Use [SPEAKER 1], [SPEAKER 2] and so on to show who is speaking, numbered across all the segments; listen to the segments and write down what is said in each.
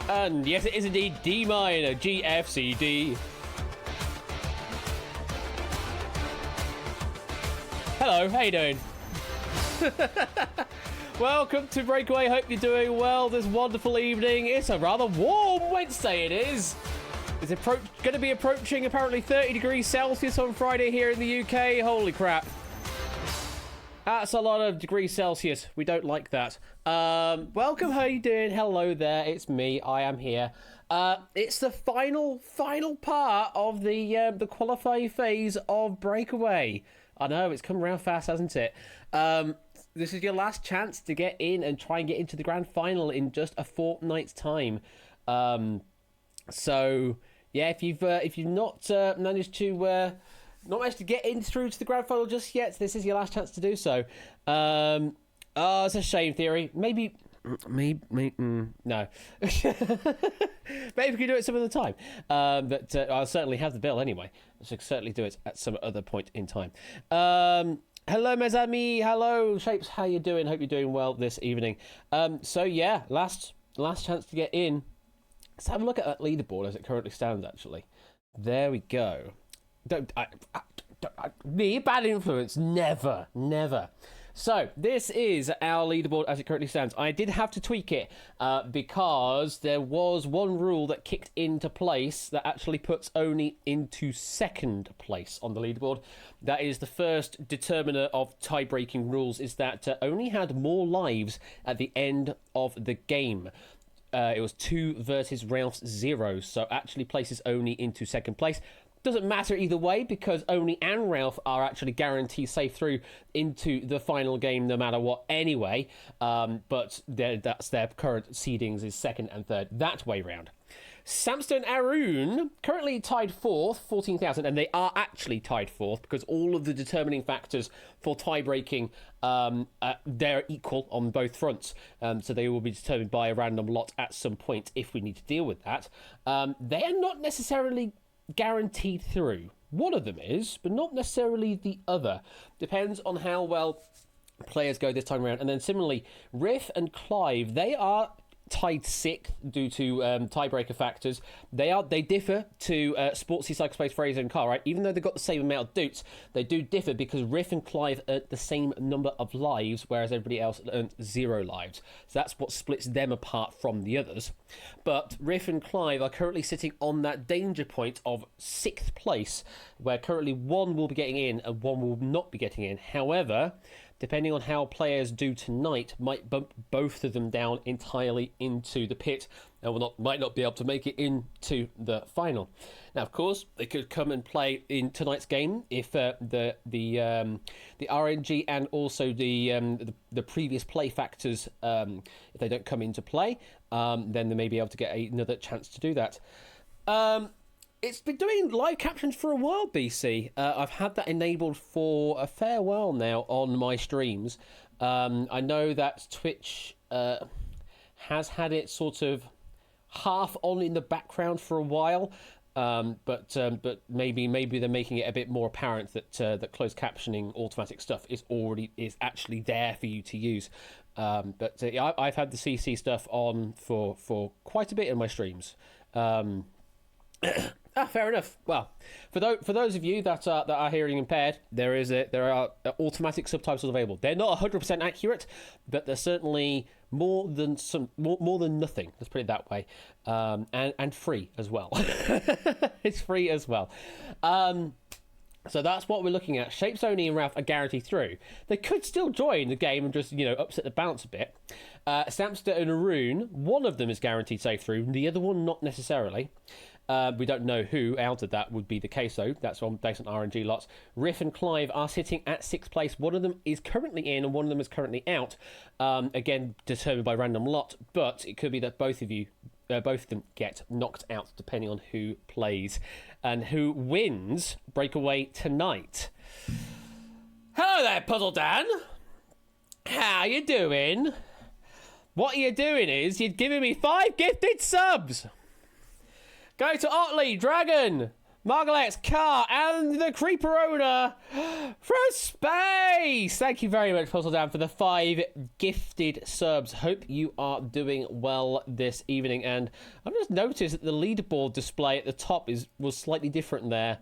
[SPEAKER 1] And yes, it is indeed D minor, GFCD. Hello, how you doing? Welcome to Breakaway, hope you're doing well this wonderful evening. It's a rather warm Wednesday, it is. It's going to be approaching apparently 30 degrees Celsius on Friday here in the UK. Holy crap. That's a lot of degrees Celsius. We don't like that. Welcome, how you doing? Hello there, it's me. I am here. It's the final part of the qualifying phase of Breakaway. I know, it's come around fast, hasn't it? This is your last chance to get in and try and get into the grand final in just a fortnight's time. So yeah, if you've not managed to get in through to the grand final just yet, this is your last chance to do so. Oh, it's a shame, Theory. Maybe no. Maybe we can do it some other time. But I'll certainly have the bill anyway. I should certainly do it at some other point in time. Hello, mes amis. Hello, Shapes. How you doing? Hope you're doing well this evening. So yeah, last chance to get in. Let's have a look at that leaderboard as it currently stands. Actually, there we go. Me, bad influence. Never. So, this is our leaderboard as it currently stands. I did have to tweak it because there was one rule that kicked into place that actually puts Oni into second place on the leaderboard. That is the first determiner of tie-breaking rules, is that Oni had more lives at the end of the game. It was 2 versus Ralph's 0, so actually places Oni into second place. Doesn't matter either way because Oni and Ralph are actually guaranteed safe through into the final game no matter what anyway. But that's their current seedings is second and third that way round. Samster and Arun currently tied fourth, 14,000, and they are actually tied fourth because all of the determining factors for tie-breaking, they're equal on both fronts. So they will be determined by a random lot at some point if we need to deal with that. They are not necessarily guaranteed through. One of them is, but not necessarily the other. Depends on how well players go this time around. And then similarly, Riff and Clive, they are tied sixth due to tiebreaker factors. They differ to Sportsy, Psychospace, Fraser and Carl, right? Even though they've got the same amount of doots, they do differ because Riff and Clive earned the same number of lives, whereas everybody else earned 0 lives. So that's what splits them apart from the others. But Riff and Clive are currently sitting on that danger point of 6th place, where currently one will be getting in and one will not be getting in. However, depending on how players do tonight, might bump both of them down entirely into the pit and might not be able to make it into the final. Now, of course, they could come and play in tonight's game if the RNG and also the previous play factors, if they don't come into play, then they may be able to get another chance to do that. It's been doing live captions for a while, BC. I've had that enabled for a fair while now on my streams. I know that Twitch has had it sort of half on in the background for a while, but maybe they're making it a bit more apparent that closed captioning automatic stuff is actually there for you to use. I've had the CC stuff on for quite a bit in my streams. Fair enough. Well, for those of you that are hearing impaired, there are automatic subtitles available. They're not 100% accurate, but they're certainly more than nothing. Let's put it that way, and free as well. It's free as well. So that's what we're looking at. Shapes, Oni and Ralph are guaranteed through. They could still join the game and just, upset the balance a bit. Samster and Arun, one of them is guaranteed safe through, the other one not necessarily. We don't know who out of that would be the case, though. That's based on RNG lots. Riff and Clive are sitting at 6th place. One of them is currently in and one of them is currently out. Again, determined by random lot, but it could be that both of them get knocked out depending on who plays and who wins Breakaway tonight. Hello there, Puzzle Dan. How you doing? What you're doing is you're giving me 5 gifted subs. Go to Otley, Dragon, Margalex, Car, and the Creeper owner from space. Thank you very much, Puzzle Dan, for the 5 gifted subs. Hope you are doing well this evening. And I've just noticed that the leaderboard display at the top was slightly different there.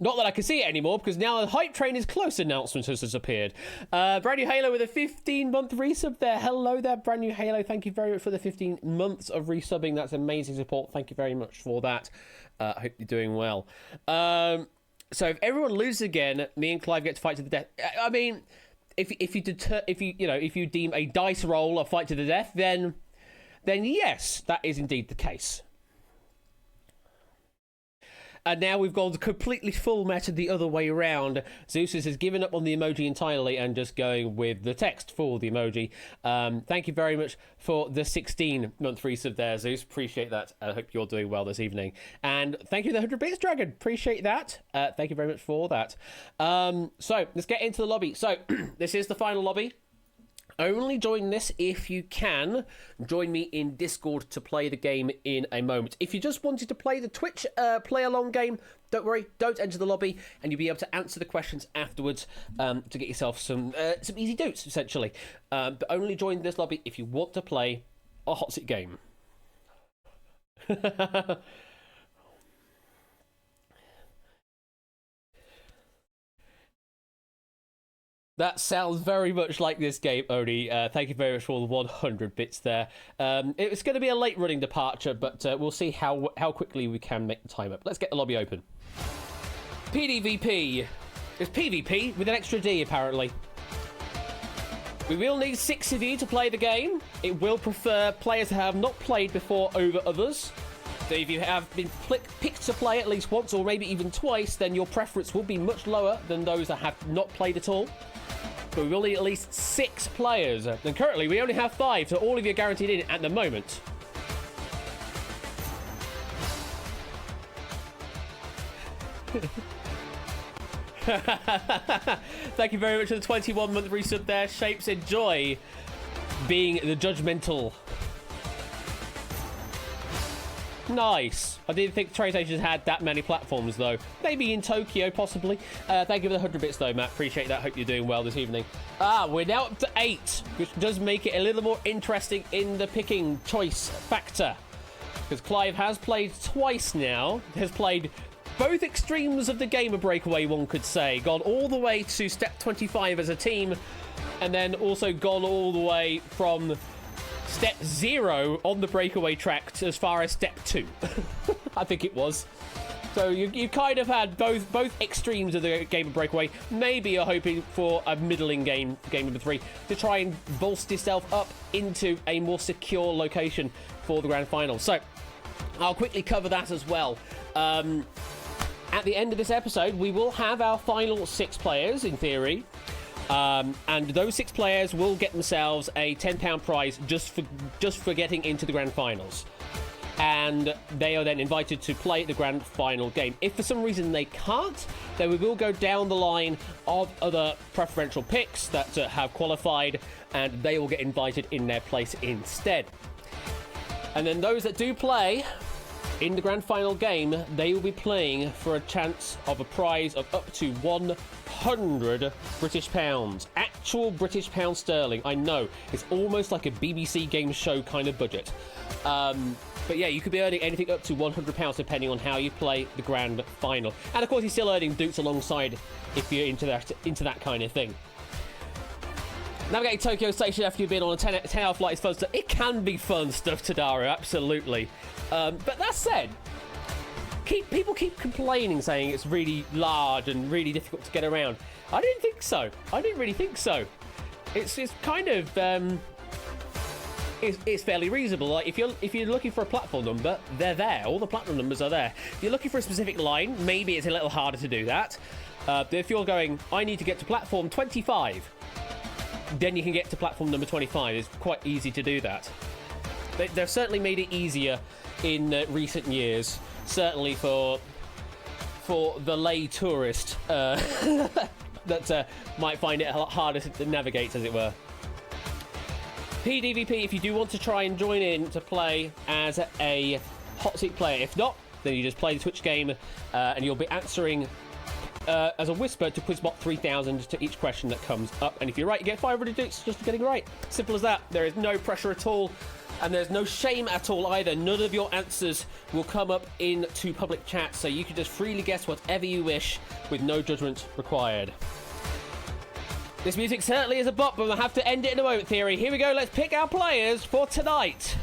[SPEAKER 1] Not that I can see it anymore, because now the Hype Train is close announcement has appeared. Brand new Halo with a 15-month resub there. Hello there, Brand new Halo. Thank you very much for the 15 months of resubbing. That's amazing support. Thank you very much for that. I hope you're doing well. So if everyone loses again, me and Clive get to fight to the death. I mean, if you deem a dice roll a fight to the death, then yes, that is indeed the case. And now we've gone completely full meta the other way around. Zeus has given up on the emoji entirely and just going with the text for the emoji. Thank you very much for the 16-month resub there, Zeus. Appreciate that. I hope you're doing well this evening. And thank you to the 100 Bits Dragon. Appreciate that. Thank you very much for that. So let's get into the lobby. So this is the final lobby. Only join this if you can. Join me in Discord to play the game in a moment. If you just wanted to play the Twitch play-along game, don't worry, don't enter the lobby, and you'll be able to answer the questions afterwards to get yourself some easy dutes, essentially. But only join this lobby if you want to play a hot seat game. That sounds very much like this game, Oni. Thank you very much for all the 100 bits there. It's going to be a late-running departure, but we'll see how quickly we can make the time up. Let's get the lobby open. PDVP. It's PvP with an extra D, apparently. We will need 6 of you to play the game. It will prefer players who have not played before over others. So if you have been picked to play at least once or maybe even twice, then your preference will be much lower than those that have not played at all. But we will need at least 6 players. And currently, we only have 5, so all of you are guaranteed in at the moment. Thank you very much for the 21-month resub there. Shapes, enjoy being the judgmental. Nice. I didn't think train stations had that many platforms, though. Maybe in Tokyo, possibly. Thank you for the 100 bits, though, Matt. Appreciate that. Hope you're doing well this evening. We're now up to 8, which does make it a little more interesting in the picking choice factor. Because Clive has played twice now. Has played both extremes of the Gamer Breakaway, one could say. Gone all the way to step 25 as a team, and then also gone all the way from step 0 on the breakaway track to as far as step 2. I think it was. So you kind of had both extremes of the game of breakaway. Maybe you're hoping for a middling game number 3, to try and bolster yourself up into a more secure location for the grand final. So I'll quickly cover that as well. At the end of this episode, we will have our final 6 players, in theory. And those 6 players will get themselves a £10 prize just for getting into the grand finals. And they are then invited to play the grand final game. If for some reason they can't, then we will go down the line of other preferential picks that have qualified, and they will get invited in their place instead. And then those that do play in the grand final game, they will be playing for a chance of a prize of up to £100 British pounds. Actual British pound sterling. I know, it's almost like a BBC game show kind of budget. But yeah, you could be earning anything up to £100 depending on how you play the grand final. And of course, you're still earning dukes alongside if you're into that kind of thing. Navigating Tokyo Station after you've been on a 10-hour flight is fun stuff. It can be fun stuff, Tadaro, absolutely. But that said, people keep complaining, saying it's really large and really difficult to get around. I didn't think so. I didn't really think so. It's kind of it's fairly reasonable. Like if you're looking for a platform number, they're there. All the platform numbers are there. If you're looking for a specific line, maybe it's a little harder to do that. But if you're going, I need to get to platform 25, then you can get to platform number 25. It's quite easy to do that. They've certainly made it easier in recent years. Certainly for the lay tourist that might find it a lot harder to navigate, as it were. PDVP, if you do want to try and join in to play as a hot seat player. If not, then you just play the Twitch game, and you'll be answering as a whisper to Quizbot 3000 to each question that comes up. And if you're right, you get 500 dukes just for getting right. Simple as that. There is no pressure at all. And there's no shame at all either. None of your answers will come up into public chat, so you can just freely guess whatever you wish with no judgment required. This music certainly is a bop, but we'll have to end it in a moment, Theory. Here we go. Let's pick our players for tonight.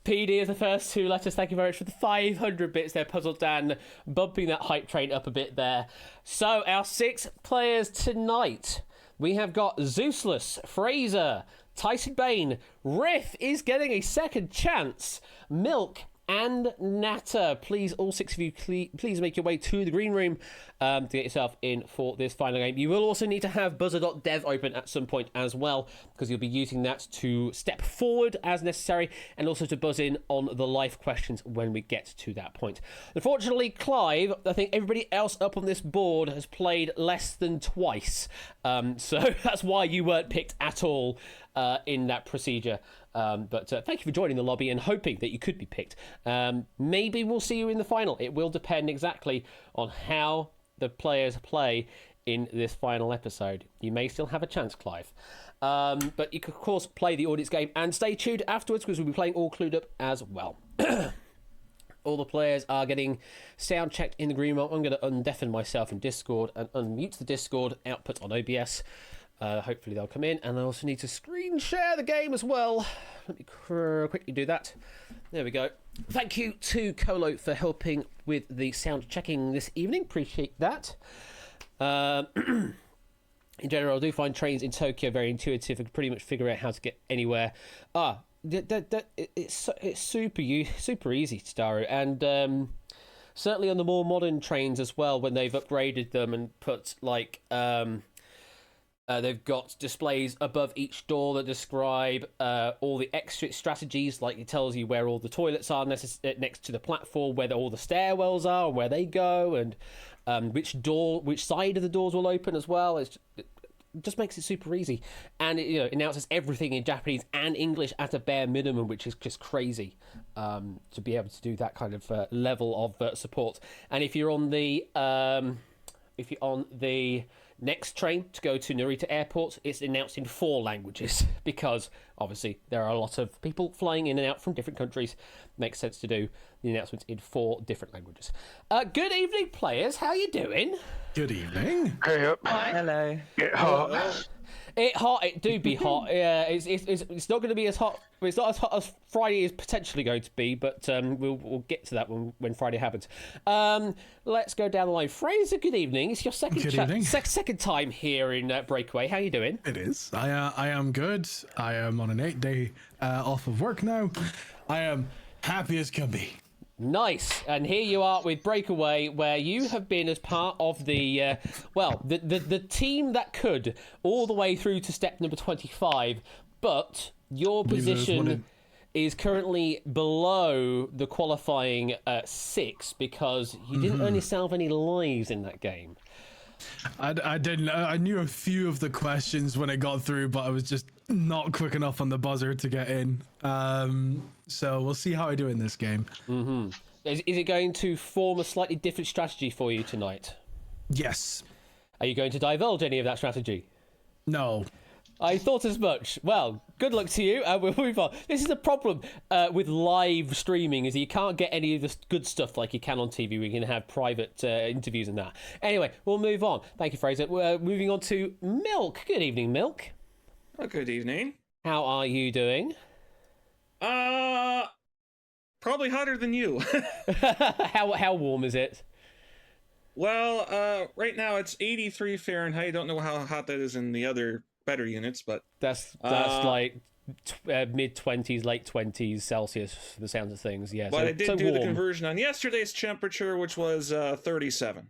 [SPEAKER 1] PD is the first 2 letters. Thank you very much for the 500 bits there, Puzzle Dan, bumping that hype train up a bit there. So, our 6 players tonight. We have got Zeusless, Fraser, Tyson Bane, Riff is getting a second chance, Milk, and Natter. Please, all 6 of you, please make your way to the green room to get yourself in for this final game. You will also need to have buzzer.dev open at some point as well, because you'll be using that to step forward as necessary and also to buzz in on the live questions when we get to that point. Unfortunately, Clive, I think everybody else up on this board has played less than twice. So that's why you weren't picked at all in that procedure. But thank you for joining the lobby and hoping that you could be picked. Maybe we'll see you in the final. It will depend exactly on how the players play in this final episode. You may still have a chance, Clive. But you could, of course, play the audience game and stay tuned afterwards because we'll be playing All Clued Up as well. All the players are getting sound checked in the green room. I'm going to undeafen myself in Discord and unmute the Discord output on OBS. Hopefully they'll come in, and I also need to screen share the game as well. Let me quickly do that. There we go. Thank you to Colo for helping with the sound checking this evening. Appreciate that. In general, I do find trains in Tokyo very intuitive and pretty much figure out how to get anywhere. It's super easy, Tadaru, and certainly on the more modern trains as well, when they've upgraded them and put like they've got displays above each door that describe all the exit strategies, like it tells you where all the toilets are next to the platform, where all the stairwells are, and where they go, and which side of the doors will open as well. It just makes it super easy, and it announces everything in Japanese and English at a bare minimum, which is just crazy to be able to do that kind of level of support. And if you're on the next train to go to Narita Airport, it's announced in 4 languages because obviously there are a lot of people flying in and out from different countries. Makes sense to do the announcements in 4 different languages. Good evening, players. How you doing?
[SPEAKER 2] Good evening.
[SPEAKER 3] Hey up.
[SPEAKER 4] Hello.
[SPEAKER 3] Get hot.
[SPEAKER 1] It do be hot. Yeah, it's not going to be as hot. It's not as hot as Friday is potentially going to be, but we'll get to that when Friday happens. Let's go down the line. Fraser, good evening. It's your second time here in Breakaway. How you doing?
[SPEAKER 2] It is. I am good. I am on an 8-day off of work now. I am happy as can be.
[SPEAKER 1] Nice. And here you are with Breakaway, where you have been as part of the the team that could all the way through to step number 25, but your position is currently below the qualifying 6 because you didn't earn yourself any lives in that game.
[SPEAKER 2] I didn't. I knew a few of the questions when I got through, but I was just not quick enough on the buzzer to get in. So we'll see how I do in this game.
[SPEAKER 1] Mm-hmm. Is it going to form a slightly different strategy for you tonight?
[SPEAKER 2] Yes.
[SPEAKER 1] Are you going to divulge any of that strategy?
[SPEAKER 2] No.
[SPEAKER 1] I thought as much. Well, good luck to you, and we'll move on. This is the problem with live streaming, is you can't get any of the good stuff like you can on TV. We can have private interviews and that. Anyway, we'll move on. Thank you, Fraser. We're moving on to Milk. Good evening, Milk.
[SPEAKER 4] Oh, good evening.
[SPEAKER 1] How are you doing?
[SPEAKER 4] Probably hotter than you.
[SPEAKER 1] How warm is it?
[SPEAKER 4] Well, right now it's 83 Fahrenheit. I don't know how hot that is in the other better units, but
[SPEAKER 1] that's like mid-20s, late 20s Celsius for the sounds of things. Yeah,
[SPEAKER 4] but
[SPEAKER 1] so,
[SPEAKER 4] I did do the conversion on yesterday's temperature, which was 37.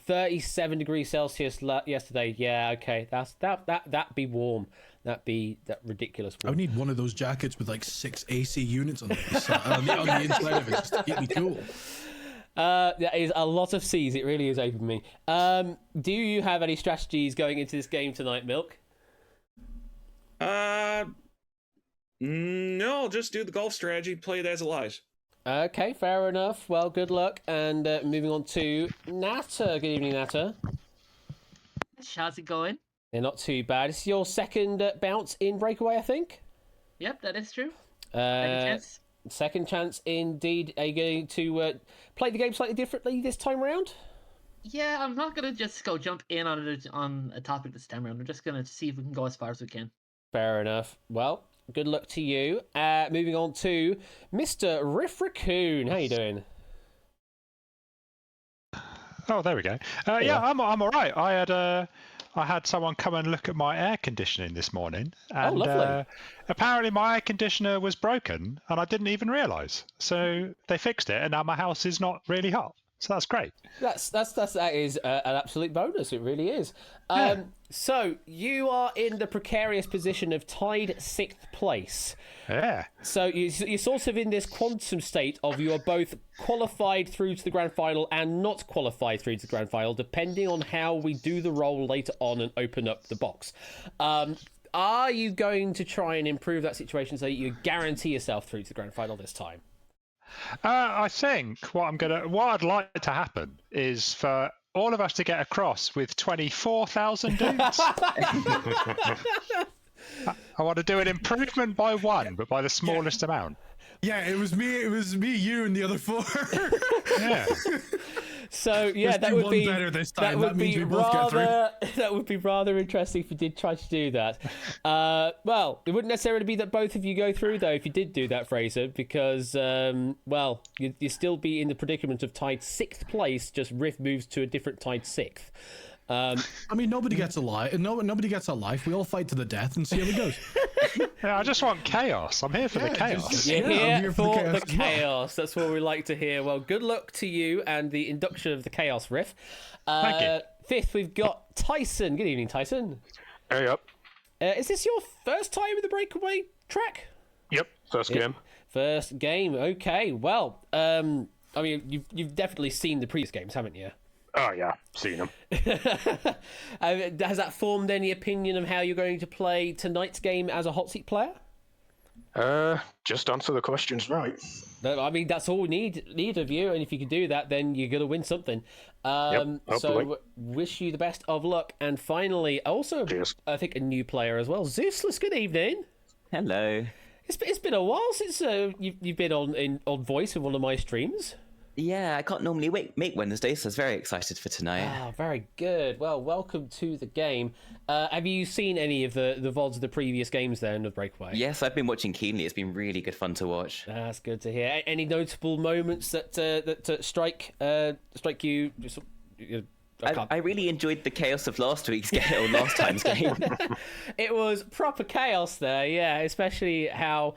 [SPEAKER 1] 37 degrees Celsius yesterday. Yeah, okay, that'd be warm. That ridiculous warm.
[SPEAKER 2] I would need one of those jackets with like 6 AC units on the inside of it just to keep me cool.
[SPEAKER 1] That is a lot of C's. It really is open me. Do you have any strategies going into this game tonight, Milk?
[SPEAKER 4] No, just do the golf strategy, play it as it lies.
[SPEAKER 1] Okay, fair enough. Well, good luck. And moving on to Natter. Good evening, Natter.
[SPEAKER 3] How's it going?
[SPEAKER 1] They're not too bad. It's your second bounce in Breakaway, I think.
[SPEAKER 3] Yep, that is true.
[SPEAKER 1] Second chance, indeed. Are you going to play the game slightly differently this time around?
[SPEAKER 3] Yeah, I'm not gonna just go jump in on a topic this time around. I'm just gonna see if we can go as far as we can.
[SPEAKER 1] Fair enough. Well, good luck to you. Moving on to Mr. Riff Raccoon. How you doing?
[SPEAKER 5] Oh, there we go. Yeah, I'm all right. I had someone come and look at my air conditioning this morning, and
[SPEAKER 1] lovely.
[SPEAKER 5] Apparently my air conditioner was broken, and I didn't even realise. So they fixed it, and now my house is not really hot. So that's great.
[SPEAKER 1] That is an absolute bonus. It really is.
[SPEAKER 5] Yeah.
[SPEAKER 1] So you are in the precarious position of tied 6th place.
[SPEAKER 5] Yeah.
[SPEAKER 1] So you're sort of in this quantum state of you are both qualified through to the grand final and not qualified through to the grand final, depending on how we do the roll later on and open up the box. Are you going to try and improve that situation so that you guarantee yourself through to the grand final this time?
[SPEAKER 5] I think what I'd like to happen is for all of us to get across with 24,000 dudes. I want to do an improvement by 1, but by the smallest amount.
[SPEAKER 2] Yeah, it was me, you, and the other 4.
[SPEAKER 5] Yeah.
[SPEAKER 1] So yeah,
[SPEAKER 2] Let's
[SPEAKER 1] that
[SPEAKER 2] do
[SPEAKER 1] would
[SPEAKER 2] one
[SPEAKER 1] be
[SPEAKER 2] better this time.
[SPEAKER 1] That would
[SPEAKER 2] That means
[SPEAKER 1] be
[SPEAKER 2] we both get through.
[SPEAKER 1] that would be rather interesting if you did try to do that. Well, it wouldn't necessarily be that both of you go through though if you did do that, Fraser, because well, you still be in the predicament of tied 6th place. Just Riff moves to a different tied 6th.
[SPEAKER 2] I mean, nobody gets a life. Nobody gets a life. We all fight to the death and see how it goes.
[SPEAKER 5] Yeah, I just want chaos. I'm here for the chaos.
[SPEAKER 1] You're
[SPEAKER 2] I'm
[SPEAKER 1] here for the
[SPEAKER 2] as well.
[SPEAKER 1] chaos. That's what we like to hear. Well, good luck to you and the induction of the Chaos Riff.
[SPEAKER 5] Thank you.
[SPEAKER 1] 5th, we've got Tyson. Good evening, Tyson.
[SPEAKER 6] Hey up.
[SPEAKER 1] Is this your first time in the Breakaway track?
[SPEAKER 6] Yep, first game.
[SPEAKER 1] First game. Okay. Well, I mean, you've definitely seen the previous games, haven't you?
[SPEAKER 6] Oh yeah, seen them.
[SPEAKER 1] Has that formed any opinion of how you're going to play tonight's game as a hot seat player?
[SPEAKER 6] Just answer the questions right.
[SPEAKER 1] I mean, that's all we need of you, and if you can do that, then you're going to win something.
[SPEAKER 6] Hopefully.
[SPEAKER 1] So, wish you the best of luck. And finally, also,
[SPEAKER 6] Cheers.
[SPEAKER 1] I think a new player as well, Zeusless. Good evening.
[SPEAKER 7] Hello.
[SPEAKER 1] It's been a while since you've been on voice in one of my streams.
[SPEAKER 7] Yeah, I can't normally make Wednesdays, so I was very excited for tonight.
[SPEAKER 1] Ah, very good. Well, welcome to the game. Have you seen any of the VODs of the previous games then of Breakaway?
[SPEAKER 7] Yes, I've been watching keenly. It's been really good fun to watch.
[SPEAKER 1] That's good to hear. Any notable moments that strike you? Just,
[SPEAKER 7] I really enjoyed the chaos of last week's game, or last time's game.
[SPEAKER 1] It was proper chaos there, yeah. Especially how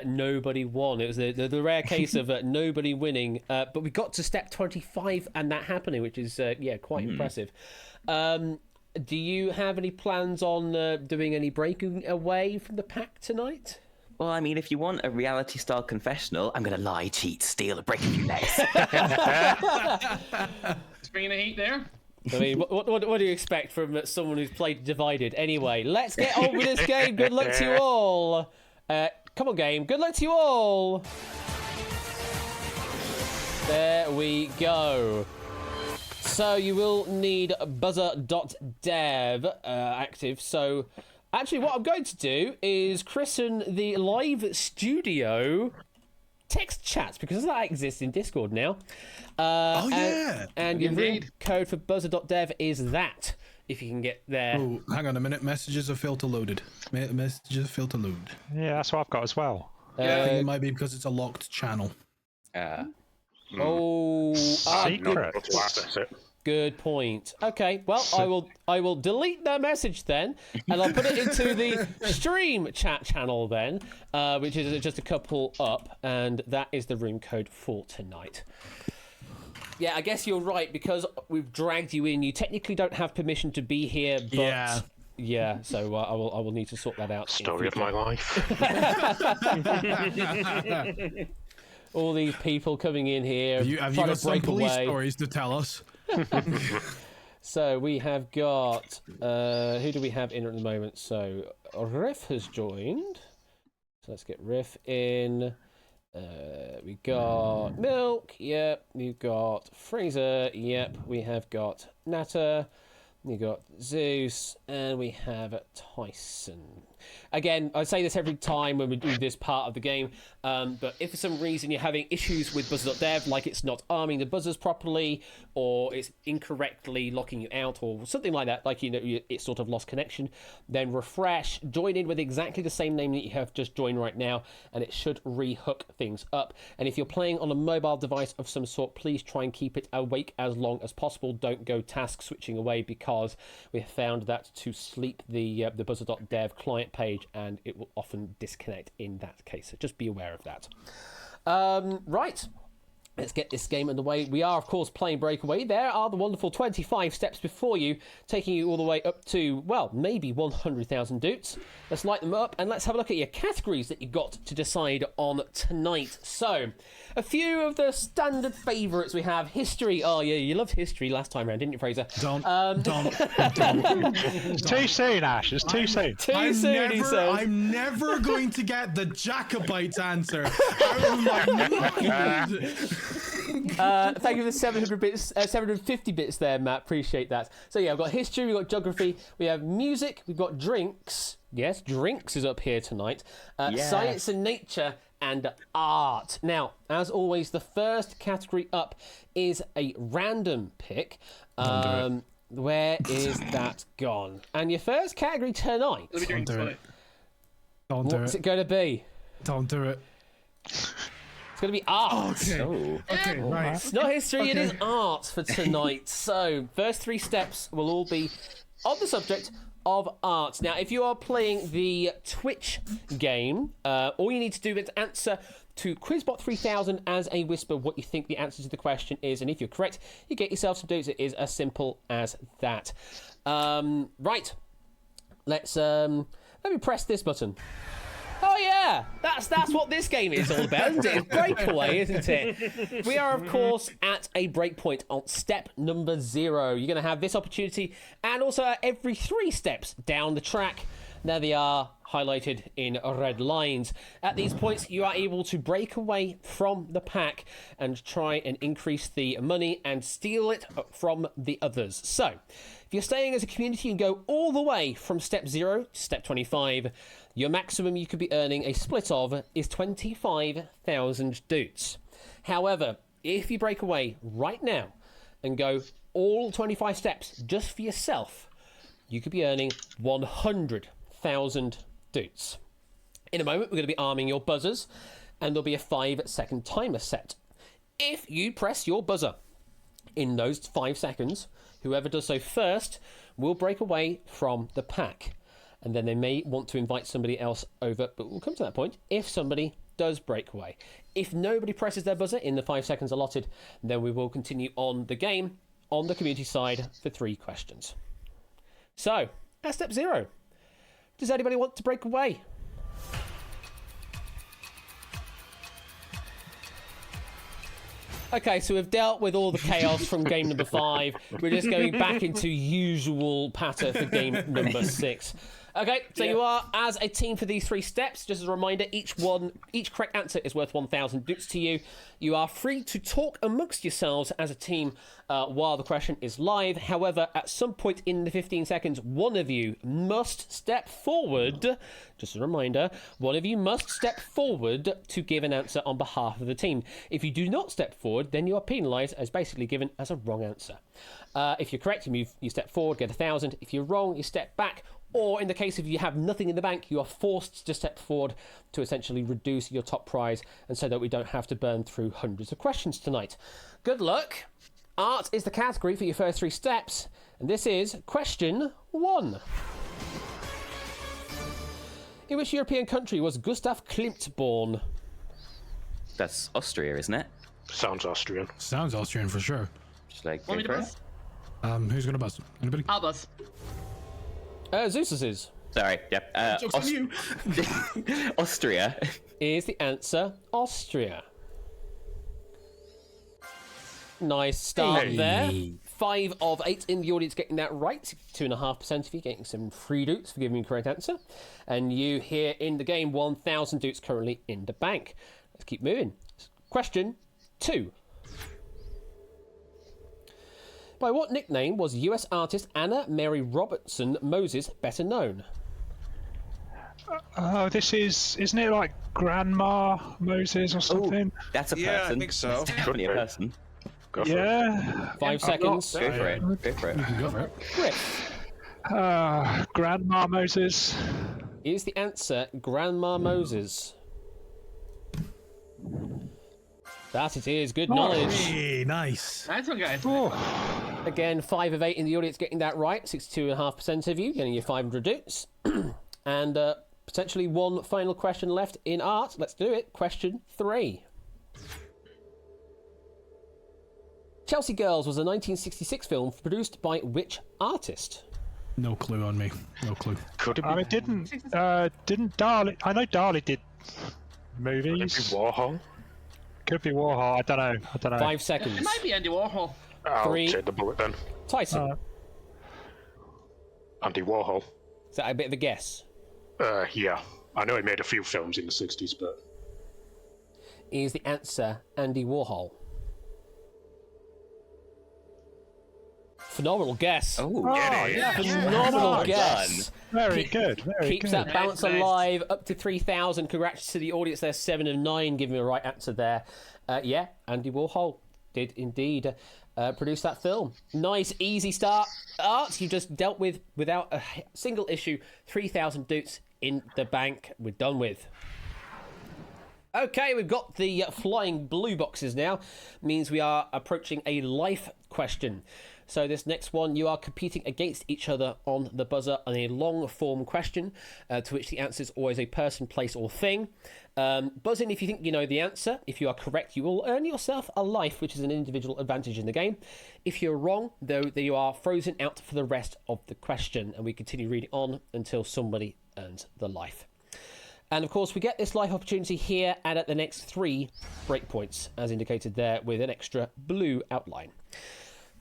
[SPEAKER 1] nobody won. It was the rare case of nobody winning. But we got to step 25 and that happening, which is quite impressive. Do you have any plans on doing any breaking away from the pack tonight?
[SPEAKER 7] Well, I mean, if you want a reality-style confessional, I'm going to lie, cheat, steal, and break a few legs.
[SPEAKER 3] Bringing the heat there.
[SPEAKER 1] I mean, what do you expect from someone who's played Divided? Anyway, let's get on with this game. Good luck to you all. Come on, game. Good luck to you all. There we go. So you will need buzzer.dev active. So actually what I'm going to do is christen the live studio text chats, because that exists in Discord now. And your room code for buzzer.dev is that, if you can get there.
[SPEAKER 2] Oh, hang on a minute. Messages are filter loaded. Messages are filter loaded.
[SPEAKER 5] Yeah, that's what I've got as well.
[SPEAKER 2] I think it might be because it's a locked channel.
[SPEAKER 1] Good point. Okay, well, I will delete that message then, and I'll put it into the stream chat channel then, which is just a couple up, and that is the room code for tonight. Yeah, I guess you're right, because we've dragged you in. You technically don't have permission to be here, but yeah, so I will need to sort that out.
[SPEAKER 6] Story of my life.
[SPEAKER 1] All these people coming in here,
[SPEAKER 2] Have you
[SPEAKER 1] trying
[SPEAKER 2] got
[SPEAKER 1] to
[SPEAKER 2] some
[SPEAKER 1] break
[SPEAKER 2] police
[SPEAKER 1] away.
[SPEAKER 2] stories to tell us?
[SPEAKER 1] So we have got who do we have in at the moment? So Riff has joined. So let's get Riff in. We got Milk. Yep. We've got Fraser. Yep. We have got Natter. We got Zeus, and we have Tyson. Again, I say this every time when we do this part of the game, but if for some reason you're having issues with buzzer.dev, like it's not arming the buzzers properly, or it's incorrectly locking you out, or something like that, like it's sort of lost connection, then refresh, join in with exactly the same name that you have just joined right now, and it should re-hook things up. And if you're playing on a mobile device of some sort, please try and keep it awake as long as possible. Don't go task switching away, because we have found that to sleep the buzzer.dev client page, and it will often disconnect in that case. So just be aware of that. Right. Let's get this game underway. We are, of course, playing Breakaway. There are the wonderful 25 steps before you, taking you all the way up to, well, maybe 100,000 doots. Let's light them up, and let's have a look at your categories that you got to decide on tonight. So, a few of the standard favourites we have. History. Oh, yeah, you loved history last time round, didn't you, Fraser?
[SPEAKER 2] Don't.
[SPEAKER 5] It's too soon, Ash. It's too soon.
[SPEAKER 1] Too soon, he says.
[SPEAKER 2] I'm never going to get the Jacobites answer out of my mind.
[SPEAKER 1] Thank you for the 700 bits, 750 bits there, Matt. Appreciate that. So yeah, we've got history, we've got geography, we have music, we've got drinks. Yes, drinks is up here tonight. Science and nature, and art. Now, as always, the first category up is a random pick. Where is that gone? And your first category tonight.
[SPEAKER 3] Let me drink
[SPEAKER 2] Don't do
[SPEAKER 3] tonight.
[SPEAKER 2] it. Don't do
[SPEAKER 1] What's
[SPEAKER 2] it.
[SPEAKER 1] it going to be?
[SPEAKER 2] Don't do it.
[SPEAKER 1] It's going to be art.
[SPEAKER 5] Oh.
[SPEAKER 2] Okay, right.
[SPEAKER 1] It's not history, it is art for tonight. So, first three steps will all be on the subject of art. Now, if you are playing the Twitch game, all you need to do is answer to Quizbot 3000 as a whisper what you think the answer to the question is, and if you're correct, you get yourself some dudes. It is as simple as that. Right. Let me press this button. Oh yeah, that's what this game is all about, isn't it? It's Breakaway, isn't it? We are, of course, at a breakpoint on step number 0. You're going to have this opportunity, and also at every 3 steps down the track. There they are, highlighted in red lines. At these points, you are able to break away from the pack and try and increase the money and steal it from the others. So, if you're staying as a community and go all the way from step 0 to step 25, your maximum you could be earning a split of is 25,000 doots. However, if you break away right now and go all 25 steps just for yourself, you could be earning 100,000 doots. In a moment, we're going to be arming your buzzers, and there'll be a 5-second timer set. If you press your buzzer in those 5 seconds, whoever does so first will break away from the pack. And then they may want to invite somebody else over, but we'll come to that point if somebody does break away. If nobody presses their buzzer in the 5 seconds allotted, then we will continue on the game on the community side for 3 questions. So, at step 0, does anybody want to break away? Okay, so we've dealt with all the chaos from game number 5. We're just going back into usual patter for game number 6. Okay, so you are as a team for these 3 steps. Just as a reminder, each correct answer is worth 1,000 doots to you. You are free to talk amongst yourselves as a team while the question is live. However, at some point in the 15 seconds, one of you must step forward. Just a reminder, one of you must step forward to give an answer on behalf of the team. If you do not step forward, then you are penalised as basically given as a wrong answer. If you're correct, you step forward, get 1,000. If you're wrong, you step back. Or in the case of you have nothing in the bank, you are forced to step forward to essentially reduce your top prize, and so that we don't have to burn through hundreds of questions tonight. Good luck. Art is the category for your first 3 steps, and this is question 1. In which European country was Gustav Klimt born?
[SPEAKER 7] That's Austria, isn't it?
[SPEAKER 6] Sounds Austrian.
[SPEAKER 2] Sounds Austrian for sure.
[SPEAKER 7] Just like
[SPEAKER 3] Want me
[SPEAKER 7] go
[SPEAKER 3] to
[SPEAKER 7] for
[SPEAKER 3] buzz?
[SPEAKER 7] it.
[SPEAKER 2] Who's gonna buzz? Anybody?
[SPEAKER 3] I'll buzz.
[SPEAKER 1] Zeus's is.
[SPEAKER 7] Sorry, yep.
[SPEAKER 2] Joke's on you.
[SPEAKER 7] Austria.
[SPEAKER 1] Is the answer Austria? Nice start
[SPEAKER 6] Hey.
[SPEAKER 1] there. 5 of 8 in the audience getting that right. 2.5% of you getting some free doots for giving the correct answer. And you here in the game, 1,000 doots currently in the bank. Let's keep moving. Question 2. By what nickname was US artist Anna Mary Robertson Moses better known?
[SPEAKER 5] Oh, isn't it like Grandma Moses or something?
[SPEAKER 7] That's a person.
[SPEAKER 4] Yeah, I think so.
[SPEAKER 7] It's definitely a person.
[SPEAKER 6] Go for it.
[SPEAKER 5] Yeah.
[SPEAKER 1] 5 seconds.
[SPEAKER 7] Go for it. Go for it.
[SPEAKER 2] Go for it.
[SPEAKER 1] Griff.
[SPEAKER 5] Grandma Moses.
[SPEAKER 1] Is the answer Grandma Moses? That it is. Good knowledge.
[SPEAKER 2] Hey, nice.
[SPEAKER 3] Nice one, guys.
[SPEAKER 5] Oh,
[SPEAKER 1] Again, 5 of 8 in the audience getting that right. 62.5% of you getting your 500 doots. And potentially one final question left in art. Let's do it. Question 3. Chelsea Girls was a 1966 film produced by which artist?
[SPEAKER 2] No clue on me. No clue.
[SPEAKER 6] Could it be,
[SPEAKER 5] I mean, didn't Dali? I know Dali did
[SPEAKER 6] could it be
[SPEAKER 5] movies.
[SPEAKER 6] Warhol?
[SPEAKER 5] Could be Warhol. I don't know.
[SPEAKER 1] 5 seconds.
[SPEAKER 3] It might be Andy Warhol.
[SPEAKER 6] I'll
[SPEAKER 1] 3.
[SPEAKER 6] take the bullet then.
[SPEAKER 1] Tyson.
[SPEAKER 6] Andy Warhol.
[SPEAKER 1] Is that a bit of a guess?
[SPEAKER 6] Yeah. I know he made a few films in the 60s, but...
[SPEAKER 1] Is the answer Andy Warhol? Phenomenal guess.
[SPEAKER 7] Oh,
[SPEAKER 5] yeah.
[SPEAKER 1] Phenomenal
[SPEAKER 7] Well
[SPEAKER 1] guess.
[SPEAKER 5] Very good. Very
[SPEAKER 1] Keeps
[SPEAKER 5] good.
[SPEAKER 1] that balance
[SPEAKER 3] Nice.
[SPEAKER 1] alive up to 3,000. Congrats to the audience there. 7 of 9 giving me a right answer there. Yeah, Andy Warhol did indeed produce that film. Nice, easy start. Art, you just dealt with without a single issue. 3,000 doots in the bank. We're done with. Okay, we've got the flying blue boxes now. Means we are approaching a life question. So this next one, you are competing against each other on the buzzer on a long form question, to which the answer is always a person, place, or thing. Buzz in if you think you know the answer. If you are correct, you will earn yourself a life, which is an individual advantage in the game. If you're wrong, though, you are frozen out for the rest of the question, and we continue reading on until somebody earns the life. And of course, we get this life opportunity here and at the next 3 breakpoints, as indicated there with an extra blue outline.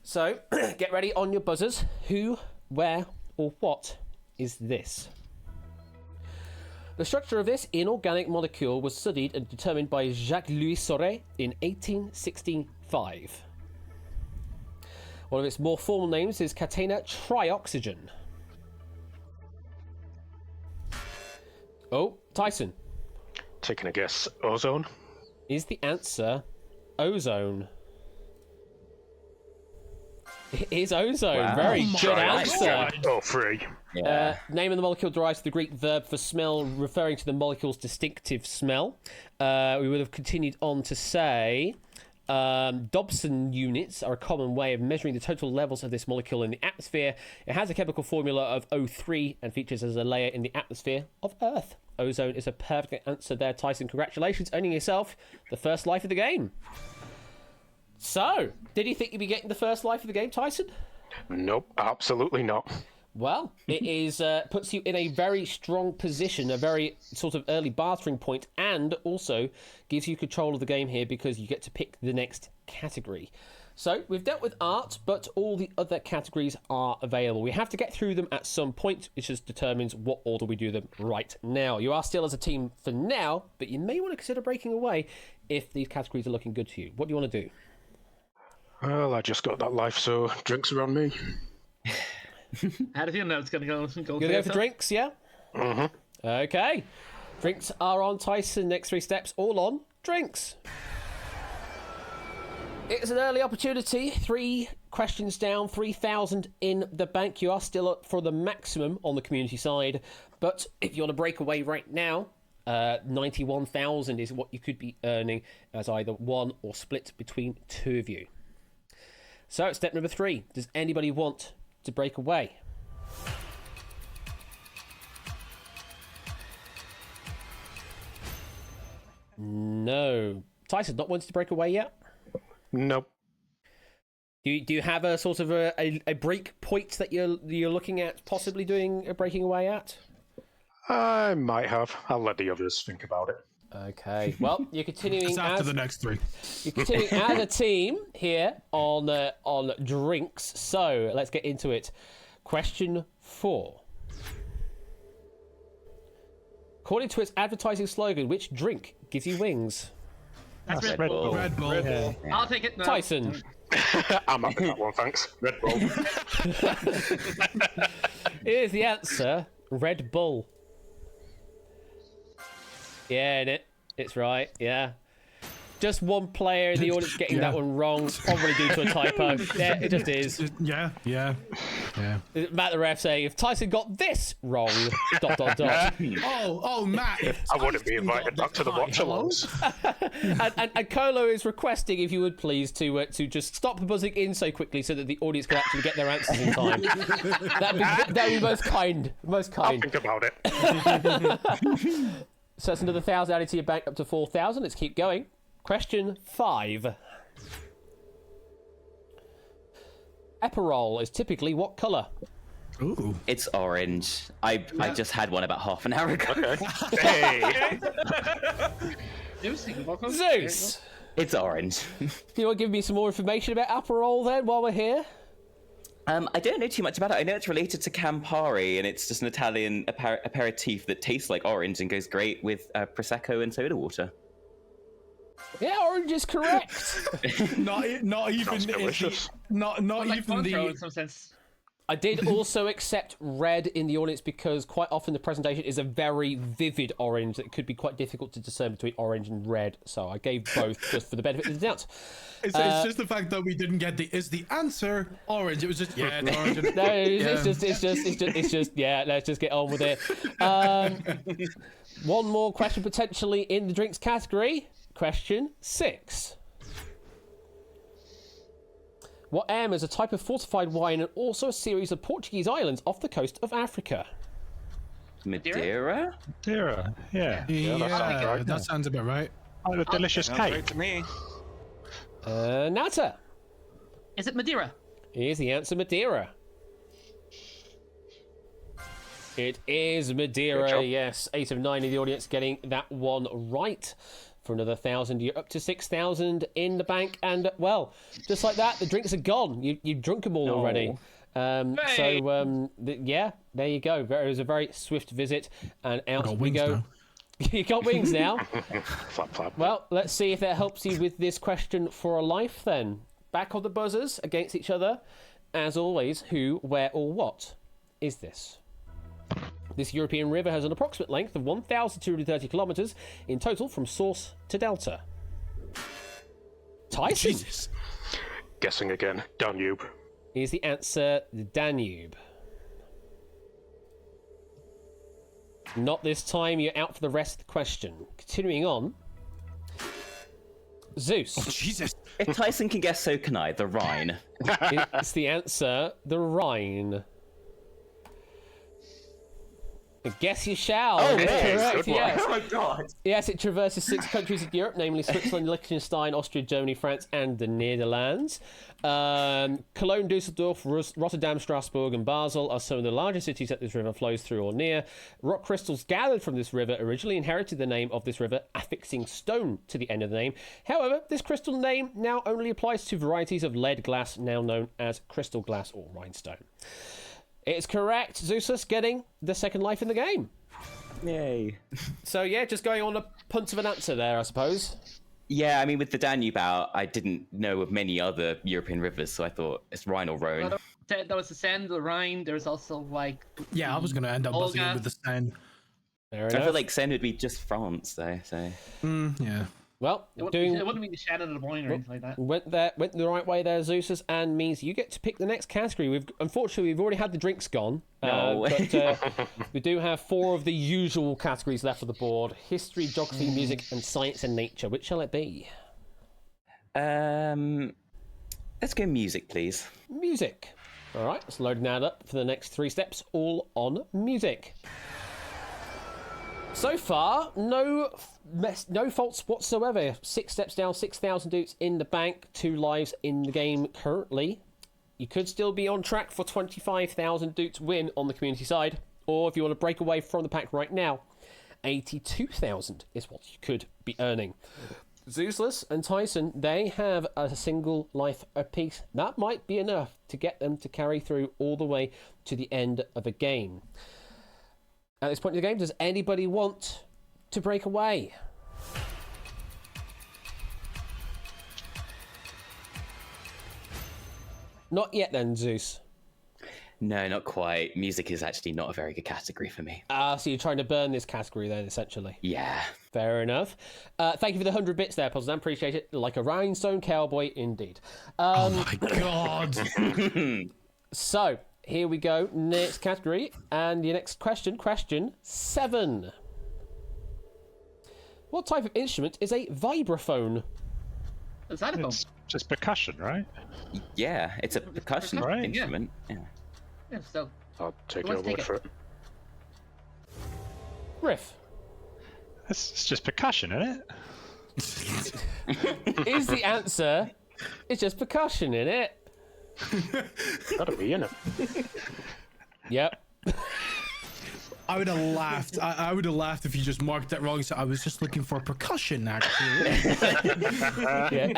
[SPEAKER 1] So, get ready on your buzzers. Who, where, or what is this? The structure of this inorganic molecule was studied and determined by Jacques-Louis Soré in 1865. One of its more formal names is catena trioxygen. Oh, Tyson.
[SPEAKER 6] Taking a guess. Ozone?
[SPEAKER 1] Is the answer ozone? It is ozone.
[SPEAKER 7] Wow.
[SPEAKER 1] Very
[SPEAKER 7] Oh
[SPEAKER 1] good
[SPEAKER 7] my
[SPEAKER 1] answer.
[SPEAKER 6] Oh, free.
[SPEAKER 7] Yeah.
[SPEAKER 1] Name of the molecule derives from the Greek verb for smell, referring to the molecule's distinctive smell. We would have continued on to say Dobson units are a common way of measuring the total levels of this molecule in the atmosphere. It has a chemical formula of O3 and features as a layer in the atmosphere of Earth. Ozone is a perfect answer there, Tyson. Congratulations, earning yourself the first life of the game. So, did you think you'd be getting the first life of the game, Tyson?
[SPEAKER 6] Nope, absolutely not.
[SPEAKER 1] Well, it is puts you in a very strong position, a very sort of early bartering point, and also gives you control of the game here because you get to pick the next category. So we've dealt with art, but all the other categories are available. We have to get through them at some point, which just determines what order we do them right now. You are still as a team for now, but you may want to consider breaking away if these categories are looking good to you. What do you want to do?
[SPEAKER 6] Well, I just got that life, so drinks are on me.
[SPEAKER 3] How do you know it's going to go?
[SPEAKER 1] You're going to go for drinks, yeah?
[SPEAKER 6] Mm-hmm.
[SPEAKER 1] Okay. Drinks are on Tyson. Next 3 steps, all on drinks. It's an early opportunity. 3 questions down, 3,000 in the bank. You are still up for the maximum on the community side. But if you want to break away right now, 91,000 is what you could be earning as either one or split between 2 of you. So, step number 3. Does anybody want to break away? No. Tyson, not wanting to break away yet?
[SPEAKER 6] Nope.
[SPEAKER 1] Do you have a sort of a break point that you're looking at possibly doing a breaking away at?
[SPEAKER 6] I might have. I'll let the others think about it.
[SPEAKER 1] Okay. Well, you're continuing
[SPEAKER 2] It's after
[SPEAKER 1] as
[SPEAKER 2] the next three.
[SPEAKER 1] you're continuing as a team here on drinks. So let's get into it. Question 4. According to its advertising slogan, which drink gives you wings?
[SPEAKER 3] That's Red
[SPEAKER 5] Red
[SPEAKER 3] Bull.
[SPEAKER 5] Bull.
[SPEAKER 2] Red Bull.
[SPEAKER 5] Yeah.
[SPEAKER 3] I'll take it. No.
[SPEAKER 1] Tyson.
[SPEAKER 6] I'm up for that one, thanks. Red Bull.
[SPEAKER 1] Here's the answer. Red Bull. Yeah, it's right. Yeah. Just one player in the audience getting
[SPEAKER 2] Yeah.
[SPEAKER 1] that one wrong, probably due to a typo. Yeah, it just is.
[SPEAKER 2] Yeah.
[SPEAKER 1] Matt the ref saying, if Tyson got this wrong, ...
[SPEAKER 2] Oh, Matt.
[SPEAKER 6] I wouldn't be invited back to the watch
[SPEAKER 2] Hello?
[SPEAKER 6] alongs.
[SPEAKER 1] and Colo is requesting, if you would please, to just stop buzzing in so quickly so that the audience can actually get their answers in time. That'd be most kind. Most
[SPEAKER 6] I'll
[SPEAKER 1] kind.
[SPEAKER 6] think about it.
[SPEAKER 1] So that's another 1,000 added to your bank, up to 4,000. Let's keep going. Question 5. Aperol is typically what colour?
[SPEAKER 2] Ooh.
[SPEAKER 7] It's orange. I just had one about half an hour ago.
[SPEAKER 6] Hey.
[SPEAKER 1] Zeus!
[SPEAKER 7] It's orange.
[SPEAKER 1] Do you want to give me some more information about Aperol then while we're here?
[SPEAKER 7] I don't know too much about it. I know it's related to Campari, and it's just an Italian aperitif that tastes like orange and goes great with Prosecco and soda water.
[SPEAKER 1] Yeah, orange is correct.
[SPEAKER 2] Not even
[SPEAKER 6] Sounds delicious.
[SPEAKER 2] not
[SPEAKER 3] Like
[SPEAKER 2] even
[SPEAKER 3] Cointreau
[SPEAKER 2] the
[SPEAKER 3] in some sense.
[SPEAKER 1] I did also accept red in the audience because quite often the presentation is a very vivid orange that could be quite difficult to discern between orange and red. So I gave both just for the benefit of the doubt.
[SPEAKER 2] It's just the fact that we didn't get is the answer orange. It was just it's orange.
[SPEAKER 1] No, it's just yeah. Let's just get on with it. One more question potentially in the drinks category. Question 6. What am is a type of fortified wine and also a series of Portuguese islands off the coast of Africa?
[SPEAKER 7] Madeira?
[SPEAKER 5] Madeira. Yeah.
[SPEAKER 2] Yeah, that sounds about right.
[SPEAKER 5] Oh, the delicious
[SPEAKER 4] Sounds
[SPEAKER 5] cake.
[SPEAKER 4] right to me.
[SPEAKER 1] Nata.
[SPEAKER 3] Is it Madeira?
[SPEAKER 1] Here's the answer, Madeira. It is Madeira, yes. 8 of 9 in the audience getting that one right. For another 1,000, you're up to 6,000 in the bank, and well, just like that, the drinks are gone. You've drunk them all already. Yeah, there you go. It was a very swift visit, and out we go.
[SPEAKER 2] Now.
[SPEAKER 1] You got wings now.
[SPEAKER 6] Flap, flap.
[SPEAKER 1] Well, let's see if that helps you with this question for a life. Then back on the buzzers against each other, as always. Who, where, or what is this? This European river has an approximate length of 1,230 kilometres in total from source to delta. Tyson
[SPEAKER 2] Jesus.
[SPEAKER 6] Guessing again. Danube.
[SPEAKER 1] is the answer, the Danube. Not this time, you're out for the rest of the question. Continuing on. Zeus.
[SPEAKER 2] Jesus.
[SPEAKER 7] If Tyson can guess, so can I. The Rhine.
[SPEAKER 1] It's the answer, the Rhine. I guess you shall.
[SPEAKER 7] Oh,
[SPEAKER 1] It's
[SPEAKER 7] yes.
[SPEAKER 1] correct,
[SPEAKER 6] Good one.
[SPEAKER 1] yes.
[SPEAKER 7] Oh my god.
[SPEAKER 1] Yes, it traverses 6 countries of Europe, namely Switzerland, Liechtenstein, Austria, Germany, France, and the Netherlands. Cologne, Dusseldorf, Rotterdam, Strasbourg, and Basel are some of the largest cities that this river flows through or near. Rock crystals gathered from this river originally inherited the name of this river, affixing stone to the end of the name. However, this crystal name now only applies to varieties of lead glass, now known as crystal glass or rhinestone. It's correct. Zeusus getting the second life in the game.
[SPEAKER 7] Yay.
[SPEAKER 1] So yeah, just going on a punt of an answer there, I suppose.
[SPEAKER 7] Yeah, I mean, with the Danube out, I didn't know of many other European rivers, so I thought it's Rhine or Rhone.
[SPEAKER 3] That was the Seine, the Rhine. There's also like.
[SPEAKER 2] Yeah, I was gonna end up buzzing in
[SPEAKER 3] Olga.
[SPEAKER 2] with the Seine.
[SPEAKER 1] Fair
[SPEAKER 7] I
[SPEAKER 1] enough.
[SPEAKER 7] feel like Seine would be just France, though, so...
[SPEAKER 2] Yeah.
[SPEAKER 1] Well,
[SPEAKER 3] It
[SPEAKER 1] doing
[SPEAKER 3] wouldn't be the Shannon or the Boyne or anything like that.
[SPEAKER 1] went the right way there, Zeusus, and means you get to pick the next category. Unfortunately we've already had the drinks gone,
[SPEAKER 7] No.
[SPEAKER 1] but we do have 4 of the usual categories left on the board: history, geography, music, and science and nature. Which shall it be?
[SPEAKER 7] Let's go music, please.
[SPEAKER 1] Music. All right, let's load that up for the next 3 steps, all on music. So far, no faults whatsoever. 6 steps down, 6,000 dukes in the bank, 2 lives in the game currently. You could still be on track for 25,000 dukes win on the community side, or if you want to break away from the pack right now 82,000 is what you could be earning. Zeusless and Tyson, they have a single life apiece. That might be enough to get them to carry through all the way to the end of a game. At this point in the game, does anybody want to break away? Not yet then, Zeus.
[SPEAKER 7] No, not quite. Music is actually not a very good category for me.
[SPEAKER 1] So you're trying to burn this category then, essentially.
[SPEAKER 7] Yeah.
[SPEAKER 1] Fair enough. Thank you for the 100 bits there, Puzzle. Appreciate it. Like a rhinestone cowboy, indeed.
[SPEAKER 2] Oh my god.
[SPEAKER 1] So, here we go. Next category. And the next question, question 7. What type of instrument is a vibraphone?
[SPEAKER 3] Is that a phone?
[SPEAKER 5] It's just percussion, right?
[SPEAKER 7] Yeah, it's a percussion
[SPEAKER 5] Right.
[SPEAKER 7] instrument. Yeah.
[SPEAKER 3] Yeah, so
[SPEAKER 6] I'll take
[SPEAKER 3] Who
[SPEAKER 6] your
[SPEAKER 3] wants to
[SPEAKER 6] word
[SPEAKER 3] take
[SPEAKER 6] for it.
[SPEAKER 1] Riff.
[SPEAKER 5] It's just percussion, isn't it?
[SPEAKER 1] Is the answer, it's just percussion, in it?
[SPEAKER 6] Gotta be, innit?
[SPEAKER 1] Yep.
[SPEAKER 2] I would have laughed. I would have laughed if you just marked that wrong. So I was just looking for percussion, actually.
[SPEAKER 1] Yeah,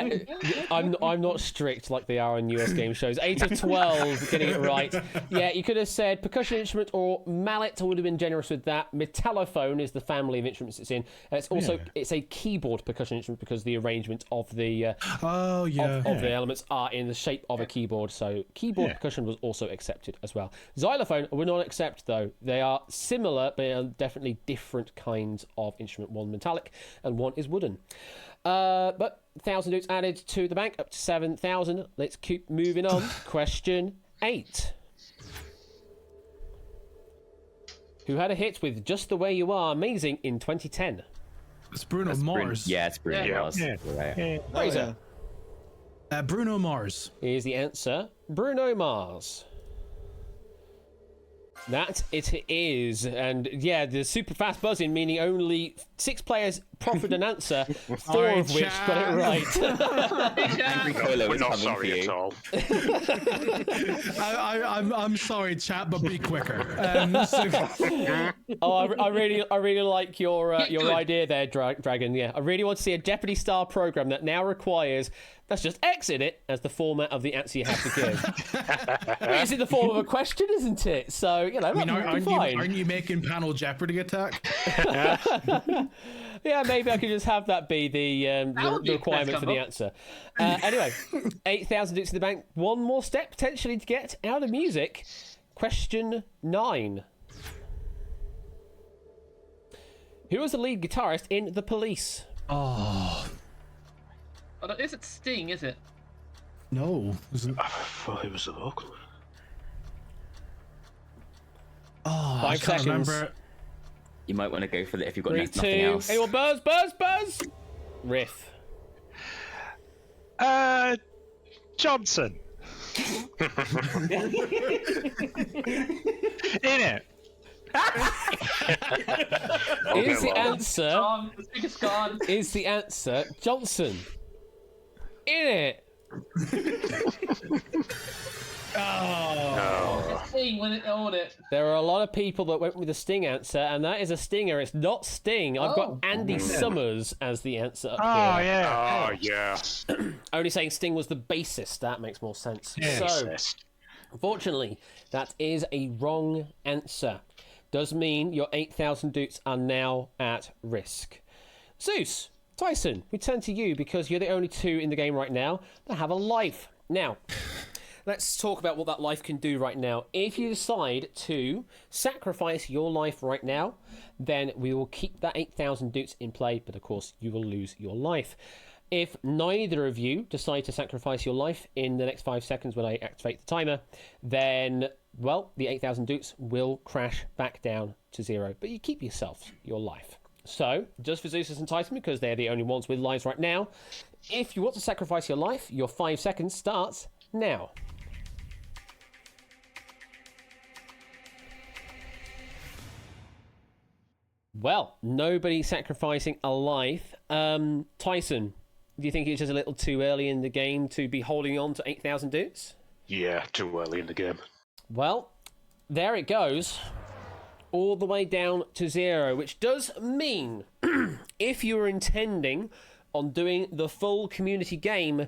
[SPEAKER 1] I'm not strict like they are on US game shows. 8 of 12 getting it right. Yeah, you could have said percussion instrument or mallet. I would have been generous with that. Metallophone is the family of instruments it's in. It's also it's a keyboard percussion instrument because the arrangement of the of the elements are in the shape of a keyboard. So keyboard percussion was also accepted as well. Xylophone would not accept though. They are similar, but they are definitely different kinds of instrument. One metallic and one is wooden. But 1,000 notes added to the bank, up to 7,000. Let's keep moving on. Question 8. Who had a hit with Just the Way You Are Amazing in 2010?
[SPEAKER 2] It's Bruno Mars.
[SPEAKER 7] It's Bruno
[SPEAKER 3] Yeah.
[SPEAKER 7] Mars.
[SPEAKER 5] Yeah.
[SPEAKER 7] Right.
[SPEAKER 1] Fraser
[SPEAKER 2] Bruno Mars.
[SPEAKER 1] is the answer. Bruno Mars. That it is, and yeah, the super fast buzzing, meaning only 6 players proffered an answer, 4
[SPEAKER 2] Alright,
[SPEAKER 1] of which got it right.
[SPEAKER 7] Polo
[SPEAKER 6] We're
[SPEAKER 7] is
[SPEAKER 6] not
[SPEAKER 7] coming for
[SPEAKER 6] sorry
[SPEAKER 7] you.
[SPEAKER 6] at all.
[SPEAKER 2] I'm sorry, chat, but be quicker.
[SPEAKER 1] Oh, I really like your idea there, Dragon. Yeah, I really want to see a Jeopardy style program that now requires let's just exit it as the format of the answer you have to give. It's in the form of a question, isn't it? So that would be fine.
[SPEAKER 2] Aren't you making panel Jeopardy attack?
[SPEAKER 1] Yeah, maybe I could just have that be the
[SPEAKER 3] would be a
[SPEAKER 1] requirement
[SPEAKER 3] nice
[SPEAKER 1] for the
[SPEAKER 3] combo.
[SPEAKER 1] answer. Anyway, 8,000 dukes in the bank. One more step potentially to get out of music. Question 9. Who was the lead guitarist in The Police?
[SPEAKER 2] Oh
[SPEAKER 3] is it Sting? Is it?
[SPEAKER 2] no!
[SPEAKER 6] I thought it was a vocal.
[SPEAKER 2] Oh,
[SPEAKER 1] 5
[SPEAKER 2] I can't
[SPEAKER 1] seconds.
[SPEAKER 2] remember.
[SPEAKER 7] You might want to go for that if you've got
[SPEAKER 1] 3,
[SPEAKER 7] nothing
[SPEAKER 1] 2.
[SPEAKER 7] else.
[SPEAKER 1] Anyone buzz? Riff.
[SPEAKER 5] Johnson. In it.
[SPEAKER 1] Is the answer?
[SPEAKER 3] The Sting is gone.
[SPEAKER 1] Is the answer Johnson? In it.
[SPEAKER 3] It's Sting when it owned it.
[SPEAKER 1] There are a lot of people that went with the Sting answer, and that is a stinger. It's not Sting. I've got Andy Summers as the answer up
[SPEAKER 5] Oh,
[SPEAKER 1] here.
[SPEAKER 5] yeah.
[SPEAKER 6] Oh, yeah.
[SPEAKER 1] Only saying Sting was the bassist. That makes more sense.
[SPEAKER 5] Yeah.
[SPEAKER 1] So, unfortunately, that is a wrong answer. Does mean your 8,000 dukes are now at risk. Zeus, Tyson, we turn to you because you're the only 2 in the game right now that have a life. Now, let's talk about what that life can do right now. If you decide to sacrifice your life right now, then we will keep that 8,000 dukes in play, but of course you will lose your life. If neither of you decide to sacrifice your life in the next 5 seconds when I activate the timer, then, well, the 8,000 dukes will crash back down to 0, but you keep your life. So, just for Zeus and Tyson, because they're the only ones with lives right now, if you want to sacrifice your life, your 5 seconds starts now. Well, nobody sacrificing a life. Tyson, do you think it's just a little too early in the game to be holding on to 8,000 dukes?
[SPEAKER 6] Yeah, too early in the game.
[SPEAKER 1] Well, there it goes. all the way down to 0, which does mean if you were intending on doing the full community game,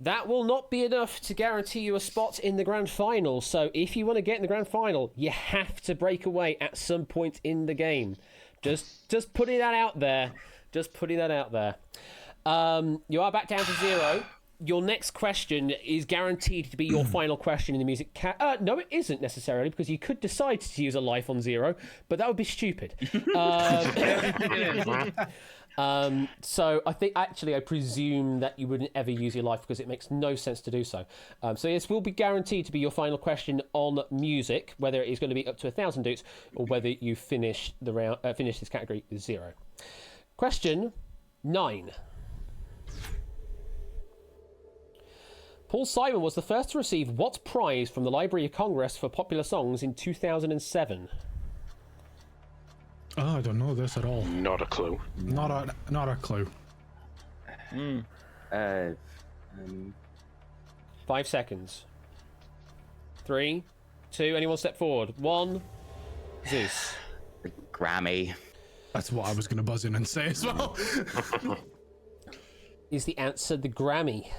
[SPEAKER 1] that will not be enough to guarantee you a spot in the grand final. So if you want to get in the grand final, you have to break away at some point in the game. Just putting that out there. Just putting that out there. You are back down to 0. Your next question is guaranteed to be your final question in the music. No, it isn't necessarily, because you could decide to use a life on 0, but that would be stupid. So I presume that you wouldn't ever use your life because it makes no sense to do so. So this will be guaranteed to be your final question on music, whether it is going to be up to 1,000 dukes or whether you finish the round, finish this category with 0. Question 9. Paul Simon was the first to receive what prize from the Library of Congress for popular songs in 2007?
[SPEAKER 2] Oh, I don't know this at all.
[SPEAKER 6] Not a clue.
[SPEAKER 2] Not a clue.
[SPEAKER 1] 5 seconds. 3, 2, anyone step forward. 1, Zeus.
[SPEAKER 7] The Grammy.
[SPEAKER 2] That's what I was going to buzz in and say as well.
[SPEAKER 1] Is the answer the Grammy?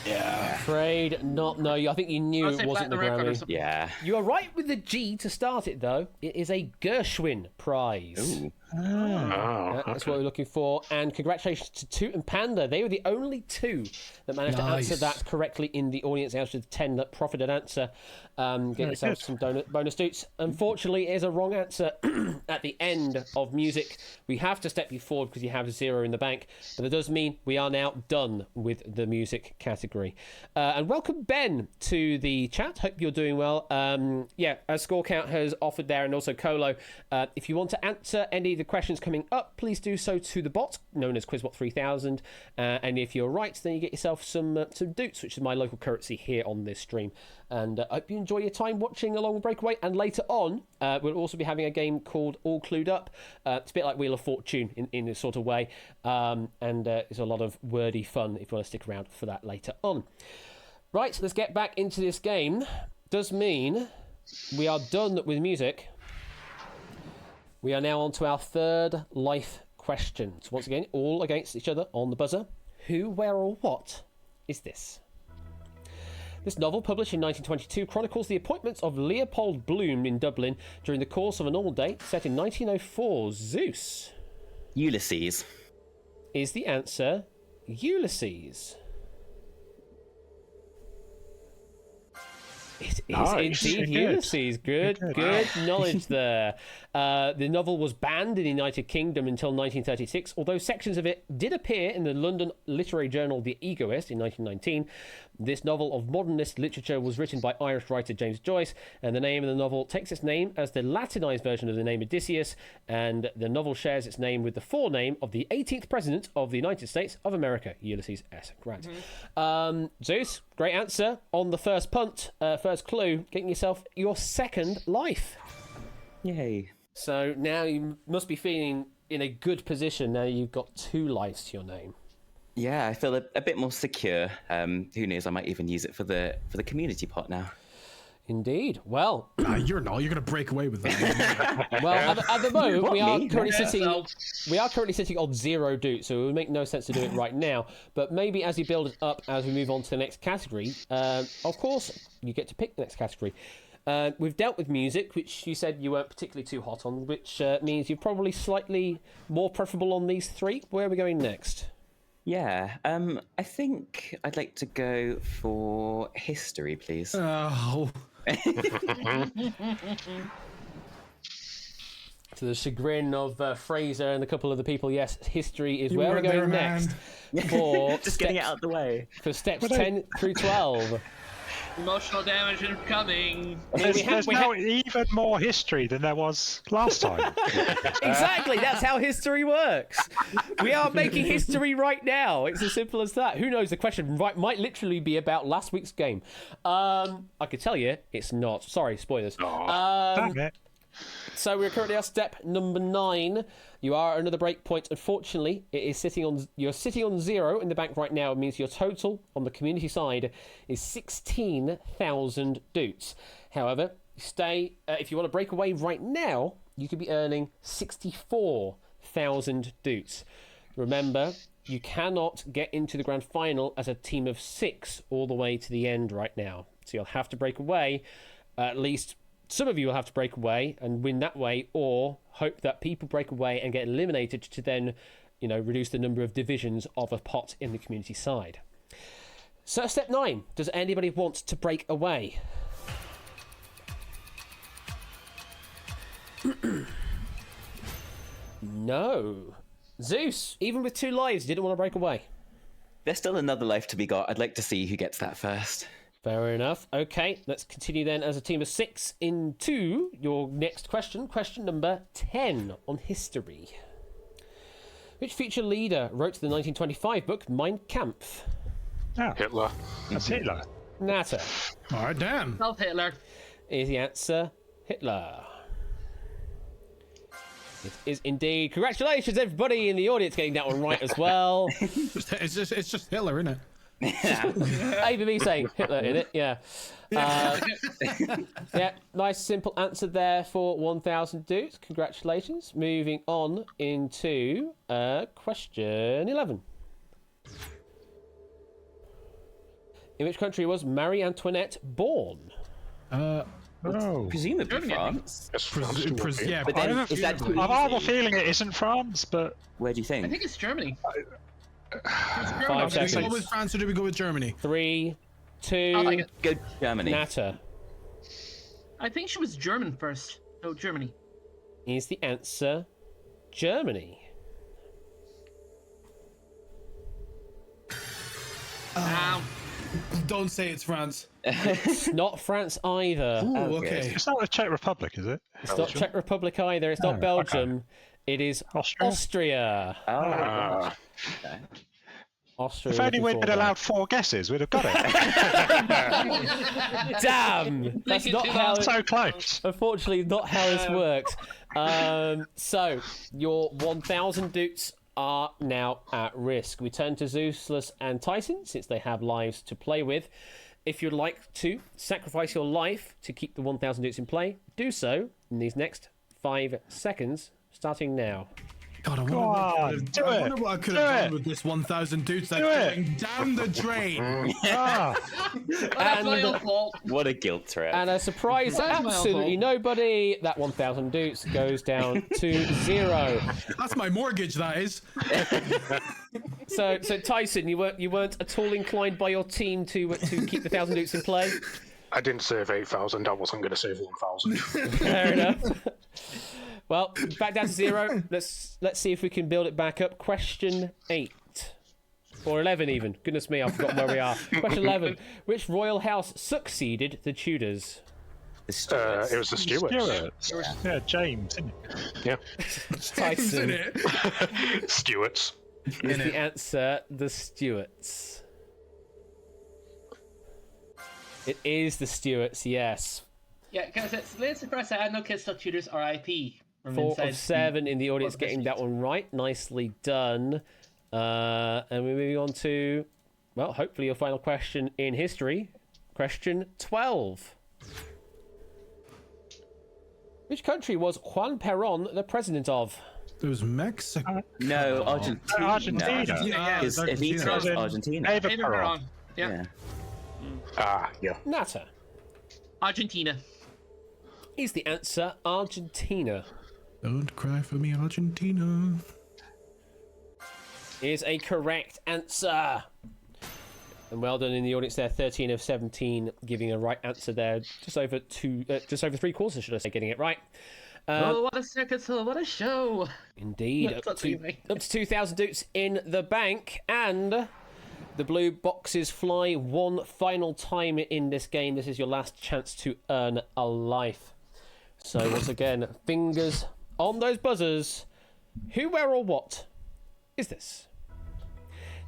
[SPEAKER 6] Yeah.
[SPEAKER 1] Afraid not. No, I think you knew
[SPEAKER 3] I'll
[SPEAKER 1] it
[SPEAKER 3] say
[SPEAKER 1] wasn't the
[SPEAKER 3] Platinum Record or
[SPEAKER 1] Grammy.
[SPEAKER 3] something.
[SPEAKER 7] Yeah.
[SPEAKER 1] You are right with the G to start it, though. It is a Gershwin Prize.
[SPEAKER 7] Ooh.
[SPEAKER 6] Oh,
[SPEAKER 1] That's what we're looking for. And congratulations to Toot and Panda. They were the only 2 that managed to answer
[SPEAKER 2] Nice.
[SPEAKER 1] that correctly in the audience out of the 10 that profited answer. Get yourself some bonus doots. Unfortunately, it is a wrong answer at the end of music. We have to step you forward because you have 0 in the bank. But that does mean we are now done with the music category. And welcome, Ben, to the chat. Hope you're doing well. As Score Count has offered there, and also Colo, if you want to answer any of the questions coming up, please do so to the bot known as QuizBot3000, and if you're right, then you get yourself some doots, which is my local currency here on this stream. And I hope you enjoy your time watching along with Breakaway. And later on, we'll also be having a game called All Clued Up. It's a bit like Wheel of Fortune in this sort of way, and it's a lot of wordy fun if you want to stick around for that later on. Right, let's get back into this game. Does mean we are done with music. We are now on to our 3rd life question. So once again, all against each other on the buzzer. Who, where, or what is this? This novel, published in 1922, chronicles the appointments of Leopold Bloom in Dublin during the course of an all-day set in 1904. Zeus.
[SPEAKER 7] Ulysses.
[SPEAKER 1] Is the answer Ulysses? It is
[SPEAKER 6] Nice.
[SPEAKER 1] indeed Ulysses. Good knowledge there. The novel was banned in the United Kingdom until 1936, although sections of it did appear in the London literary journal The Egoist in 1919. This novel of modernist literature was written by Irish writer James Joyce, and the name of the novel takes its name as the Latinized version of the name Odysseus, and the novel shares its name with the forename of the 18th President of the United States of America, Ulysses S. Grant. Zeus, great answer on the first punt, first clue, getting yourself your 2nd life.
[SPEAKER 7] Yay.
[SPEAKER 1] So now you must be feeling in a good position now you've got 2 lives to your name.
[SPEAKER 7] Yeah, I feel a bit more secure. Who knows? I might even use it for the community pot now.
[SPEAKER 1] Indeed. Well,
[SPEAKER 2] You're not. You're going to break away with that.
[SPEAKER 1] at the moment
[SPEAKER 7] What,
[SPEAKER 1] we are
[SPEAKER 7] me?
[SPEAKER 1] currently sitting on 0 doot, so it would make no sense to do it right now. But maybe as you build it up, as we move on to the next category, of course you get to pick the next category. We've dealt with music, which you said you weren't particularly too hot on, which means you're probably slightly more preferable on these 3. Where are we going next?
[SPEAKER 7] Yeah, I think I'd like to go for history, please.
[SPEAKER 2] Oh.
[SPEAKER 1] To the chagrin of Fraser and a couple of the people, yes, history is where we're
[SPEAKER 2] weren't
[SPEAKER 1] going
[SPEAKER 2] there,
[SPEAKER 1] next.
[SPEAKER 2] man.
[SPEAKER 1] For
[SPEAKER 7] Just getting it out of the way.
[SPEAKER 1] For steps 10 through 12.
[SPEAKER 3] Emotional damage incoming.
[SPEAKER 5] There's now even more history than there was last time.
[SPEAKER 1] Exactly, that's how history works. We are making history right now. It's as simple as that. Who knows, the question might literally be about last week's game. I could tell you, it's not. Sorry, spoilers.
[SPEAKER 5] Damn it.
[SPEAKER 1] So we're currently at step number 9. You are at another break point. Unfortunately, you're sitting on 0 in the bank right now. It means your total on the community side is 16,000 doots. However, if you want to break away right now, you could be earning 64,000 doots. Remember, you cannot get into the grand final as a team of 6 all the way to the end right now. So you'll have to break away. At least some of you will have to break away and win that way, or hope that people break away and get eliminated to then, reduce the number of divisions of a pot in the community side. So step 9. Does anybody want to break away? No. Zeus, even with 2 lives, didn't want to break away.
[SPEAKER 7] There's still another life to be got. I'd like to see who gets that first.
[SPEAKER 1] Fair enough. Okay, let's continue then as a team of 6 into your next question. Question number 10 on history. Which future leader wrote the 1925 book Mein Kampf?
[SPEAKER 5] Oh,
[SPEAKER 6] Hitler.
[SPEAKER 5] that's Hitler.
[SPEAKER 1] Natter.
[SPEAKER 2] All right, damn.
[SPEAKER 3] Self Hitler.
[SPEAKER 1] Is the answer Hitler? It is indeed. Congratulations, everybody in the audience getting that one right as well.
[SPEAKER 2] It's just Hitler, isn't it?
[SPEAKER 1] ABB saying Hitler in it, yeah. Yeah, nice simple answer there for 1,000 doots. Congratulations. Moving on into question 11. In which country was Marie Antoinette born?
[SPEAKER 7] Presumably
[SPEAKER 3] Germany, I think.
[SPEAKER 7] France.
[SPEAKER 6] Yes, France too, okay.
[SPEAKER 2] Yeah,
[SPEAKER 7] But then, is that too
[SPEAKER 5] I've a
[SPEAKER 7] easy?
[SPEAKER 5] feeling it isn't France, but
[SPEAKER 7] Where do you think?
[SPEAKER 3] I think it's Germany. It's
[SPEAKER 1] 5
[SPEAKER 3] Germany.
[SPEAKER 2] do we
[SPEAKER 1] seconds.
[SPEAKER 2] go with France or do we go with Germany?
[SPEAKER 1] 3, 2,
[SPEAKER 3] I like it.
[SPEAKER 7] Go Germany.
[SPEAKER 1] Natter
[SPEAKER 3] I think she was German first. No, Germany.
[SPEAKER 1] is the answer Germany.
[SPEAKER 2] Don't say it's France.
[SPEAKER 1] It's not France either.
[SPEAKER 2] Ooh,
[SPEAKER 7] Okay.
[SPEAKER 2] okay.
[SPEAKER 5] it's not the Czech Republic, is it?
[SPEAKER 1] It's not Czech Republic either. It's not
[SPEAKER 5] No,
[SPEAKER 1] Belgium. It is
[SPEAKER 5] Austria?
[SPEAKER 1] Austria.
[SPEAKER 7] Oh,
[SPEAKER 1] Austria.
[SPEAKER 5] If only
[SPEAKER 1] looking
[SPEAKER 5] we'd
[SPEAKER 1] for
[SPEAKER 5] been
[SPEAKER 1] one.
[SPEAKER 5] allowed 4 guesses, we'd have got it.
[SPEAKER 1] Damn! That's
[SPEAKER 3] it
[SPEAKER 1] not
[SPEAKER 3] too
[SPEAKER 1] how.
[SPEAKER 3] long.
[SPEAKER 5] So close.
[SPEAKER 1] Unfortunately, not how this works. So your 1,000 doots are now at risk. We turn to Zeusless and Tyson since they have lives to play with. If you'd like to sacrifice your life to keep the 1,000 doots in play, do so in these next 5 seconds, starting now.
[SPEAKER 2] God, I
[SPEAKER 5] Go on, do
[SPEAKER 2] wonder
[SPEAKER 5] it.
[SPEAKER 2] what I could
[SPEAKER 5] Do
[SPEAKER 2] have
[SPEAKER 5] it.
[SPEAKER 2] done with this 1,000 dudes that's
[SPEAKER 5] Do it.
[SPEAKER 2] going down the drain.
[SPEAKER 5] Ah,
[SPEAKER 3] That's my own fault.
[SPEAKER 7] what a guilt trip.
[SPEAKER 1] And a surprise to
[SPEAKER 3] That's my
[SPEAKER 1] absolutely
[SPEAKER 3] fault.
[SPEAKER 1] nobody, that 1,000 doots goes down to 0.
[SPEAKER 2] That's my mortgage, that is.
[SPEAKER 1] So Tyson, you weren't at all inclined by your team to keep the 1,000 doots in play?
[SPEAKER 6] I didn't save 8,000. I wasn't going to save 1,000.
[SPEAKER 1] Fair enough. Well, back down to 0. Let's see if we can build it back up. Question 8. Or 11 even. Goodness me, I've forgotten where we are. Question 11. Which royal house succeeded the Tudors?
[SPEAKER 7] The Stuarts.
[SPEAKER 6] It was the Stuarts.
[SPEAKER 5] Stuart. Yeah, James, isn't it?
[SPEAKER 6] Yeah.
[SPEAKER 1] Tyson
[SPEAKER 2] it?
[SPEAKER 6] Stuarts.
[SPEAKER 1] is the answer the Stuarts. It is the Stuarts, yes.
[SPEAKER 3] Yeah, because it's Lance and Press. I had no kids till tutors RIP. From
[SPEAKER 1] 4
[SPEAKER 3] inside
[SPEAKER 1] of 7 in the audience
[SPEAKER 3] Well,
[SPEAKER 1] getting that one right. Nicely done. And we're moving on to, well, hopefully your final question in history. Question 12. Which country was Juan Perón the president of?
[SPEAKER 2] It was Mexico.
[SPEAKER 7] No, Argentina.
[SPEAKER 5] Argentina.
[SPEAKER 2] Yeah,
[SPEAKER 7] Is
[SPEAKER 2] Argentina.
[SPEAKER 7] Evita
[SPEAKER 5] As in
[SPEAKER 7] Argentina?
[SPEAKER 5] David
[SPEAKER 3] David
[SPEAKER 5] Perron.
[SPEAKER 3] Perron. Yeah.
[SPEAKER 7] Yeah.
[SPEAKER 6] Yeah.
[SPEAKER 1] Natter
[SPEAKER 3] Argentina.
[SPEAKER 1] is the answer Argentina.
[SPEAKER 2] Don't cry for me, Argentina.
[SPEAKER 1] Is a correct answer. And well done in the audience there. 13 of 17 giving a right answer there. Just over 3 quarters, should I say, getting it right.
[SPEAKER 3] Oh, what a circus! What a show!
[SPEAKER 1] Indeed,
[SPEAKER 3] That's
[SPEAKER 1] up
[SPEAKER 3] what
[SPEAKER 1] to
[SPEAKER 3] we make.
[SPEAKER 1] 2,000 doots in the bank, and the blue boxes fly one final time in this game. This is your last chance to earn a life. So once again, fingers on those buzzers. Who, where, or what is this?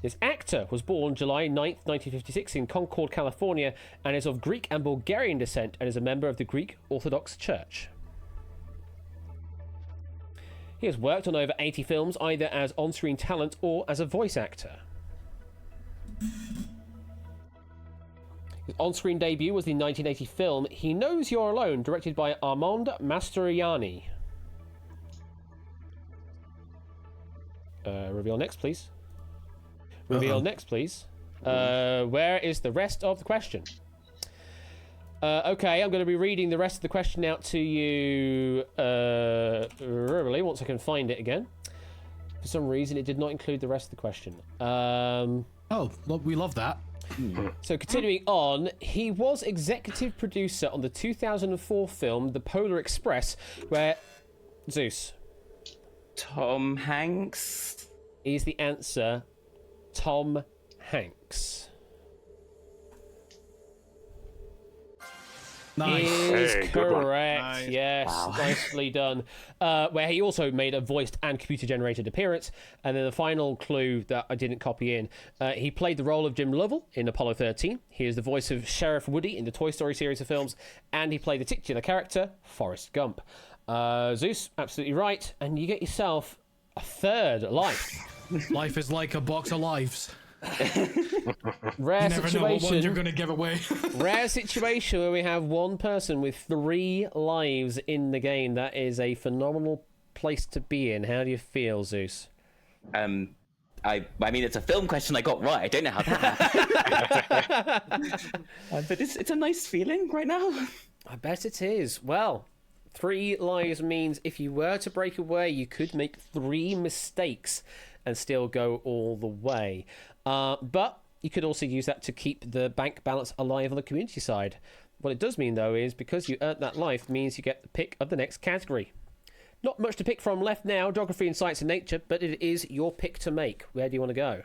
[SPEAKER 1] This actor was born July 9th, 1956 in Concord, California, and is of Greek and Bulgarian descent and is a member of the Greek Orthodox Church. He has worked on over 80 films, either as on-screen talent or as a voice actor. His on-screen debut was the 1980 film He Knows You're Alone, directed by Armand Mastroianni. Reveal next, please. Reveal next, please. Where is the rest of the question? Okay, I'm going to be reading the rest of the question out to you verbally once I can find it again. For some reason, it did not include the rest of the question.
[SPEAKER 2] Oh, well, we love that.
[SPEAKER 1] So continuing on, he was executive producer on the 2004 film The Polar Express, where Zeus
[SPEAKER 7] Tom Hanks.
[SPEAKER 1] is the answer. Tom Hanks.
[SPEAKER 2] Nice.
[SPEAKER 1] Is
[SPEAKER 6] Hey, good one.
[SPEAKER 1] correct.
[SPEAKER 2] Nice.
[SPEAKER 1] Yes, nicely done. Where he also made a voiced and computer-generated appearance. And then the final clue that I didn't copy in, he played the role of Jim Lovell in Apollo 13. He is the voice of Sheriff Woody in the Toy Story series of films, and he played the titular character Forrest Gump. Zeus, absolutely right, and you get yourself a third life.
[SPEAKER 2] Life is like a box of lives.
[SPEAKER 1] Rare
[SPEAKER 2] You never know what one you're
[SPEAKER 1] situation.
[SPEAKER 2] going to give away.
[SPEAKER 1] Rare situation where we have one person with 3 lives in the game. That is a phenomenal place to be in. How do you feel, Zeus?
[SPEAKER 7] I mean, it's a film question I got right. I don't know how that happened. But it's a nice feeling right now.
[SPEAKER 1] I bet it is. Well, 3 lives means if you were to break away, you could make 3 mistakes and still go all the way. But you could also use that to keep the bank balance alive on the community side. What it does mean, though, is because you earned that life means you get the pick of the next category. Not much to pick from left now, geography and science and nature, but it is your pick to make. Where do you want to go?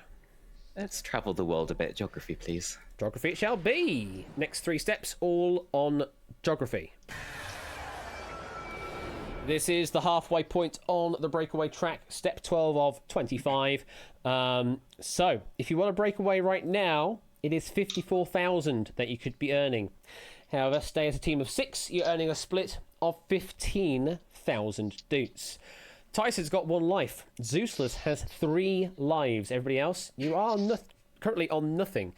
[SPEAKER 7] Let's travel the world a bit. Geography, please.
[SPEAKER 1] Geography it shall be. Next 3 steps, all on geography. This is the halfway point on the breakaway track, step 12 of 25. So, if you want to break away right now, it is 54,000 that you could be earning. However, stay as a team of 6, you're earning a split of 15,000 doots. Tyson's got 1 life. Zeusless has 3 lives. Everybody else, you are currently on nothing.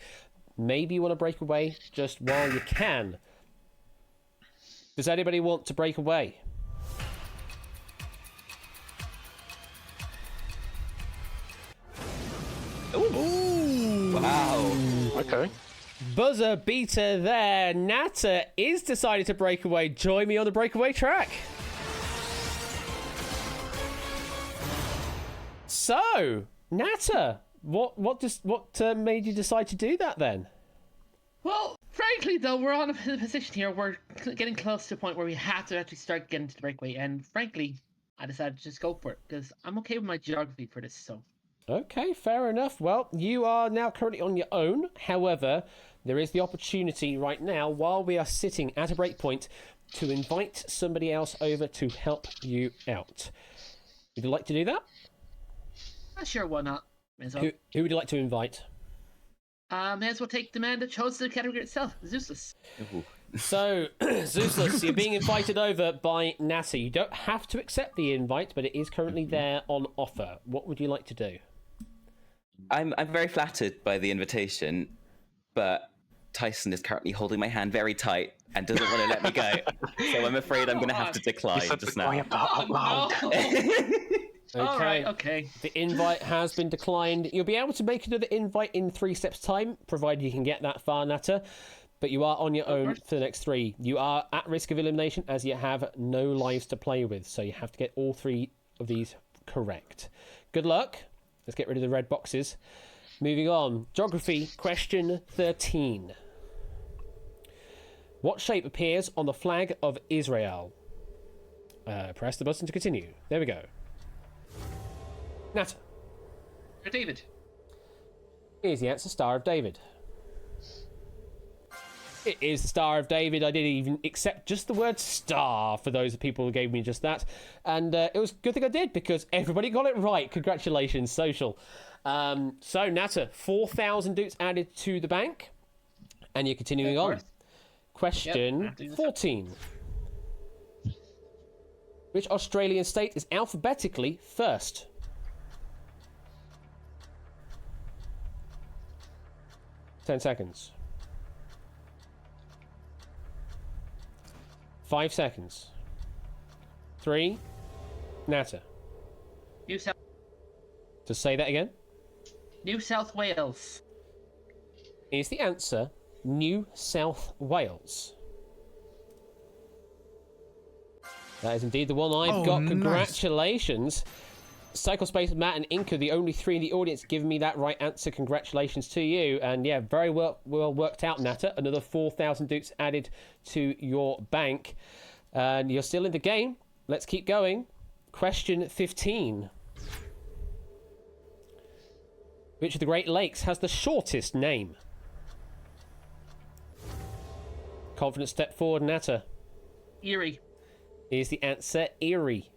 [SPEAKER 1] Maybe you want to break away just while you can. Does anybody want to break away?
[SPEAKER 7] Wow.
[SPEAKER 6] Okay.
[SPEAKER 1] Buzzer beater there. Natter is decided to break away. Join me on the breakaway track. So, Natter, what made you decide to do that then?
[SPEAKER 3] Well, frankly, though, we're on a position here. We're getting close to a point where we have to actually start getting to the breakaway. And frankly, I decided to just go for it because I'm okay with my geography for this. So.
[SPEAKER 1] Okay, fair enough. Well, you are now currently on your own. However, there is the opportunity right now, while we are sitting at a break point, to invite somebody else over to help you out. Would you like to do that?
[SPEAKER 3] Sure, why not? May as well.
[SPEAKER 1] Who would you like to invite?
[SPEAKER 3] May as well take the man that chose the category itself, Zeusless.
[SPEAKER 1] So, Zeusless, you're being invited over by NASA. You don't have to accept the invite, but it is currently there on offer. What would you like to do?
[SPEAKER 7] I'm very flattered by the invitation, but Tyson is currently holding my hand very tight and doesn't want to let me go. So I'm afraid I'm going to have to decline just now.
[SPEAKER 1] Okay.
[SPEAKER 3] All right, okay.
[SPEAKER 1] The invite has been declined. You'll be able to make another invite in 3 steps' time, provided you can get that far, Natter. But you are on your own for the next 3. You are at risk of elimination as you have no lives to play with, so you have to get all 3 of these correct. Good luck. Let's get rid of the red boxes. Moving on. Geography, question 13. What shape appears on the flag of Israel? Press the button to continue. There we go. Natter.
[SPEAKER 3] David.
[SPEAKER 1] Here's the answer, Star of David. It is the Star of David. I didn't even accept just the word star for those people who gave me just that. And it was a good thing I did because everybody got it right. Congratulations, social. So, Natter, 4,000 doots added to the bank. And you're continuing on. Question 14. Which Australian state is alphabetically first? Ten seconds. 5 seconds. 3. Natter.
[SPEAKER 3] New South
[SPEAKER 1] To say that again.
[SPEAKER 3] New South Wales.
[SPEAKER 1] Is the answer New South Wales? That is indeed the one I've got.
[SPEAKER 2] Nice.
[SPEAKER 1] Congratulations. Cyclespace, Matt, and Inca, the only 3 in the audience, giving me that right answer. Congratulations to you. And yeah, very well worked out, Natter. Another 4,000 dukes added to your bank. And you're still in the game. Let's keep going. Question 15. Which of the Great Lakes has the shortest name? Confident step forward, Natter.
[SPEAKER 3] Erie.
[SPEAKER 1] Is the answer Erie?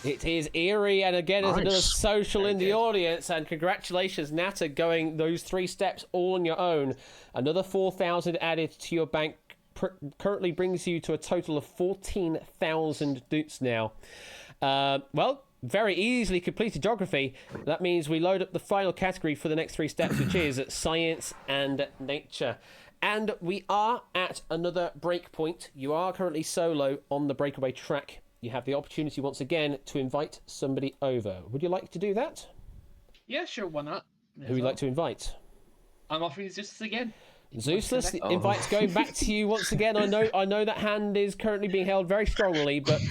[SPEAKER 1] It is Erie, and again, there's another
[SPEAKER 6] Nice.
[SPEAKER 1] social in the audience. And congratulations, Natter, going those 3 steps all on your own. Another 4,000 added to your bank currently brings you to a total of 14,000 dukes now. Well, very easily completed geography. That means we load up the final category for the next 3 steps, which is science and nature. And we are at another break point. You are currently solo on the breakaway track. You have the opportunity once again to invite somebody over. Would you like to do that?
[SPEAKER 3] Yeah, sure, why not?
[SPEAKER 1] Who would you like to invite?
[SPEAKER 3] I'm offering Zeus again.
[SPEAKER 1] Zeusless, the invite's going back to you once again. I know that hand is currently being held very strongly, but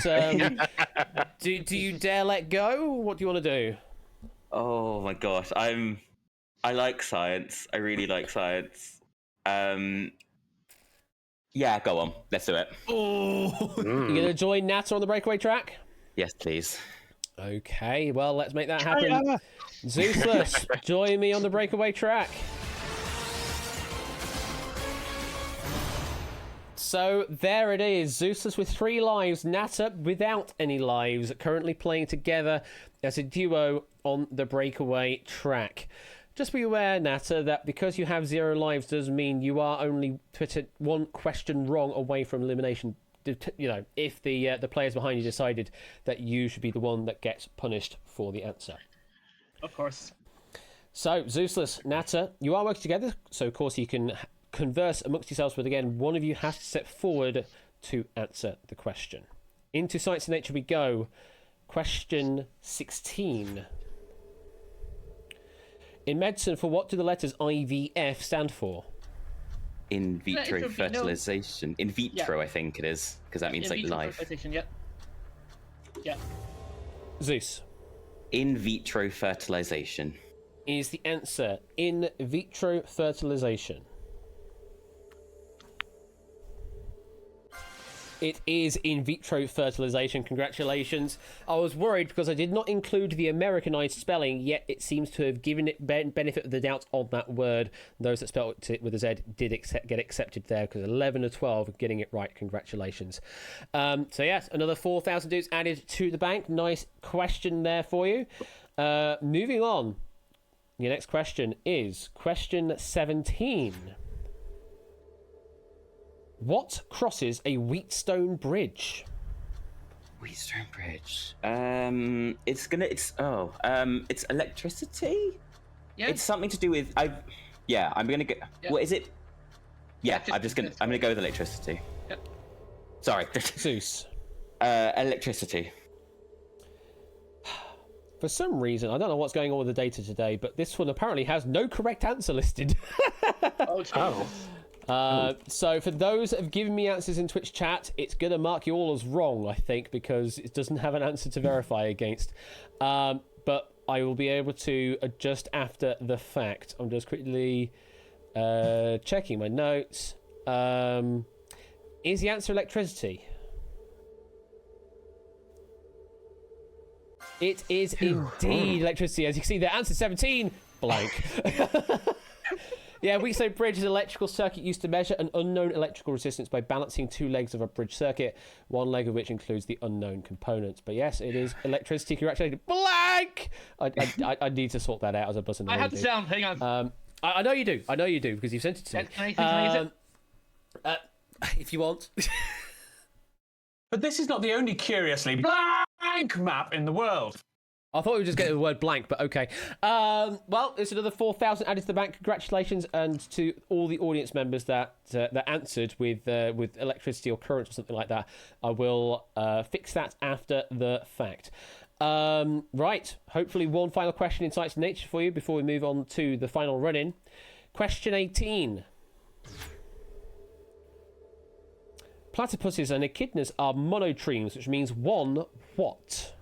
[SPEAKER 1] do you dare let go? What do you want to do?
[SPEAKER 7] Oh my gosh, I like science. I really like science. Yeah, go on. Let's do it.
[SPEAKER 2] Oh,
[SPEAKER 1] You gonna join Natter on the breakaway track?
[SPEAKER 7] Yes, please.
[SPEAKER 1] Okay, well, let's make that happen. Zeusless, join me on the breakaway track. So there it is, Zeusless with 3 lives, Natter without any lives, currently playing together as a duo on the breakaway track. Just be aware, Natter, that because you have 0 lives does mean you are only put 1 question wrong away from elimination. You know, if the players behind you decided that you should be the one that gets punished for the answer.
[SPEAKER 3] Of course.
[SPEAKER 1] So, Zeusless, Natter, you are working together, so of course you can converse amongst yourselves, but again, one of you has to step forward to answer the question. Into science and nature we go. Question 16. In medicine, for what do the letters IVF stand for?
[SPEAKER 7] In vitro
[SPEAKER 3] it'll be no-
[SPEAKER 7] fertilization. In vitro,
[SPEAKER 3] Yeah.
[SPEAKER 7] I think it is, because that means
[SPEAKER 3] In
[SPEAKER 7] like
[SPEAKER 3] vitro
[SPEAKER 7] life.
[SPEAKER 3] fertilization, yeah. Yeah.
[SPEAKER 1] Zeus.
[SPEAKER 7] In vitro fertilization.
[SPEAKER 1] Is the answer in vitro fertilization? It is in vitro fertilization. Congratulations. I was worried because I did not include the Americanized spelling, yet it seems to have given it benefit of the doubt on that word. Those that spelled it with a Z did get accepted there because 11 of 12 are getting it right. Congratulations. So yes, another 4,000 dudes added to the bank. Nice question there for you. Moving on. Your next question is question 17. What crosses a Wheatstone Bridge?
[SPEAKER 7] Wheatstone Bridge. It's electricity?
[SPEAKER 3] Yeah.
[SPEAKER 7] It's something to do with I'm gonna go.
[SPEAKER 3] Yeah.
[SPEAKER 7] What is it? Yeah,
[SPEAKER 3] Electricity.
[SPEAKER 7] I'm gonna go with electricity.
[SPEAKER 3] Yep.
[SPEAKER 7] Sorry.
[SPEAKER 1] Zeus.
[SPEAKER 7] Electricity.
[SPEAKER 1] For some reason, I don't know what's going on with the data today, but this one apparently has no correct answer listed.
[SPEAKER 3] Oh, Jesus.
[SPEAKER 1] So for those that have given me answers in Twitch chat, it's going to mark you all as wrong, I think, because it doesn't have an answer to verify against. But I will be able to adjust after the fact. I'm just quickly checking my notes. Is the answer electricity? It is indeed electricity. As you can see, the answer 17, blank. Yeah, Wheatstone Bridge is an electrical circuit used to measure an unknown electrical resistance by balancing 2 legs of a bridge circuit, 1 leg of which includes the unknown components. But yes, it is electricity. Congratulations. Blank! I need to sort that out as a buzzer.
[SPEAKER 3] I have the sound. Hang on.
[SPEAKER 1] I know you do, because you've sent it to me.
[SPEAKER 3] Can I use it?
[SPEAKER 1] If you want.
[SPEAKER 8] But this is not the only curiously blank map in the world.
[SPEAKER 1] I thought we were just getting the word blank, but okay. Well, it's another 4,000 added to the bank. Congratulations, and to all the audience members that answered with electricity or current or something like that. I will fix that after the fact. Right, hopefully one final question in Sights of Nature for you before we move on to the final run-in. Question 18. Platypuses and echidnas are monotremes, which means one what?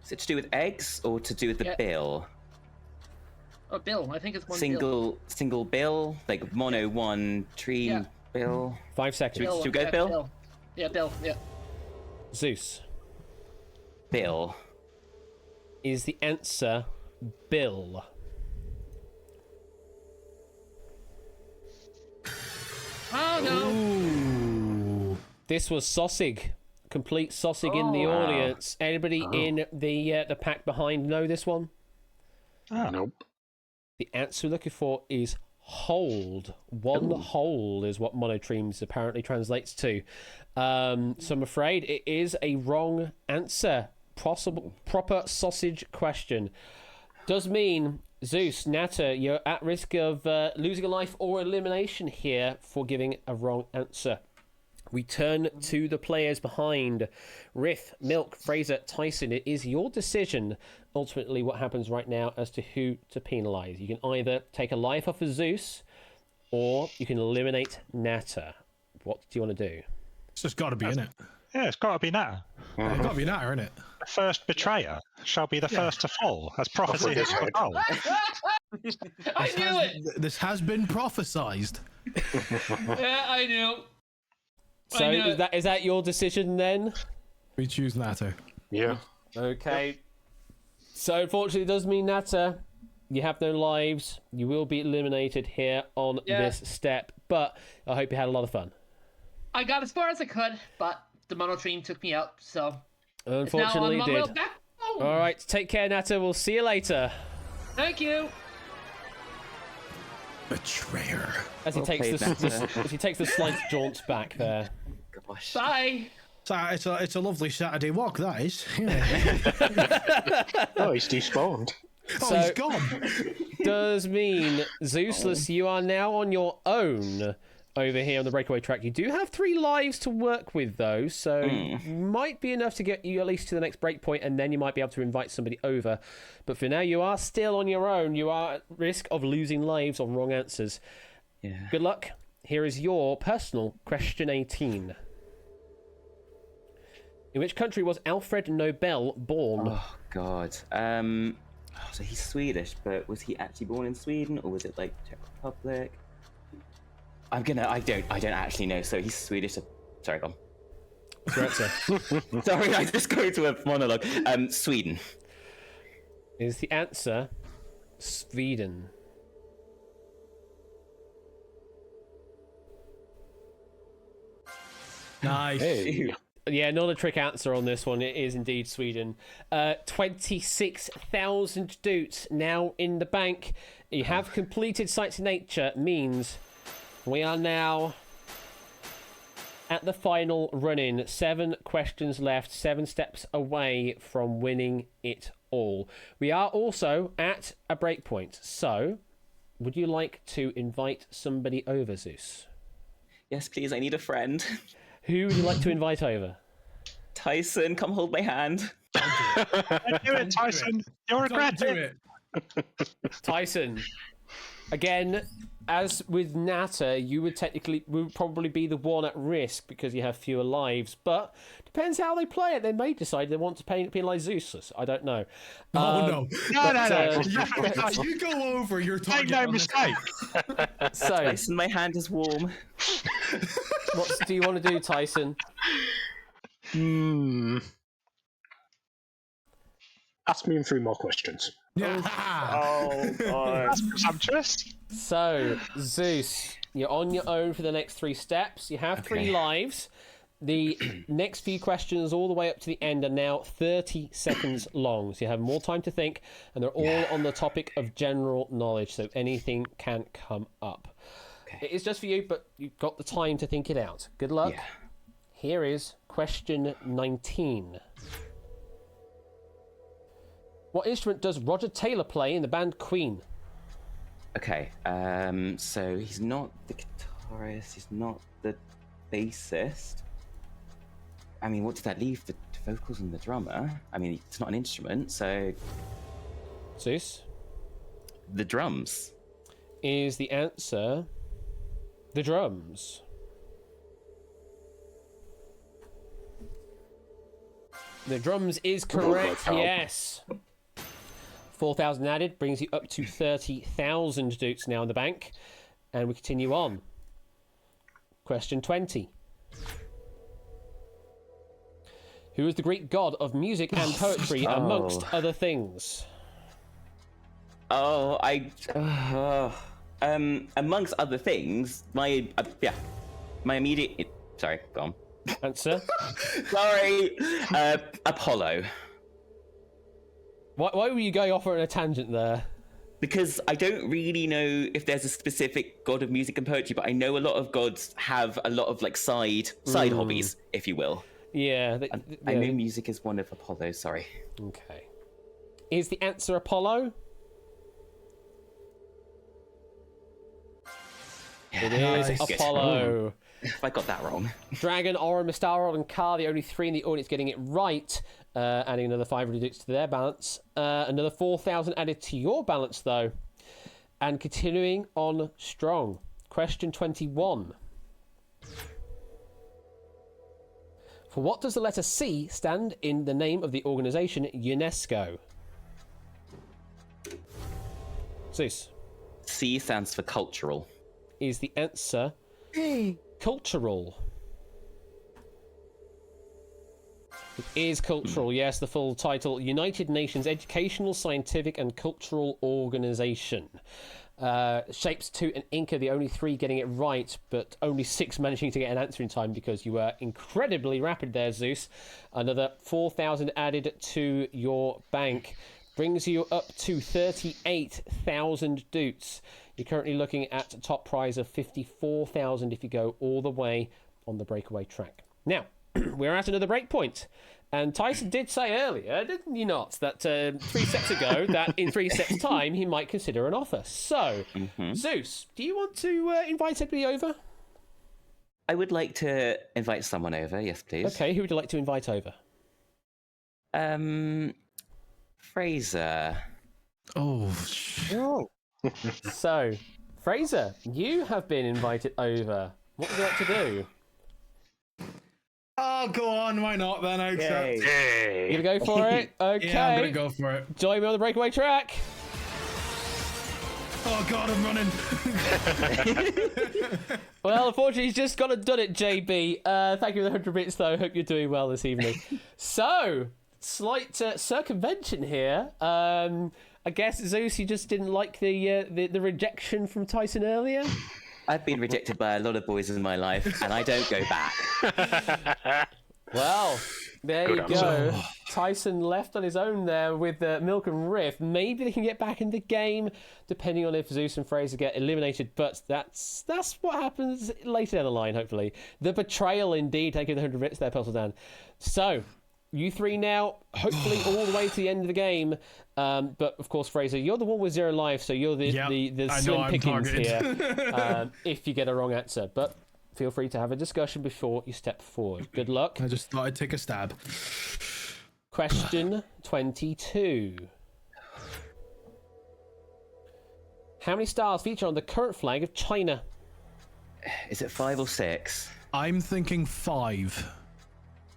[SPEAKER 7] Is it to do with eggs or to do with the bill?
[SPEAKER 3] Oh, bill. I think it's one
[SPEAKER 7] Single bill? Like mono one tree bill?
[SPEAKER 1] 5 seconds.
[SPEAKER 7] Should we go bill?
[SPEAKER 3] Yeah, bill. Yeah.
[SPEAKER 1] Zeus.
[SPEAKER 7] Bill.
[SPEAKER 1] Is the answer bill?
[SPEAKER 3] Oh, no.
[SPEAKER 1] Ooh. This was Sossig. Complete Sossig in the audience. Anybody in the pack behind know this one?
[SPEAKER 6] Nope.
[SPEAKER 1] The answer we're looking for is hold. One hold is what monotremes apparently translates to. So I'm afraid it is a wrong answer. Proper sausage question. Does mean, Zeus, Nata, you're at risk of losing a life or elimination here for giving a wrong answer. We turn to the players behind. Rith, Milk, Fraser, Tyson, it is your decision ultimately what happens right now as to who to penalise. You can either take a life off of Zeus or you can eliminate Nata. What do you want to do?
[SPEAKER 2] It's just got to be in it.
[SPEAKER 5] Yeah, it's got to be Nata.
[SPEAKER 2] It's got to be Nata, isn't it?
[SPEAKER 5] The first betrayer shall be the first to fall, as prophecy has foretold.
[SPEAKER 3] I knew it!
[SPEAKER 2] This has been prophesized.
[SPEAKER 3] Yeah, I knew.
[SPEAKER 1] So is that your decision then?
[SPEAKER 2] We choose Nata.
[SPEAKER 6] Yeah.
[SPEAKER 1] Okay. So unfortunately, it does mean Nata, you have no lives. You will be eliminated here on this step. But I hope you had a lot of fun.
[SPEAKER 3] I got as far as I could, but the monotreme took me out, so...
[SPEAKER 1] Unfortunately,
[SPEAKER 3] it's now on my
[SPEAKER 1] did.
[SPEAKER 3] way back home.
[SPEAKER 1] All right, take care, Nata. We'll see you later.
[SPEAKER 3] Thank you.
[SPEAKER 2] Betrayer.
[SPEAKER 1] As he takes the slight jaunt back there.
[SPEAKER 7] Gosh.
[SPEAKER 3] Bye.
[SPEAKER 2] It's a lovely Saturday walk, that is.
[SPEAKER 6] Oh, he's despawned.
[SPEAKER 1] So,
[SPEAKER 2] he's gone.
[SPEAKER 1] Does mean, Zeusless, you are now on your own over here on the breakaway track. You do have 3 lives to work with, though, so might be enough to get you at least to the next breakpoint, and then you might be able to invite somebody over. But for now, you are still on your own. You are at risk of losing lives on wrong answers.
[SPEAKER 7] Yeah.
[SPEAKER 1] Good luck. Here is your personal question 18. In which country was Alfred Nobel born?
[SPEAKER 7] Oh, God. So he's Swedish, but was he actually born in Sweden, or was it like Czech Republic? I don't actually know. So he's Swedish. Sorry, go on.
[SPEAKER 1] What's your answer?
[SPEAKER 7] Sorry, I just go to a monologue. Sweden.
[SPEAKER 1] Is the answer Sweden?
[SPEAKER 2] Nice.
[SPEAKER 6] Hey.
[SPEAKER 1] Yeah, not a trick answer on this one. It is indeed Sweden. 26,000 doots now in the bank. You have completed Sights of Nature, means we are now at the final run-in. 7 questions left, 7 steps away from winning it all. We are also at a breakpoint. So, would you like to invite somebody over, Zeus?
[SPEAKER 7] Yes, please. I need a friend.
[SPEAKER 1] Who would you like to invite over?
[SPEAKER 7] Tyson, come hold my hand.
[SPEAKER 5] Don't do it, Tyson. You'll regret it.
[SPEAKER 1] Tyson, again, as with Nata, you would probably be the one at risk because you have fewer lives, but depends how they play it. They may decide they want to penalise Zeus. I don't know.
[SPEAKER 2] No.
[SPEAKER 5] No.
[SPEAKER 2] You go over your target.
[SPEAKER 5] Make no mistake.
[SPEAKER 1] So,
[SPEAKER 7] Tyson, my hand is warm.
[SPEAKER 1] what do you want to do, Tyson?
[SPEAKER 6] Ask me 3 more questions.
[SPEAKER 2] Yeah.
[SPEAKER 5] That's presumptuous.
[SPEAKER 1] So, Zeus, you're on your own for the next 3 steps. You have 3 lives. The next few questions all the way up to the end are now 30 seconds long. So you have more time to think, and they're all on the topic of general knowledge, so anything can come up. Okay. It is just for you, but you've got the time to think it out. Good luck.
[SPEAKER 7] Yeah.
[SPEAKER 1] Here is question 19. What instrument does Roger Taylor play in the band Queen?
[SPEAKER 7] Okay, so he's not the guitarist, he's not the bassist. I mean, what does that leave? The vocals and the drummer? I mean, it's not an instrument, so...
[SPEAKER 1] Zeus?
[SPEAKER 7] The drums.
[SPEAKER 1] Is the answer the drums? The drums is correct, yes. 4,000 added brings you up to 30,000 dukes now in the bank. And we continue on. Question 20. Who is the Greek god of music and poetry, amongst other things?
[SPEAKER 7] Amongst other things, my immediate... Sorry, go on.
[SPEAKER 1] Answer?
[SPEAKER 7] Sorry, Apollo.
[SPEAKER 1] Why were you going off on a tangent there?
[SPEAKER 7] Because I don't really know if there's a specific god of music and poetry, but I know a lot of gods have a lot of like side hobbies, if you will.
[SPEAKER 1] Yeah.
[SPEAKER 7] I know music is one of Apollo's, sorry.
[SPEAKER 1] Okay. Is the answer Apollo? It is
[SPEAKER 7] Nice.
[SPEAKER 1] Apollo.
[SPEAKER 7] If I got that wrong.
[SPEAKER 1] Dragon, Aura, Mistarod, and Carl, the only 3 in the audience getting it right. Adding another 500 dukes to their balance. Another 4,000 added to your balance, though. And continuing on strong. Question 21. For what does the letter C stand in the name of the organisation UNESCO? Zeus.
[SPEAKER 7] C stands for cultural.
[SPEAKER 1] Is the answer cultural? It is cultural, yes, the full title. United Nations Educational, Scientific and Cultural Organization. Shapes 2 and Inca, the only 3 getting it right, but only 6 managing to get an answer in time because you were incredibly rapid there, Zeus. Another 4,000 added to your bank. Brings you up to 38,000 dukes. You're currently looking at a top prize of 54,000 if you go all the way on the breakaway track. Now, we're at another break point. And Tyson did say earlier, didn't you not, that 3 sets ago, that in 3 sets' time, he might consider an offer. So, Zeus, do you want to invite anybody over?
[SPEAKER 7] I would like to invite someone over, yes, please.
[SPEAKER 1] Okay, who would you like to invite over?
[SPEAKER 7] Fraser.
[SPEAKER 2] Oh,
[SPEAKER 1] So, Fraser, you have been invited over. What would you like to do?
[SPEAKER 2] Oh, go on. Why not then? I accept.
[SPEAKER 1] You gonna go for it? Okay.
[SPEAKER 2] Yeah, I'm gonna go for it.
[SPEAKER 1] Join me on the breakaway track.
[SPEAKER 2] Oh God, I'm running.
[SPEAKER 1] Well, unfortunately, he's just gone and done it, JB. Thank you for the 100 bits, though. Hope you're doing well this evening. So, slight circumvention here. I guess, Zeus, you just didn't like the rejection from Tyson earlier?
[SPEAKER 7] I've been rejected by a lot of boys in my life, and I don't go back.
[SPEAKER 1] Well, there
[SPEAKER 6] Good
[SPEAKER 1] you
[SPEAKER 6] answer.
[SPEAKER 1] go. Tyson left on his own there with Milk and Riff. Maybe they can get back in the game, depending on if Zeus and Fraser get eliminated. But that's what happens later down the line, hopefully. The betrayal, indeed, taking the 100 bits there, Pencil Dan. So, you 3 now, hopefully all the way to the end of the game. But, of course, Fraser, you're the one with 0 life, so you're the slim pickings here if you get a wrong answer. But feel free to have a discussion before you step forward. Good luck.
[SPEAKER 2] I just thought I'd take a stab.
[SPEAKER 1] Question 22. How many stars feature on the current flag of China?
[SPEAKER 7] Is it 5 or 6?
[SPEAKER 2] I'm thinking 5.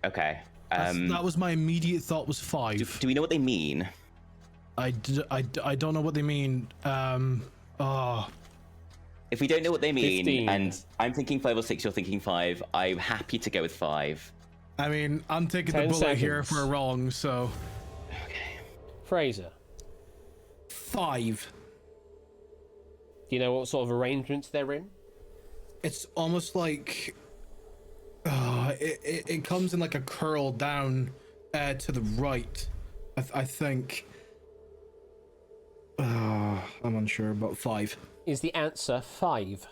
[SPEAKER 7] Okay.
[SPEAKER 2] That was my immediate thought was 5.
[SPEAKER 7] Do we know what they mean?
[SPEAKER 2] I don't know what they mean.
[SPEAKER 7] If we don't know what they mean,
[SPEAKER 1] 15.
[SPEAKER 7] and I'm thinking 5 or 6, you're thinking 5, I'm happy to go with 5.
[SPEAKER 2] I mean, I'm taking the
[SPEAKER 1] 10
[SPEAKER 2] bullet here
[SPEAKER 1] seconds.
[SPEAKER 2] if we're wrong, so...
[SPEAKER 1] Fraser,
[SPEAKER 2] 5.
[SPEAKER 1] do you know what sort of arrangements they're in?
[SPEAKER 2] It's almost like... it comes in like a curl down to the right, I think. I'm unsure, but 5.
[SPEAKER 1] Is the answer 5?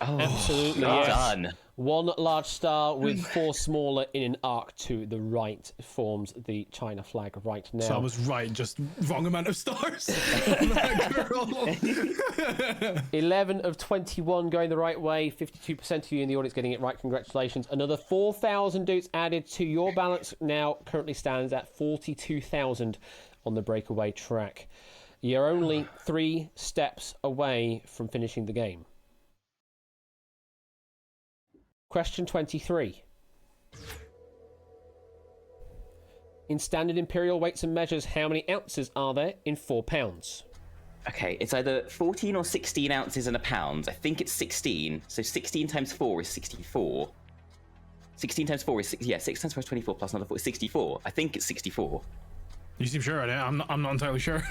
[SPEAKER 7] Oh,
[SPEAKER 1] Absolutely,
[SPEAKER 7] well
[SPEAKER 1] yes.
[SPEAKER 7] done.
[SPEAKER 1] One large star with 4 smaller in an arc to the right forms the China flag right now.
[SPEAKER 2] So I was right, just wrong amount of stars.
[SPEAKER 1] 11 of 21 going the right way. 52% of you in the audience getting it right. Congratulations. Another 4,000 doots added to your balance. Now currently stands at 42,000 on the breakaway track. You're only 3 steps away from finishing the game. Question 23. In standard imperial weights and measures, how many ounces are there in 4 pounds?
[SPEAKER 7] Okay, it's either 14 or 16 ounces in a pound. I think it's 16. So 16 times 4 is 64. 16 times 4 is 6 times 4 is 24 plus another 4 is 64. I think it's 64.
[SPEAKER 2] You seem sure on it. I'm not entirely sure.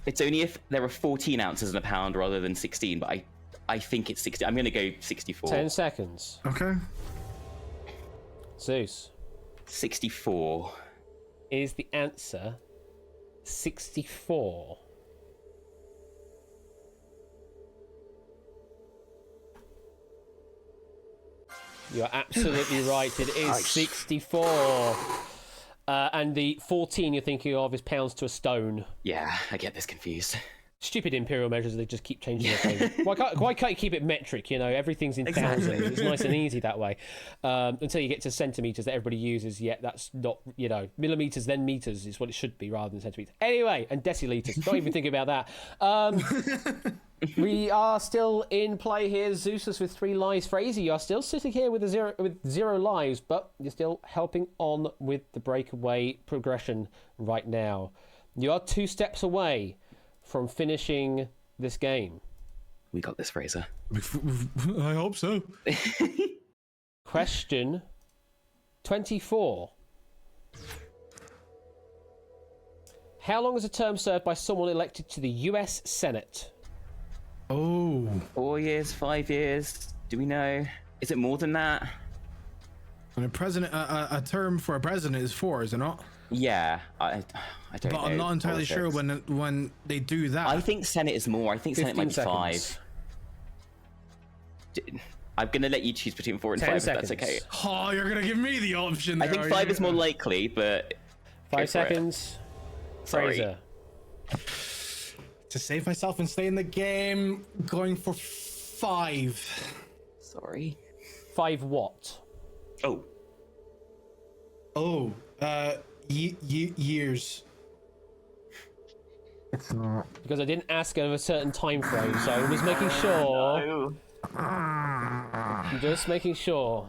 [SPEAKER 7] It's only if there are 14 ounces in a pound rather than 16, but I think it's 60. I'm going to go 64.
[SPEAKER 1] 10 seconds.
[SPEAKER 2] Okay.
[SPEAKER 1] Zeus.
[SPEAKER 7] 64.
[SPEAKER 1] Is the answer 64? You're absolutely right. It is 64. And the 14 you're thinking of is pounds to a stone.
[SPEAKER 7] Yeah, I get this confused.
[SPEAKER 1] Stupid imperial measures, they just keep changing everything. Why can't you keep it metric, Everything's in thousands. It's nice and easy that way. Until you get to centimetres that everybody uses, yet that's not, millimetres then metres is what it should be rather than centimetres. Anyway, and decilitres. Don't even think about that. We are still in play here. Zeus with 3 lives. Fraser, you are still sitting here with 0 lives, but you're still helping on with the breakaway progression right now. You are 2 steps away from finishing this game.
[SPEAKER 7] We got this, Fraser.
[SPEAKER 2] I hope so.
[SPEAKER 1] Question 24. How long is a term served by someone elected to the US Senate?
[SPEAKER 2] Oh.
[SPEAKER 7] 4 years, 5 years. Do we know? Is it more than that?
[SPEAKER 2] And a term for a president is 4, is it not?
[SPEAKER 7] Yeah, I don't know.
[SPEAKER 2] But I'm not entirely sure when they do that.
[SPEAKER 7] I think Senate is more. I think Senate might be
[SPEAKER 1] 15
[SPEAKER 7] 5. I'm going to let you choose between 4 and 5 if that's okay.
[SPEAKER 2] Oh, you're going to give me the option
[SPEAKER 7] I
[SPEAKER 2] there,
[SPEAKER 7] think 5 is more likely, but...
[SPEAKER 1] 5 seconds.
[SPEAKER 7] Sorry.
[SPEAKER 1] Fraser.
[SPEAKER 2] To save myself and stay in the game, going for 5.
[SPEAKER 7] Sorry.
[SPEAKER 1] 5 what?
[SPEAKER 7] Oh.
[SPEAKER 2] Oh, years.
[SPEAKER 6] It's not.
[SPEAKER 1] Because I didn't ask of a certain time frame, so I was making sure.
[SPEAKER 7] No.
[SPEAKER 1] I'm just making sure.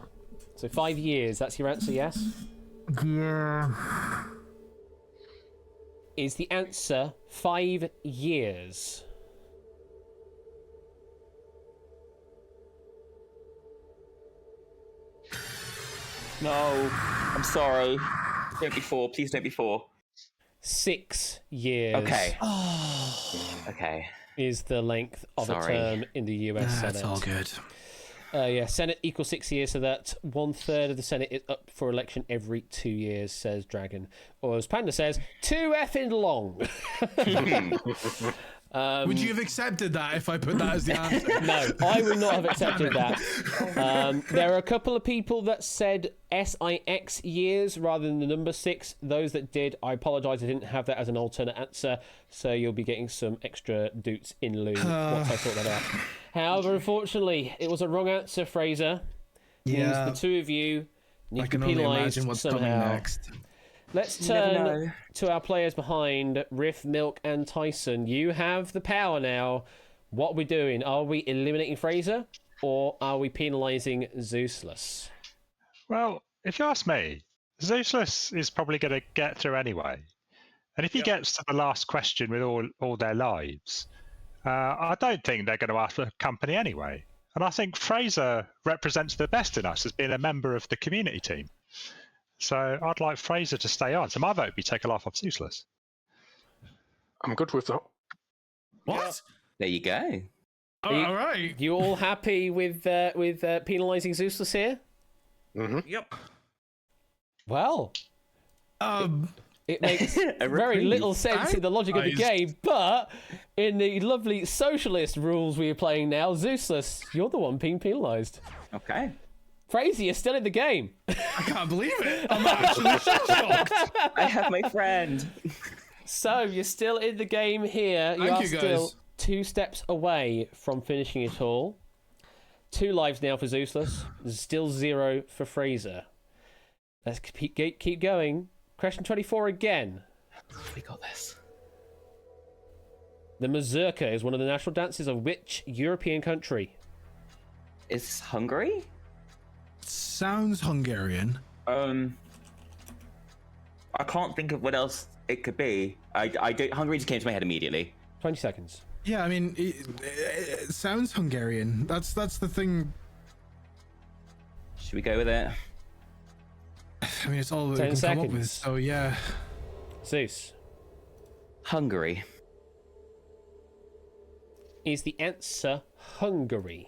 [SPEAKER 1] So 5 years, that's your answer, yes?
[SPEAKER 6] Yeah.
[SPEAKER 1] Is the answer 5 years?
[SPEAKER 7] No. I'm sorry. Don't be 4. Please don't be 4.
[SPEAKER 1] 6 years.
[SPEAKER 7] Okay. Okay.
[SPEAKER 1] Is the length of
[SPEAKER 7] Sorry.
[SPEAKER 1] a term in the US Senate.
[SPEAKER 2] That's all good.
[SPEAKER 1] Yeah, Senate equals 6 years, so that 1/3 of the Senate is up for election every 2 years, says Dragon. Or as Panda says, too effing long.
[SPEAKER 2] Would you have accepted that if I put that as the answer?
[SPEAKER 1] No, I would not have accepted that. There are a couple of people that said SIX years rather than the number 6. Those that did, I apologise, I didn't have that as an alternate answer, so you'll be getting some extra doots in lieu once I sort that out. However, unfortunately, it was a wrong answer, Fraser.
[SPEAKER 2] Yeah.
[SPEAKER 1] Means the two of you need
[SPEAKER 2] I
[SPEAKER 1] to
[SPEAKER 2] can
[SPEAKER 1] be
[SPEAKER 2] only
[SPEAKER 1] penalised
[SPEAKER 2] imagine what's
[SPEAKER 1] somehow.
[SPEAKER 2] coming next.
[SPEAKER 1] Let's
[SPEAKER 7] You never
[SPEAKER 1] turn
[SPEAKER 7] know.
[SPEAKER 1] to our players behind, Riff, Milk, and Tyson. You have the power now. What are we doing? Are we eliminating Fraser, or are we penalising Zeusless?
[SPEAKER 5] Well, if you ask me, Zeusless is probably going to get through anyway. And if he gets to the last question with all their lives, I don't think they're going to ask for company anyway. And I think Fraser represents the best in us as being a member of the community team. So I'd like Fraser to stay on. So my vote would be take a life off Zeusless.
[SPEAKER 6] I'm good with that.
[SPEAKER 2] What?
[SPEAKER 7] There you go.
[SPEAKER 2] All right.
[SPEAKER 1] You all happy with penalising Zeusless here?
[SPEAKER 6] Mm-hmm.
[SPEAKER 4] Yep.
[SPEAKER 1] Well, It makes very little sense in the logic of the game, but in the lovely socialist rules we are playing now, Zeusless, you're the one being penalised.
[SPEAKER 7] Okay.
[SPEAKER 1] Fraser, you're still in the game.
[SPEAKER 2] I can't believe it. I'm actually shocked.
[SPEAKER 7] I have my friend.
[SPEAKER 1] So, you're still in the game here. You
[SPEAKER 2] Thank
[SPEAKER 1] are
[SPEAKER 2] you, guys.
[SPEAKER 1] still 2 steps away from finishing it all. 2 lives now for Zeusless. There's still 0 for Fraser. Let's keep going. Question 24 again.
[SPEAKER 7] We got this.
[SPEAKER 1] The mazurka is one of the national dances of which European country?
[SPEAKER 7] Is this Hungary?
[SPEAKER 2] Sounds Hungarian.
[SPEAKER 7] I can't think of what else it could be. Hungary just came to my head immediately.
[SPEAKER 1] 20 seconds.
[SPEAKER 2] Yeah, I mean, it sounds Hungarian. That's the thing.
[SPEAKER 7] Should we go with it?
[SPEAKER 2] I mean, it's all that
[SPEAKER 1] 10
[SPEAKER 2] we can come up with.
[SPEAKER 1] seconds.
[SPEAKER 2] So yeah.
[SPEAKER 1] Zeus.
[SPEAKER 7] Hungary.
[SPEAKER 1] Is the answer Hungary?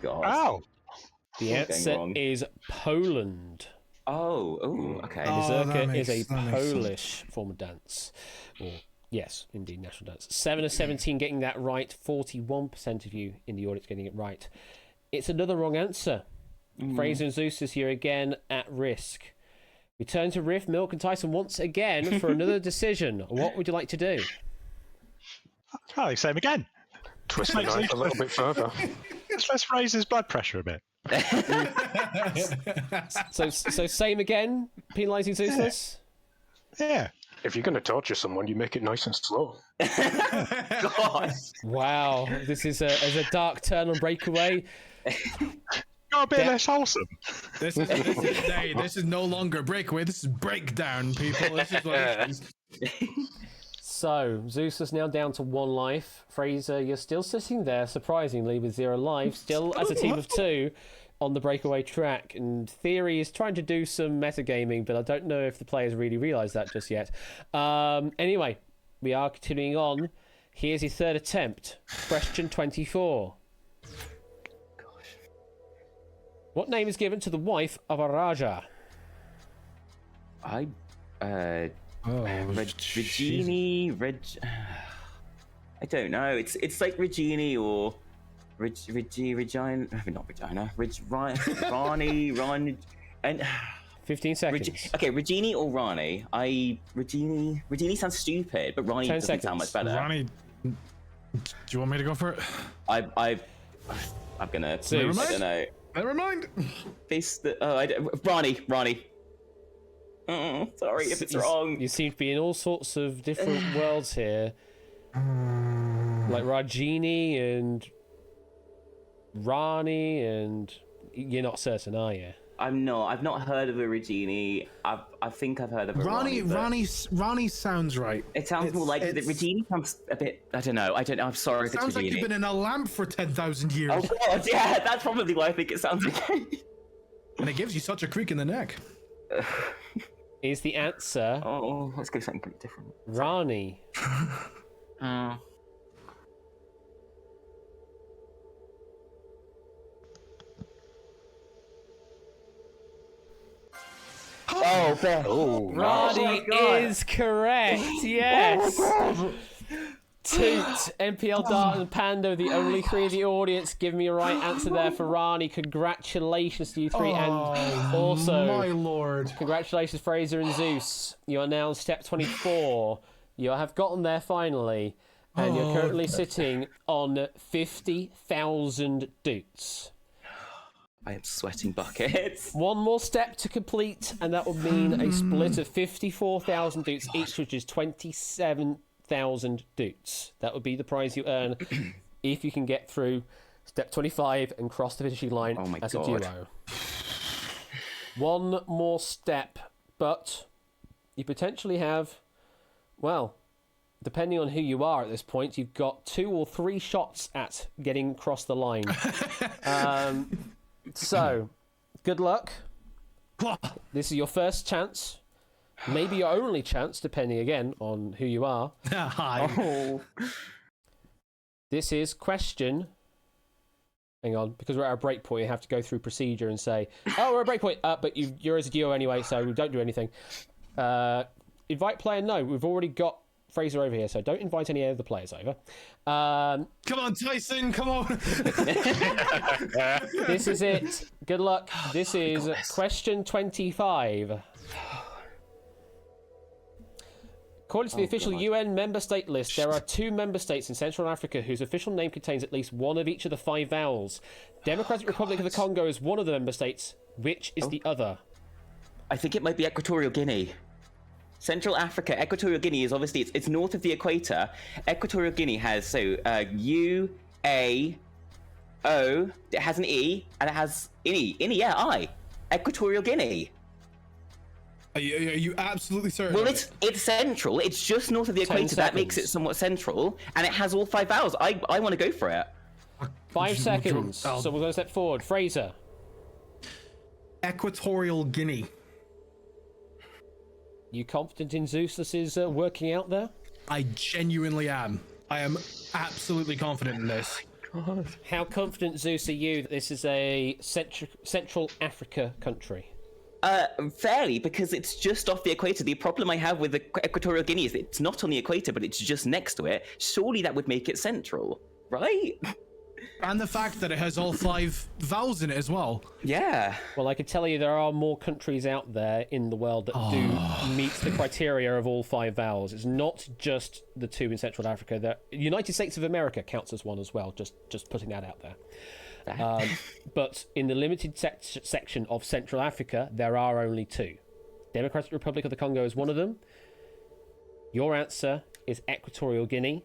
[SPEAKER 7] God.
[SPEAKER 5] Ow!
[SPEAKER 1] The
[SPEAKER 7] Going
[SPEAKER 1] answer
[SPEAKER 7] wrong.
[SPEAKER 1] is Poland.
[SPEAKER 7] Oh, okay.
[SPEAKER 2] Oh, that
[SPEAKER 1] Mazurka is a
[SPEAKER 2] makes sense.
[SPEAKER 1] Polish form of dance. Or, yes, indeed, national dance. 7 of 17 getting that right. 41% of you in the audience getting it right. It's another wrong answer. Fraser and Zeus is here again at risk. We turn to Riff, Milk, and Tyson once again for another decision. What would you like to do?
[SPEAKER 5] Oh, same again.
[SPEAKER 6] Twist the knife a little bit further.
[SPEAKER 5] Let's raise his blood pressure a bit.
[SPEAKER 1] So same again, penalising Zeusless?
[SPEAKER 5] Yeah.
[SPEAKER 6] If you're going to torture someone, you make it nice and slow.
[SPEAKER 7] God.
[SPEAKER 1] Wow, this is a dark turn on Breakaway.
[SPEAKER 5] Got a bit less wholesome.
[SPEAKER 2] This is no longer breakaway. This is breakdown, people. This is what it is.
[SPEAKER 1] So, Zeus is now down to 1 life. Fraser, you're still sitting there, surprisingly, with 0 life, still as a team of 2 on the breakaway track. And Theory is trying to do some metagaming, but I don't know if the players really realise that just yet. Anyway, we are continuing on. Here's your 3rd attempt. Question 24. What name is given to the wife of a Raja?
[SPEAKER 7] I
[SPEAKER 2] Regini.
[SPEAKER 7] I don't know. It's like Regini or Regina. Not Regina. Rani. And
[SPEAKER 1] 15 seconds.
[SPEAKER 7] okay, Regini or Rani. Regini sounds stupid, but Rani
[SPEAKER 1] 10
[SPEAKER 7] doesn't sound much better.
[SPEAKER 2] Ronnie, do you want me to go for it?
[SPEAKER 7] I'm gonna.
[SPEAKER 1] Zeus.
[SPEAKER 7] I don't know.
[SPEAKER 2] Never mind.
[SPEAKER 7] Rani. Sorry if it's wrong.
[SPEAKER 1] You seem to be in all sorts of different worlds here. Like Rajini and Rani, and you're not certain, are you?
[SPEAKER 7] I'm not. I've not heard of a Regini. I think I've heard of a Rani.
[SPEAKER 2] Ronnie sounds right.
[SPEAKER 7] It sounds more like the Regini sounds a bit. I don't know. I'm sorry if it's
[SPEAKER 2] Sounds like
[SPEAKER 7] Regini.
[SPEAKER 2] you've been in a lamp for 10,000 years.
[SPEAKER 7] Oh God, yeah, that's probably why I think it sounds okay.
[SPEAKER 2] And it gives you such a creak in the neck.
[SPEAKER 1] Is the answer
[SPEAKER 7] Oh, let's go something pretty different.
[SPEAKER 1] Rani?
[SPEAKER 7] Oh, Ben.
[SPEAKER 6] Oh,
[SPEAKER 1] Rani is correct. Yes. Toot, MPL Dart and Pando, the only 3 of the audience, give me a right answer there for Rani. Congratulations to you 3, and also
[SPEAKER 2] my lord.
[SPEAKER 1] congratulations Fraser and Zeus. You are now on step 24. You have gotten there finally, and you're currently sitting on 50,000 doots.
[SPEAKER 7] I am sweating buckets.
[SPEAKER 1] 1 more step to complete, and that would mean a split of 54,000 doots each, which is 27,000 doots. That would be the prize you earn if you can get through step 25 and cross the finishing line as a duo. 1 more step, but you potentially have, well, depending on who you are at this point, you've got 2 or 3 shots at getting across the line. So, good luck. This is your first chance. Maybe your only chance, depending again on who you are.
[SPEAKER 2] Hi.
[SPEAKER 1] This is question. Hang on, because we're at a break point, you have to go through procedure and say, "Oh, we're at a break point," but you're as a duo anyway, so we don't do anything. Invite player? No, we've already got Fraser over here, so don't invite any of the players over.
[SPEAKER 2] Come on, Tyson, come on.
[SPEAKER 1] This is it. Good luck. This is question 25. According to the official UN member state list, there are 2 member states in Central Africa whose official name contains at least one of each of the 5 vowels. Democratic Republic of the Congo is one of the member states. Which is the other?
[SPEAKER 7] I think it might be Equatorial Guinea. Central Africa, Equatorial Guinea is obviously, it's north of the equator. Equatorial Guinea has, U, A, O, it has an E, and it has I. Equatorial Guinea.
[SPEAKER 2] Are you absolutely certain?
[SPEAKER 7] Well, it's central. It's just north of the equator. That makes it somewhat central, and it has all 5 vowels. I want to go for it.
[SPEAKER 1] 5 seconds. So we're going to step forward. Fraser.
[SPEAKER 2] Equatorial Guinea.
[SPEAKER 1] You confident in Zeus's working out there?
[SPEAKER 2] I genuinely am. I am absolutely confident in this.
[SPEAKER 1] How confident, Zeus, are you that this is a Central Africa country?
[SPEAKER 7] Fairly, because it's just off the equator. The problem I have with Equatorial Guinea is it's not on the equator, but it's just next to it. Surely that would make it central, right?
[SPEAKER 2] And the fact that it has all 5 vowels in it as well.
[SPEAKER 7] Yeah.
[SPEAKER 1] Well, I can tell you there are more countries out there in the world that do meet the criteria of all 5 vowels. It's not just the 2 in Central Africa. The United States of America counts as one as well, just putting that out there. But in the limited section of Central Africa, there are only 2. Democratic Republic of the Congo is one of them. Your answer is Equatorial Guinea.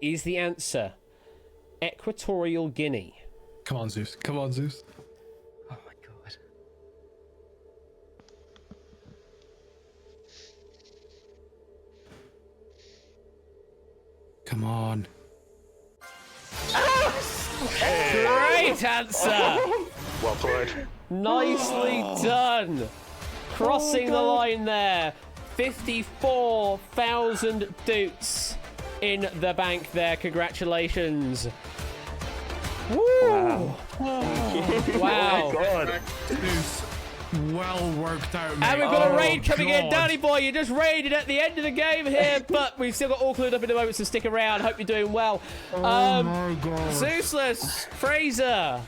[SPEAKER 1] Is the answer Equatorial Guinea?
[SPEAKER 2] Come on, Zeus. Come on, Zeus.
[SPEAKER 7] Oh my god.
[SPEAKER 2] Come on.
[SPEAKER 1] Great answer!
[SPEAKER 6] Well played.
[SPEAKER 1] Nicely done! Crossing the line there. 54,000 doots in the bank there. Congratulations. Woo! Wow.
[SPEAKER 6] Oh my god.
[SPEAKER 2] Zeus, well worked out, mate.
[SPEAKER 1] And we've got a raid coming in.
[SPEAKER 2] God.
[SPEAKER 1] Danny boy, you just raided at the end of the game here, but we've still got all clued up in the moment, so stick around. Hope you're doing well.
[SPEAKER 2] Oh my god.
[SPEAKER 1] Zeusless, Fraser,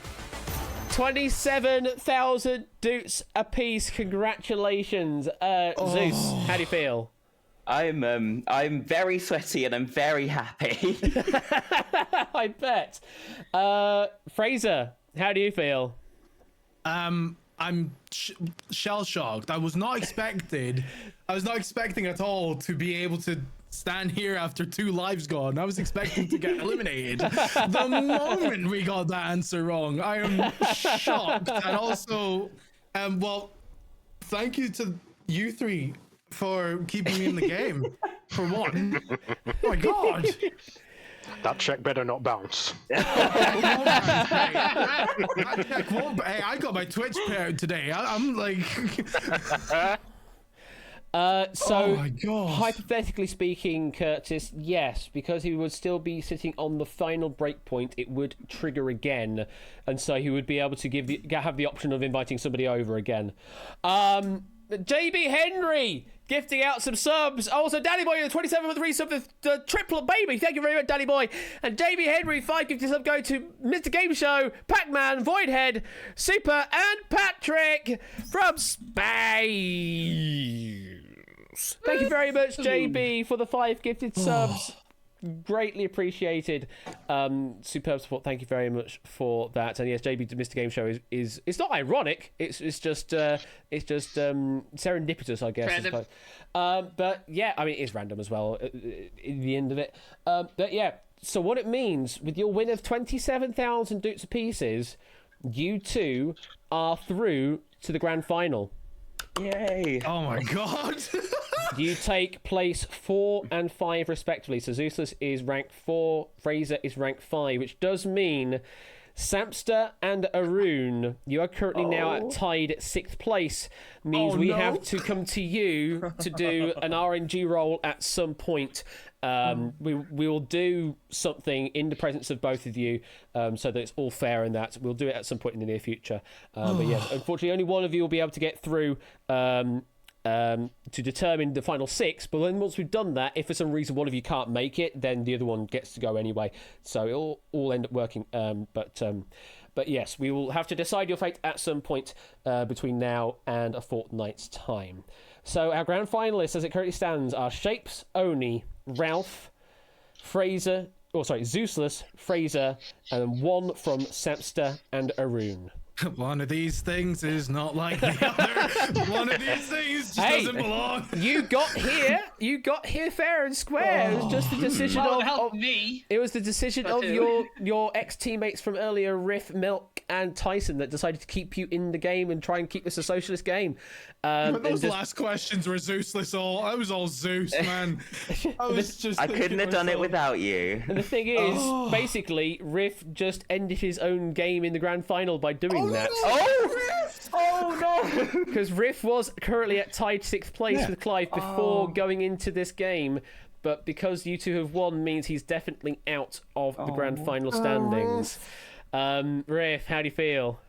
[SPEAKER 1] 27,000 doots apiece. Congratulations. Zeus, how do you feel?
[SPEAKER 7] I'm very sweaty and I'm very happy.
[SPEAKER 1] I bet. Fraser, how do you feel?
[SPEAKER 2] I'm shell shocked. I was not expecting at all to be able to stand here after 2 lives gone. I was expecting to get eliminated. The moment we got that answer wrong, I am shocked. And also, well, thank you to you 3 for keeping me in the game. For one. Oh my god.
[SPEAKER 6] That check better not bounce.
[SPEAKER 2] That check won't. Hey, I got my Twitch pair today. I'm like.
[SPEAKER 1] So,
[SPEAKER 2] oh my god.
[SPEAKER 1] hypothetically speaking, Curtis, yes, because he would still be sitting on the final breakpoint, it would trigger again, and so he would be able to have the option of inviting somebody over again. JB Henry gifting out some subs. Also, Danny Boy, the 27th resub, the triplet baby. Thank you very much, Danny Boy. And JB Henry, 5 gifted sub go to Mr. Game Show, Pac-Man, Voidhead, Super, and Patrick from Space. Thank you very much, JB, for the 5 gifted subs. Greatly appreciated. Superb support. Thank you very much for that. And yes, JB to Mr. Game Show is it's not ironic. It's just serendipitous, I guess.
[SPEAKER 3] Random.
[SPEAKER 1] But yeah, I mean, it is random as well. In the end of it. But yeah. So what it means with your win of 27,000 doots apiece, you 2 are through to the grand final.
[SPEAKER 7] Yay!
[SPEAKER 2] Oh my god.
[SPEAKER 1] You take place 4 and 5 respectively. So Zeusless is ranked 4, Fraser is ranked 5, which does mean Samster and Arun, you are currently now at tied 6th place. Means we have to come to you to do an RNG roll at some point. We will do something in the presence of both of you, so that it's all fair and that. We'll do it at some point in the near future. But yes, unfortunately, only one of you will be able to get through to determine the final 6. But then once we've done that, if for some reason one of you can't make it, then the other one gets to go anyway. So it'll all end up working. But yes, we will have to decide your fate at some point between now and a fortnight's time. So our grand finalists, as it currently stands, are Shapes, Oni, Ralph, Fraser, Zeusless, Fraser, and one from Samster and Arun.
[SPEAKER 2] One of these things is not like the other. One of these things just doesn't belong.
[SPEAKER 1] You got here fair and square. It was just the decision of
[SPEAKER 3] me.
[SPEAKER 1] It was the decision of your ex-teammates from earlier, Riff, Milk, and Tyson, that decided to keep you in the game and try and keep this a socialist game.
[SPEAKER 2] But those last questions were Zeusless. I was all Zeus, man.
[SPEAKER 7] I couldn't have done it without you.
[SPEAKER 1] And the thing is, basically, Riff just ended his own game in the grand final by doing that.
[SPEAKER 7] Oh no!
[SPEAKER 1] Because Riff was currently at tied 6th place with Clive before going into this game, but because you two have won means he's definitely out of the grand final standings. Riff, how do you feel?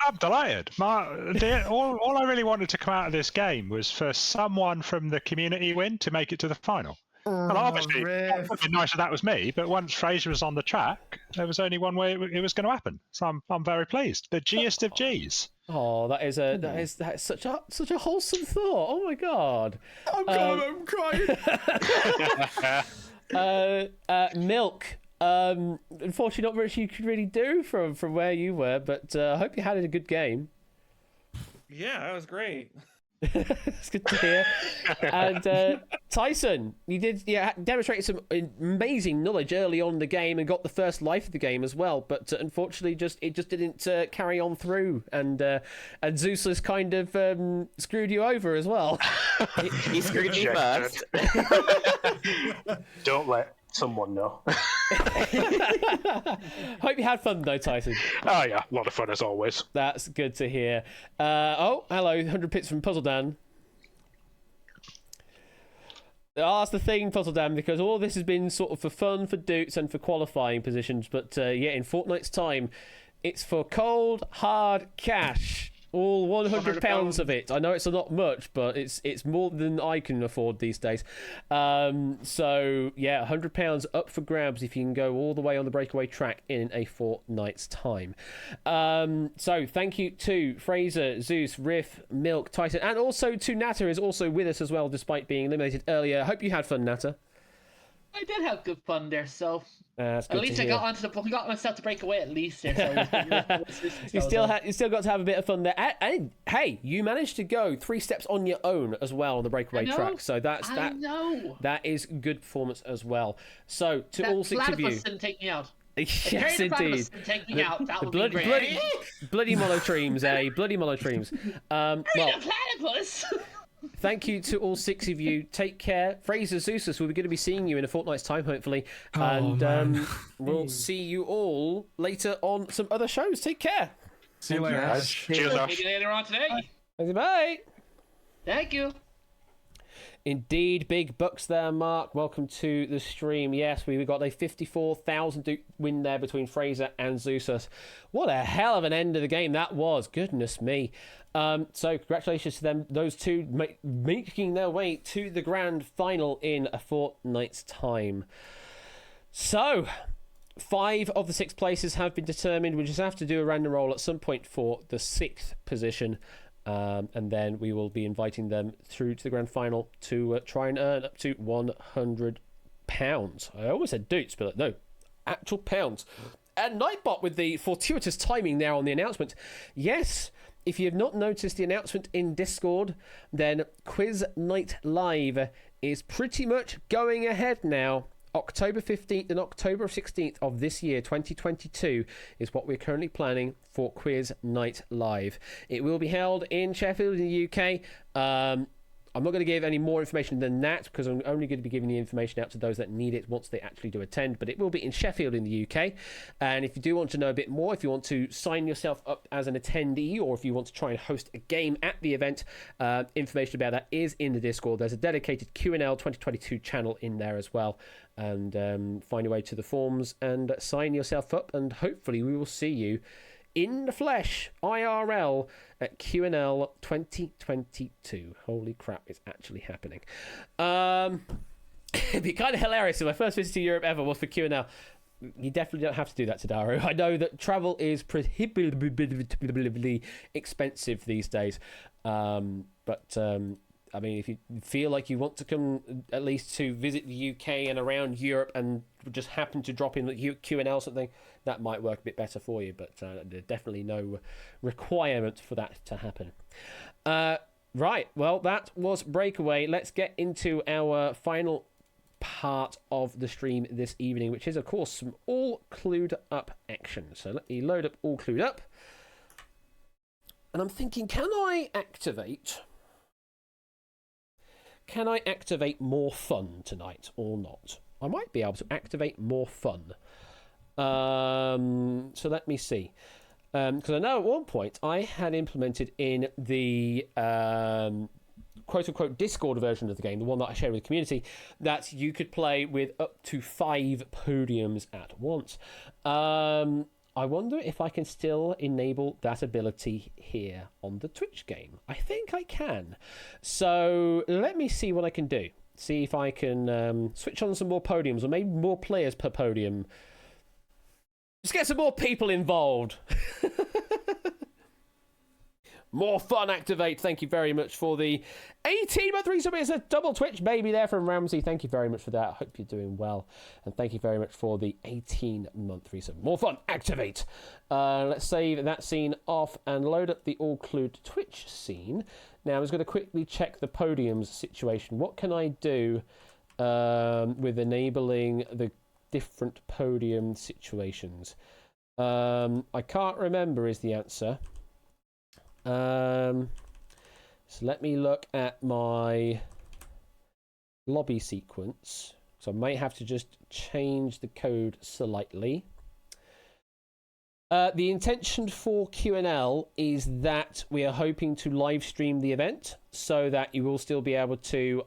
[SPEAKER 5] I'm delighted. All I really wanted to come out of this game was for someone from the community win to make it to the final. And obviously, it would be nice if that was me, but once Fraser was on the track, there was only one way it was going to happen. So I'm very pleased. The G'est of G's.
[SPEAKER 1] Oh, that is such a wholesome thought. Oh my god.
[SPEAKER 2] I'm crying.
[SPEAKER 1] Milk. Unfortunately, not much you could really do from where you were, but I hope you had a good game.
[SPEAKER 4] Yeah, that was great.
[SPEAKER 1] It's good to hear. And Tyson, you demonstrated some amazing knowledge early on in the game and got the first life of the game as well. But unfortunately, it just didn't carry on through, and Zeusless kind of screwed you over as well.
[SPEAKER 7] He screwed me first.
[SPEAKER 6] Don't let someone know.
[SPEAKER 1] Hope you had fun though, Tyson.
[SPEAKER 6] Oh yeah, a lot of fun as always.
[SPEAKER 1] That's good to hear. Hello, 100 pits from Puzzle Dan. That's the thing, Puzzle Dan, because all this has been sort of for fun, for dutes, and for qualifying positions. But in fortnight's time, it's for cold, hard cash. All £100 of it. I know it's not much, but it's more than I can afford these days. So yeah, £100 up for grabs if you can go all the way on the breakaway track in a fortnight's time. So thank you to Fraser, Zeus, Riff, Milk, Tyson, and also to Natter, is also with us as well, despite being eliminated earlier. Hope you had fun, Natter.
[SPEAKER 3] I did have good fun there, so
[SPEAKER 1] that's good
[SPEAKER 3] at least I got myself to break away at least there. So
[SPEAKER 1] you still got to have a bit of fun there. And hey, you managed to go 3 steps on your own as well on the breakaway track, so that is good performance as well. So to all 6 of you,
[SPEAKER 3] didn't take me out.
[SPEAKER 1] Yes, indeed.
[SPEAKER 3] Take me out. That would be
[SPEAKER 1] bloody monotremes, eh? Bloody monotremes.
[SPEAKER 3] Platypus.
[SPEAKER 1] Thank you to all 6 of you. Take care. Fraser, Zeusus, we're going to be seeing you in a fortnight's time, hopefully. And we'll see you all later on some other shows. Take care.
[SPEAKER 2] See you later.
[SPEAKER 6] Cheers, Ash.
[SPEAKER 3] See you later on today.
[SPEAKER 1] Bye.
[SPEAKER 3] Thank you.
[SPEAKER 1] Indeed, big bucks there, Mark. Welcome to the stream. Yes, we got a 54,000 win there between Fraser and Zeusus. What a hell of an end of the game that was. Goodness me. So congratulations to them, those two making their way to the grand final in a fortnight's time. So 5 of the 6 places have been determined. We just have to do a random roll at some point for the 6th position. And then we will be inviting them through to the grand final to try and earn up to £100. I almost said doots, but no, actual pounds. And Nightbot with the fortuitous timing there on the announcement. Yes, if you have not noticed the announcement in Discord, then Quiz Night Live is pretty much going ahead now. October 15th and October 16th of this year, 2022, is what we're currently planning for Quiz Night Live. It will be held in Sheffield in the UK I'm not going to give any more information than that because I'm only going to be giving the information out to those that need it once they actually do attend. But it will be in Sheffield in the UK. And if you do want to know a bit more, if you want to sign yourself up as an attendee or if you want to try and host a game at the event, information about that is in the Discord. There's a dedicated Q&L 2022 channel in there as well. And find your way to the forums and sign yourself up. And hopefully we will see you in the flesh, IRL, at QNL 2022. Holy crap, it's actually happening. It'd be kind of hilarious if my first visit to Europe ever was for QNL. You definitely don't have to do that, Tadaro. I know that travel is prohibitively expensive these days. I mean, if you feel like you want to come at least to visit the UK and around Europe and just happen to drop in Q&L or something, that might work a bit better for you. But there's definitely no requirement for that to happen. Right, well, that was Breakaway. Let's get into our final part of the stream this evening, which is, of course, some All Clued Up action. So let me load up All Clued Up. And I'm thinking, can I activate more fun tonight or not? I might be able to activate more fun. So let me see. Because I know at one point I had implemented in the quote-unquote Discord version of the game, the one that I shared with the community, that you could play with up to 5 podiums at once. I wonder if I can still enable that ability here on the Twitch game. I think I can. So let me see what I can do. See if I can switch on some more podiums or maybe more players per podium. Just get some more people involved. More fun activate. Thank you very much for the 18-month resub. It's a double Twitch baby there from Ramsey. Thank you very much for that. I hope you're doing well. And thank you very much for the 18-month resub. More fun activate. Let's save that scene off and load up the all-clued Twitch scene. Now I'm just going to quickly check the podiums situation. What can I do with enabling the different podium situations? I can't remember is the answer. So let me look at my lobby sequence. So I might have to just change the code slightly. The intention for Q&L is that we are hoping to live stream the event so that you will still be able to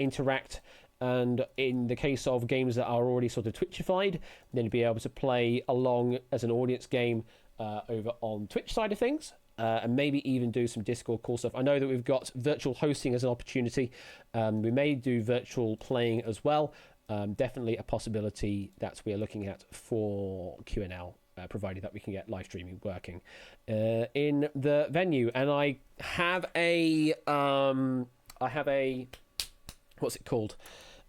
[SPEAKER 1] interact, and in the case of games that are already sort of Twitchified, then you'll be able to play along as an audience game over on Twitch side of things. And maybe even do some Discord call stuff. I know that we've got virtual hosting as an opportunity. We may do virtual playing as well. Definitely a possibility that we are looking at for Q&L, provided that we can get live streaming working in the venue. And I have a what's it called?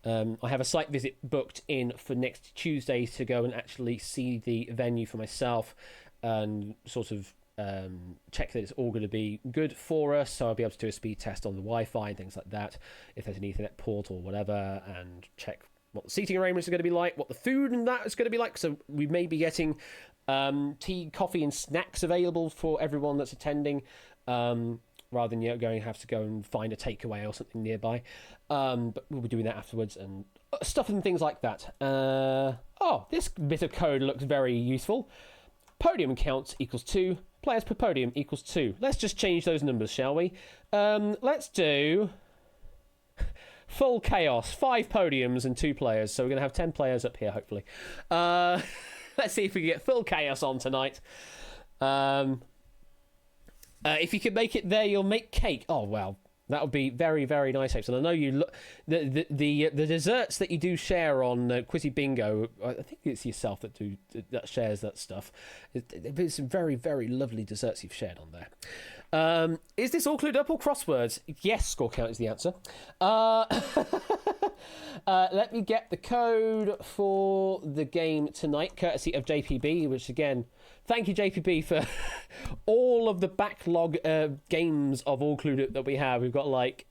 [SPEAKER 1] I have a site visit booked in for next Tuesday to go and actually see the venue for myself and sort of check that it's all going to be good for us, so I'll be able to do a speed test on the Wi-Fi and things like that, if there's an Ethernet port or whatever, and check what the seating arrangements are going to be like, what the food and that is going to be like. So we may be getting tea, coffee and snacks available for everyone that's attending, rather than have to go and find a takeaway or something nearby. But we'll be doing that afterwards and stuff and things like that. This bit of code looks very useful. Podium count equals 2. Players per podium equals 2. Let's just change those numbers, shall we? Let's do full chaos. 5 podiums and 2 players. So we're going to have 10 players up here, hopefully. Let's see if we can get full chaos on tonight. If you can make it there, you'll make cake. Oh, well. That would be very, very nice, and I know you look the desserts that you do share on Quizzy Bingo. I think it's yourself that shares that stuff. There's some very, very lovely desserts you've shared on there. Is this all clued up or crosswords? Yes, score count is the answer. Let me get the code for the game tonight, courtesy of JPB, which again, thank you, JPB, for all of the backlog games of All Clued Up that we have. We've got like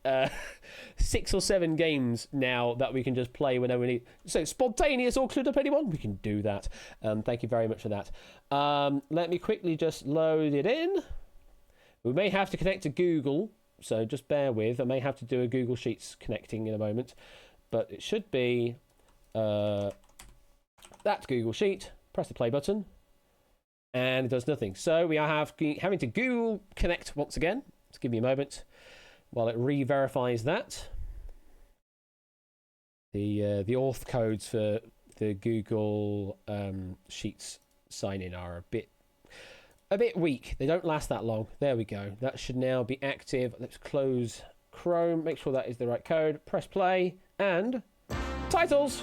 [SPEAKER 1] 6 or 7 games now that we can just play whenever we need. So spontaneous All Clued Up, anyone? We can do that. Thank you very much for that. Let me quickly just load it in. We may have to connect to Google so just bear with. I may have to do a Google Sheets connecting in a moment, but it should be that Google Sheet. Press the play button, and it does nothing. So we are having to Google Connect once again. Just give me a moment while it re-verifies that. The auth codes for the Google Sheets sign-in are a bit weak. They don't last that long. There we go. That should now be active. Let's close Chrome. Make sure that is the right code. Press play and titles.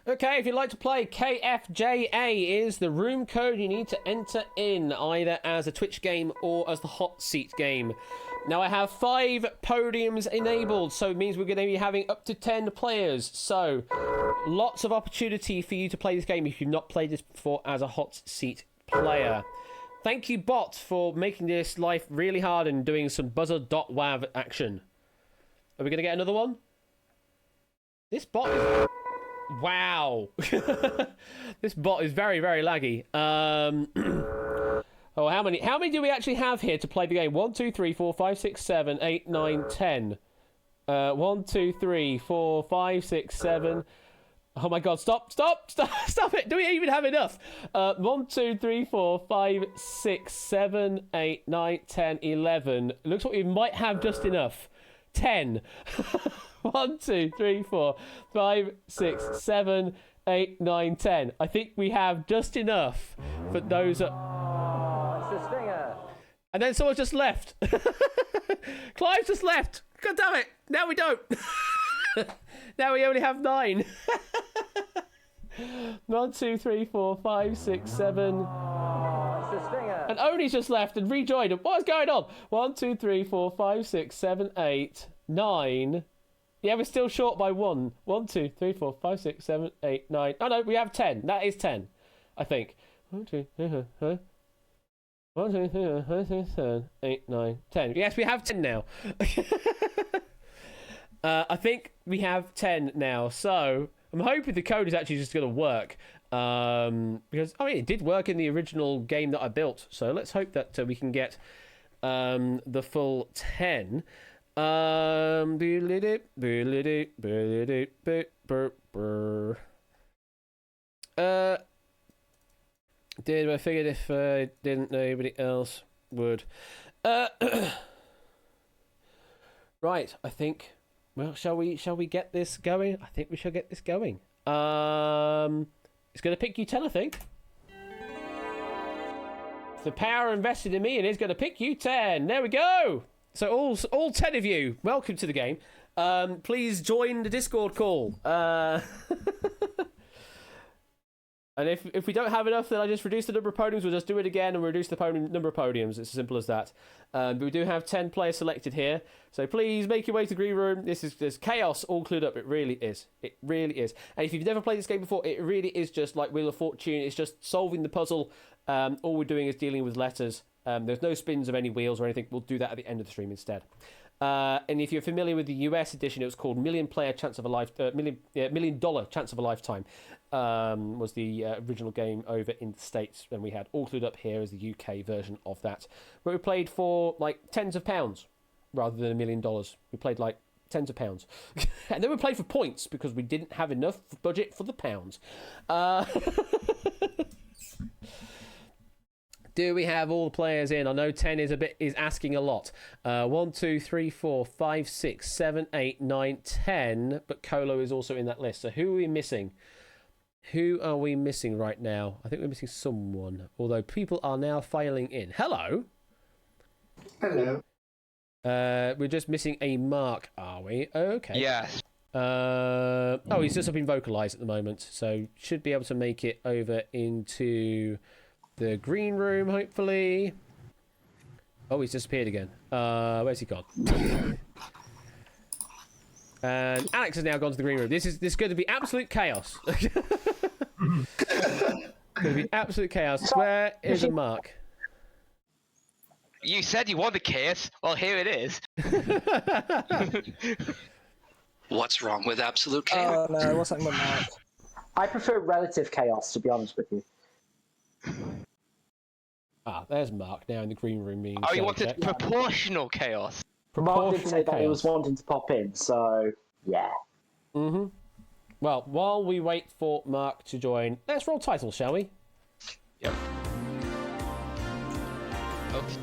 [SPEAKER 1] Okay, if you'd like to play, KFJA is the room code you need to enter in, either as a Twitch game or as the hot seat game. Now, I have 5 podiums enabled, so it means we're going to be having up to 10 players. So, lots of opportunity for you to play this game if you've not played this before as a hot seat player. Thank you, bot, for making this life really hard and doing some buzzer.wav action. Are we going to get another one? This bot is... Wow. This bot is very, very laggy. Oh, how many do we actually have here to play the game? 1, 2, 3, 4, 5, 6, 7, 8, 9, 10. 1, 2, 3, 4, 5, 6, 7. Oh my god, stop it. Do we even have enough? 1, 2, 3, 4, 5, 6, 7, 8, 9, 10, 11. Looks like we might have just enough. 10. 1, 2, 3, 4, 5, 6, 7, 8, 9, 10. I think we have just enough for those that... Oh, it's a stinger. And then someone just left. Clive just left. God damn it. Now we don't. Now we only have 9. 1, 2, 3, 4, 5, 6, 7. Oh, it's a stinger. AndOni's just left and rejoined. What is going on? 1, 2, 3, 4, 5, 6, 7, 8, 9. Yeah, we're still short by 1. 1, 2, 3, 4, 5, 6, 7, 8, 9. Oh no, we have 10. That is 10, I think. 1, 2, 3, 4, 1, 2, 3, 4, 5, 6, 7, 8, 9, 10. Yes, we have 10 now. I think we have 10 now. So I'm hoping the code is actually just going to work. Because, I mean, it did work in the original game that I built. So let's hope that we can get the full 10. Did I figured if I didn't, nobody else would. Right, I think. Well, shall we get this going? I think we shall get this going. It's going to pick you 10, I think. The power invested in me, and it's going to pick you 10. There we go. So all 10 of you, welcome to the game. Please join the Discord call. And if we don't have enough, then I just reduce the number of podiums. We'll just do it again and reduce the number of podiums. It's as simple as that. But we do have 10 players selected here. So please make your way to the green room. There's chaos all clued up. It really is. It really is. And if you've never played this game before, it really is just like Wheel of Fortune. It's just solving the puzzle. All we're doing is dealing with letters. There's no spins of any wheels or anything. We'll do that at the end of the stream instead. And if you're familiar with the US edition, it was called $1 Million Chance of a Lifetime. Was the original game over in the States, and we had all clued up here as the UK version of that, where we played for like tens of pounds rather than $1 million. We played like tens of pounds, and then we played for points because we didn't have enough budget for the pounds. Do we have all the players in? I know 10 is asking a lot. 1, 2, 3, 4, 5, 6, 7, 8, 9, 10. But Colo is also in that list. So who are we missing? Who are we missing right now? I think we're missing someone. Although people are now filing in. Hello.
[SPEAKER 9] Hello.
[SPEAKER 1] We're just missing a Mark, are we? Okay.
[SPEAKER 9] Yes.
[SPEAKER 1] Oh, he's just been vocalized at the moment, so should be able to make it over into the green room, hopefully. Oh, he's disappeared again. Where's he gone? And Alex has now gone to the green room. This is going to be absolute chaos. Going to be absolute chaos. Where is a mark?
[SPEAKER 10] You said you wanted chaos. Well, here it is.
[SPEAKER 11] What's wrong with absolute chaos?
[SPEAKER 12] Oh no, what's happening with Mark? I prefer relative chaos, to be honest with you.
[SPEAKER 1] Ah, there's Mark now in the green room being.
[SPEAKER 10] Oh, you wanted proportional chaos.
[SPEAKER 12] Mark did say that he was wanting to pop in, so yeah.
[SPEAKER 1] Mm-hmm. Well, while we wait for Mark to join, let's roll titles, shall we?
[SPEAKER 10] Yep. Oops.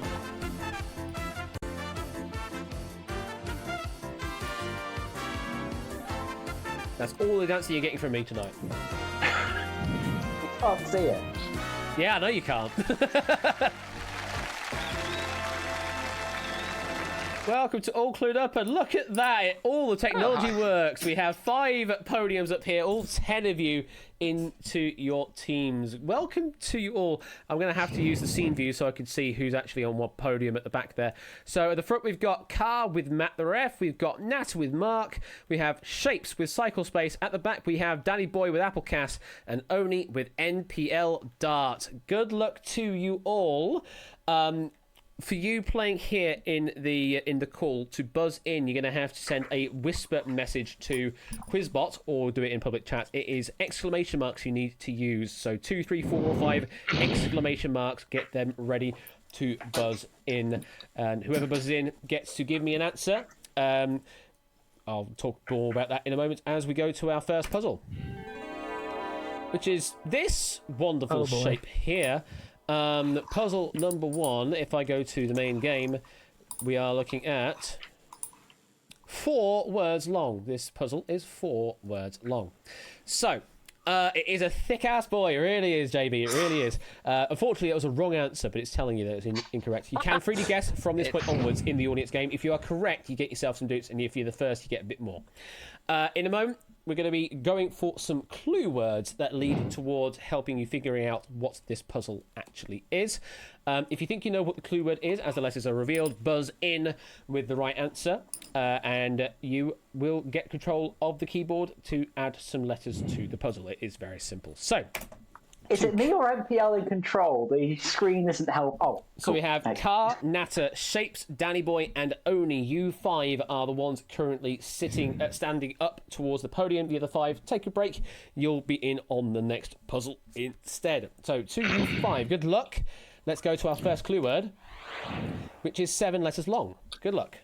[SPEAKER 1] That's all the dancing you're getting from me tonight.
[SPEAKER 12] You can't see it.
[SPEAKER 1] Yeah, I know you can't. Welcome to All Clued Up, and look at that! All the technology works. We have 5 podiums up here, all 10 of you into your teams. Welcome to you all. I'm going to have to use the scene view so I can see who's actually on what podium at the back there. So at the front we've got Car with Matt the Ref, we've got Nat with Mark, we have Shapes with Cycle Space. At the back we have Danny Boy with Applecast, and Oni with NPL Dart. Good luck to you all. For you playing here in the call, to buzz in, you're going to have to send a whisper message to Quizbot or do it in public chat. It is exclamation marks you need to use. So 2, 3, 4, or 5 exclamation marks. Get them ready to buzz in. And whoever buzzes in gets to give me an answer. I'll talk more about that in a moment as we go to our first puzzle, which is this wonderful shape here. Puzzle number 1, if I go to the main game, we are looking at 4 words long. This puzzle is 4 words long. So, it is a thick-ass boy. It really is, JB. It really is. Unfortunately, it was a wrong answer, but it's telling you that it's incorrect. You can freely guess from this point onwards in the audience game. If you are correct, you get yourself some dukes, and if you're the first, you get a bit more. In a moment, we're going to be going for some clue words that lead towards helping you figuring out what this puzzle actually is. If you think you know what the clue word is, as the letters are revealed, buzz in with the right answer, and you will get control of the keyboard to add some letters to the puzzle. It is very simple. So,
[SPEAKER 12] is it me or MPL in control? The screen isn't help. Oh,
[SPEAKER 1] so we have Car, Natter, Shapes, Danny Boy, and Oni. You 5 are the ones currently standing up towards the podium. The other 5, take a break. You'll be in on the next puzzle instead. So to you 5, good luck. Let's go to our first clue word, which is 7 letters long. Good luck.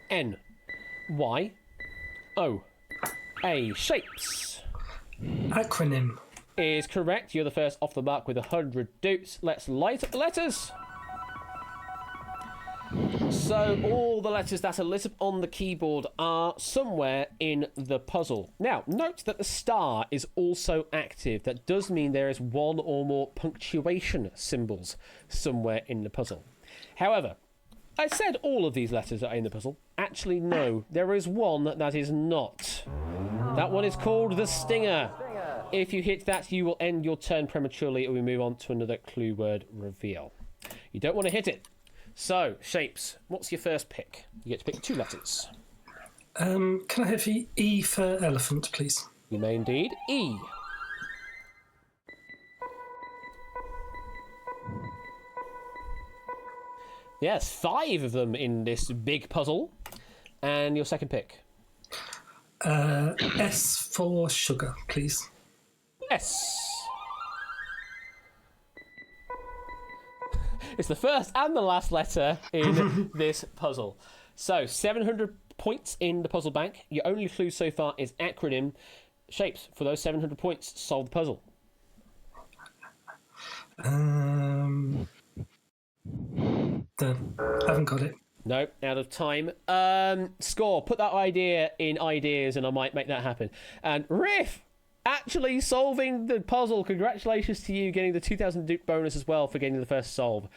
[SPEAKER 1] N, Y, O, A. Shapes.
[SPEAKER 9] Acronym.
[SPEAKER 1] Is correct. You're the first off the mark with 100 dukes. Let's light up the letters. So all the letters that are listed on the keyboard are somewhere in the puzzle. Now, note that the star is also active. That does mean there is 1 or more punctuation symbols somewhere in the puzzle. However, I said all of these letters are in the puzzle. Actually, no. There is one that is not. That one is called the stinger. If you hit that, you will end your turn prematurely, and we move on to another clue word reveal. You don't want to hit it. So, Shapes, what's your first pick? You get to pick 2 letters.
[SPEAKER 9] Can I have the E for elephant, please?
[SPEAKER 1] You may indeed. E. Yes, 5 of them in this big puzzle. And your second pick?
[SPEAKER 9] S for sugar, please.
[SPEAKER 1] S. It's the first and the last letter in this puzzle. So, 700 points in the puzzle bank. Your only clue so far is acronym. Shapes, for those 700 points, solve the puzzle.
[SPEAKER 9] Done. Haven't got it.
[SPEAKER 1] No, out of time. Score, put that idea in ideas and I might make that happen. And Riff, actually solving the puzzle. Congratulations to you getting the 2,000 Duke bonus as well for getting the first solve.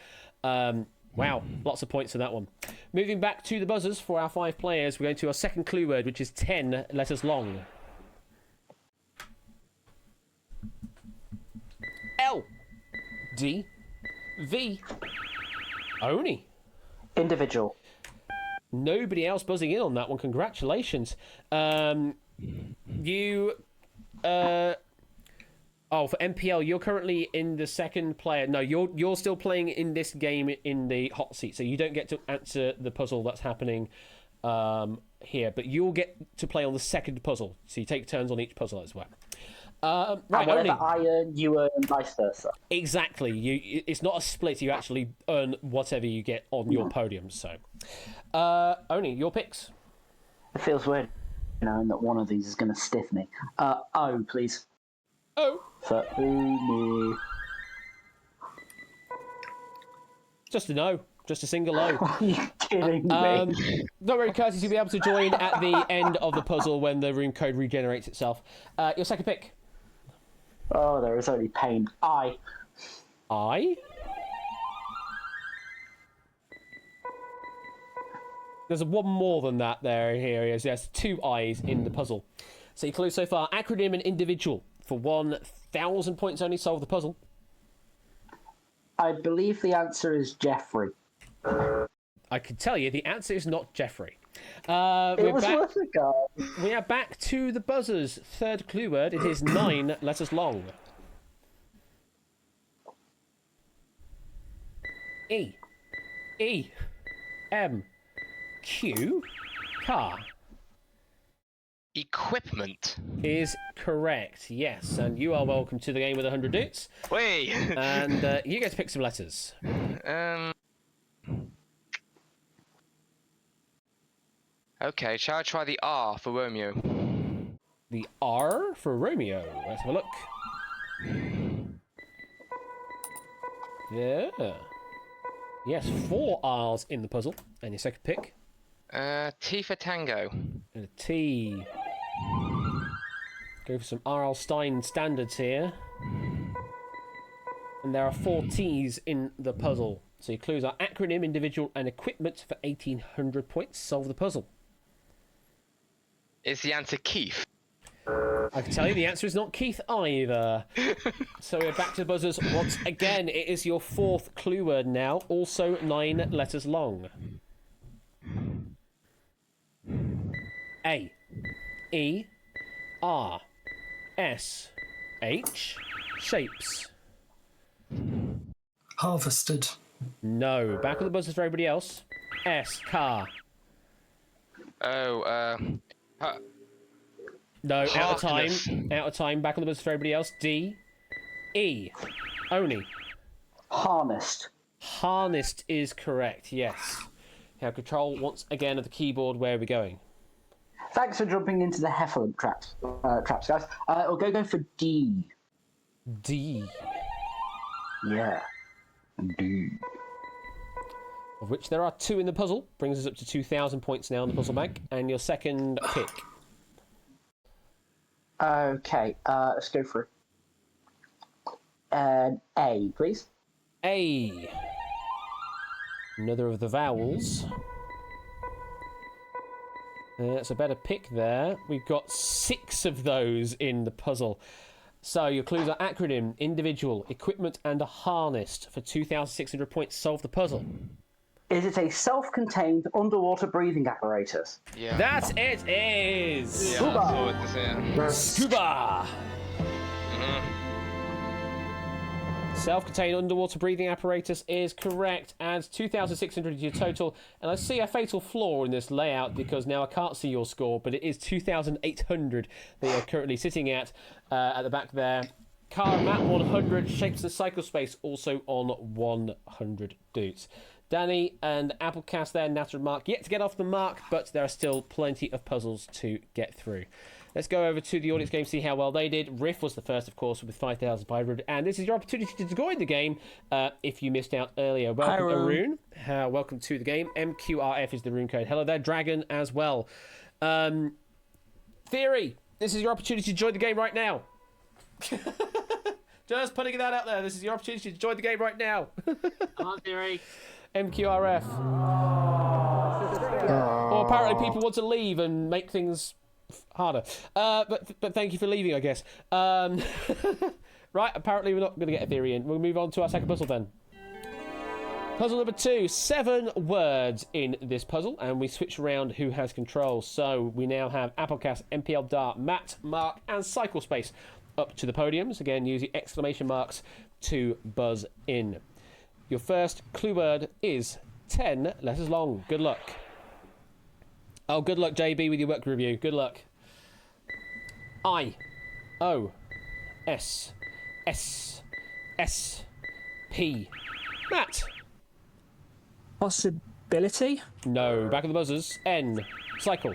[SPEAKER 1] Wow, lots of points for that one. Moving back to the buzzers for our 5 players, we're going to our second clue word, which is 10 letters long. L, D, V, Oni.
[SPEAKER 12] Individual.
[SPEAKER 1] Nobody else buzzing in on that one. Congratulations. You Oh, for MPL, you're currently in the second player. No, you're still playing in this game in the hot seat, so you don't get to answer the puzzle that's happening here, but you'll get to play on the second puzzle. So you take turns on each puzzle as well. Right,
[SPEAKER 12] and whatever
[SPEAKER 1] Oni.
[SPEAKER 12] I earn, you earn, vice versa.
[SPEAKER 1] Exactly. It's not a split. You actually earn whatever you get on your podium. So, Oni, your picks.
[SPEAKER 12] It feels weird knowing that one of these is going to stiff me. O, please.
[SPEAKER 1] O.
[SPEAKER 12] For Uni.
[SPEAKER 1] Just a no. Just a single O.
[SPEAKER 12] Are you kidding me?
[SPEAKER 1] Not very courteous. You'll be able to join at the end of the puzzle when the room code regenerates itself. Your second pick.
[SPEAKER 12] Oh, there is only pain. I.
[SPEAKER 1] There's one more than that there. Here he is. There's 2 I's in the puzzle. So you clue so far. Acronym and individual. For 1,000 points only, solve the puzzle.
[SPEAKER 12] I believe the answer is Jeffrey.
[SPEAKER 1] I can tell you the answer is not Jeffrey.
[SPEAKER 12] It was worth a go.
[SPEAKER 1] We are back to the buzzers. Third clue word. It is 9 letters long. E. M. Q. Car.
[SPEAKER 10] Equipment.
[SPEAKER 1] Is correct, yes. And you are welcome to the game with 100 dudes.
[SPEAKER 10] Wait.
[SPEAKER 1] And you get to pick some letters.
[SPEAKER 10] Okay, shall I try the R for Romeo?
[SPEAKER 1] The R for Romeo. Let's have a look. Yeah. Yes, 4 R's in the puzzle. And your second pick?
[SPEAKER 10] T for Tango.
[SPEAKER 1] And a T. Go for some R.L. Stein standards here. And there are 4 T's in the puzzle. So your clues are acronym, individual, and equipment for 1,800 points. Solve the puzzle.
[SPEAKER 10] Is the answer Keith?
[SPEAKER 1] I can tell you the answer is not Keith either. So we're back to the buzzers once again. It is your 4th clue word now, also 9 letters long. A. E. R. S. H. Shapes.
[SPEAKER 9] Harvested.
[SPEAKER 1] No. Back on the buzzers for everybody else. S. Car.
[SPEAKER 10] Oh,
[SPEAKER 1] No, out of
[SPEAKER 10] Harkness.
[SPEAKER 1] time. Out of time. Back on the buzzers for everybody else. D. E. Oni.
[SPEAKER 12] Harnessed.
[SPEAKER 1] Harnessed is correct, yes. Now control once again of the keyboard. Where are we going?
[SPEAKER 12] Thanks for jumping into the Heffalump traps, guys. We'll go for D.
[SPEAKER 1] D.
[SPEAKER 12] Yeah. D.
[SPEAKER 1] Of which there are 2 in the puzzle. Brings us up to 2,000 points now in the puzzle bank. And your second pick.
[SPEAKER 12] Okay, let's go for A, please.
[SPEAKER 1] A. Another of the vowels. That's a better pick there. We've got 6 of those in the puzzle. So your clues are acronym, individual, equipment, and a harnessed for 2,600 points. Solve the puzzle.
[SPEAKER 12] Is it a self-contained underwater breathing apparatus?
[SPEAKER 10] Yeah.
[SPEAKER 1] That it is!
[SPEAKER 10] Yeah, I thought it was, yeah.
[SPEAKER 1] Scuba! Self-contained underwater breathing apparatus is correct. Adds 2,600 to your total. And I see a fatal flaw in this layout because now I can't see your score, but it is 2,800 that you're currently sitting at the back there. Car map 100, shapes and cycle space also on 100 dudes. Danny and Applecast there, Nat and Mark yet to get off the mark, but there are still plenty of puzzles to get through. Let's go over to the audience game, see how well they did. Riff was the first, of course, with 5,500, and this is your opportunity to join the game if you missed out earlier. Welcome, Arun. Welcome to the game. MQRF is the room code. Hello there, Dragon, as well. Theory, this is your opportunity to join the game right now. Just putting that out there. This is your opportunity to join the game right now.
[SPEAKER 3] Come on, Theory.
[SPEAKER 1] MQRF. Or apparently people want to leave and make things harder. But thank you for leaving, I guess. Right, apparently we're not going to get a theory in. We'll move on to our second puzzle then. Puzzle number 2. 7 words in this puzzle, and we switch around who has control. So we now have Applecast, MPL Dart, Matt, Mark, and Cycle Space up to the podiums. Again, use the exclamation marks to buzz in. Your first clue word is 10 letters long. Good luck. Oh, good luck, JB, with your work review. Good luck. I, O, S, S, S, P. Matt.
[SPEAKER 13] Possibility?
[SPEAKER 1] No. Back of the buzzers. N. Cycle.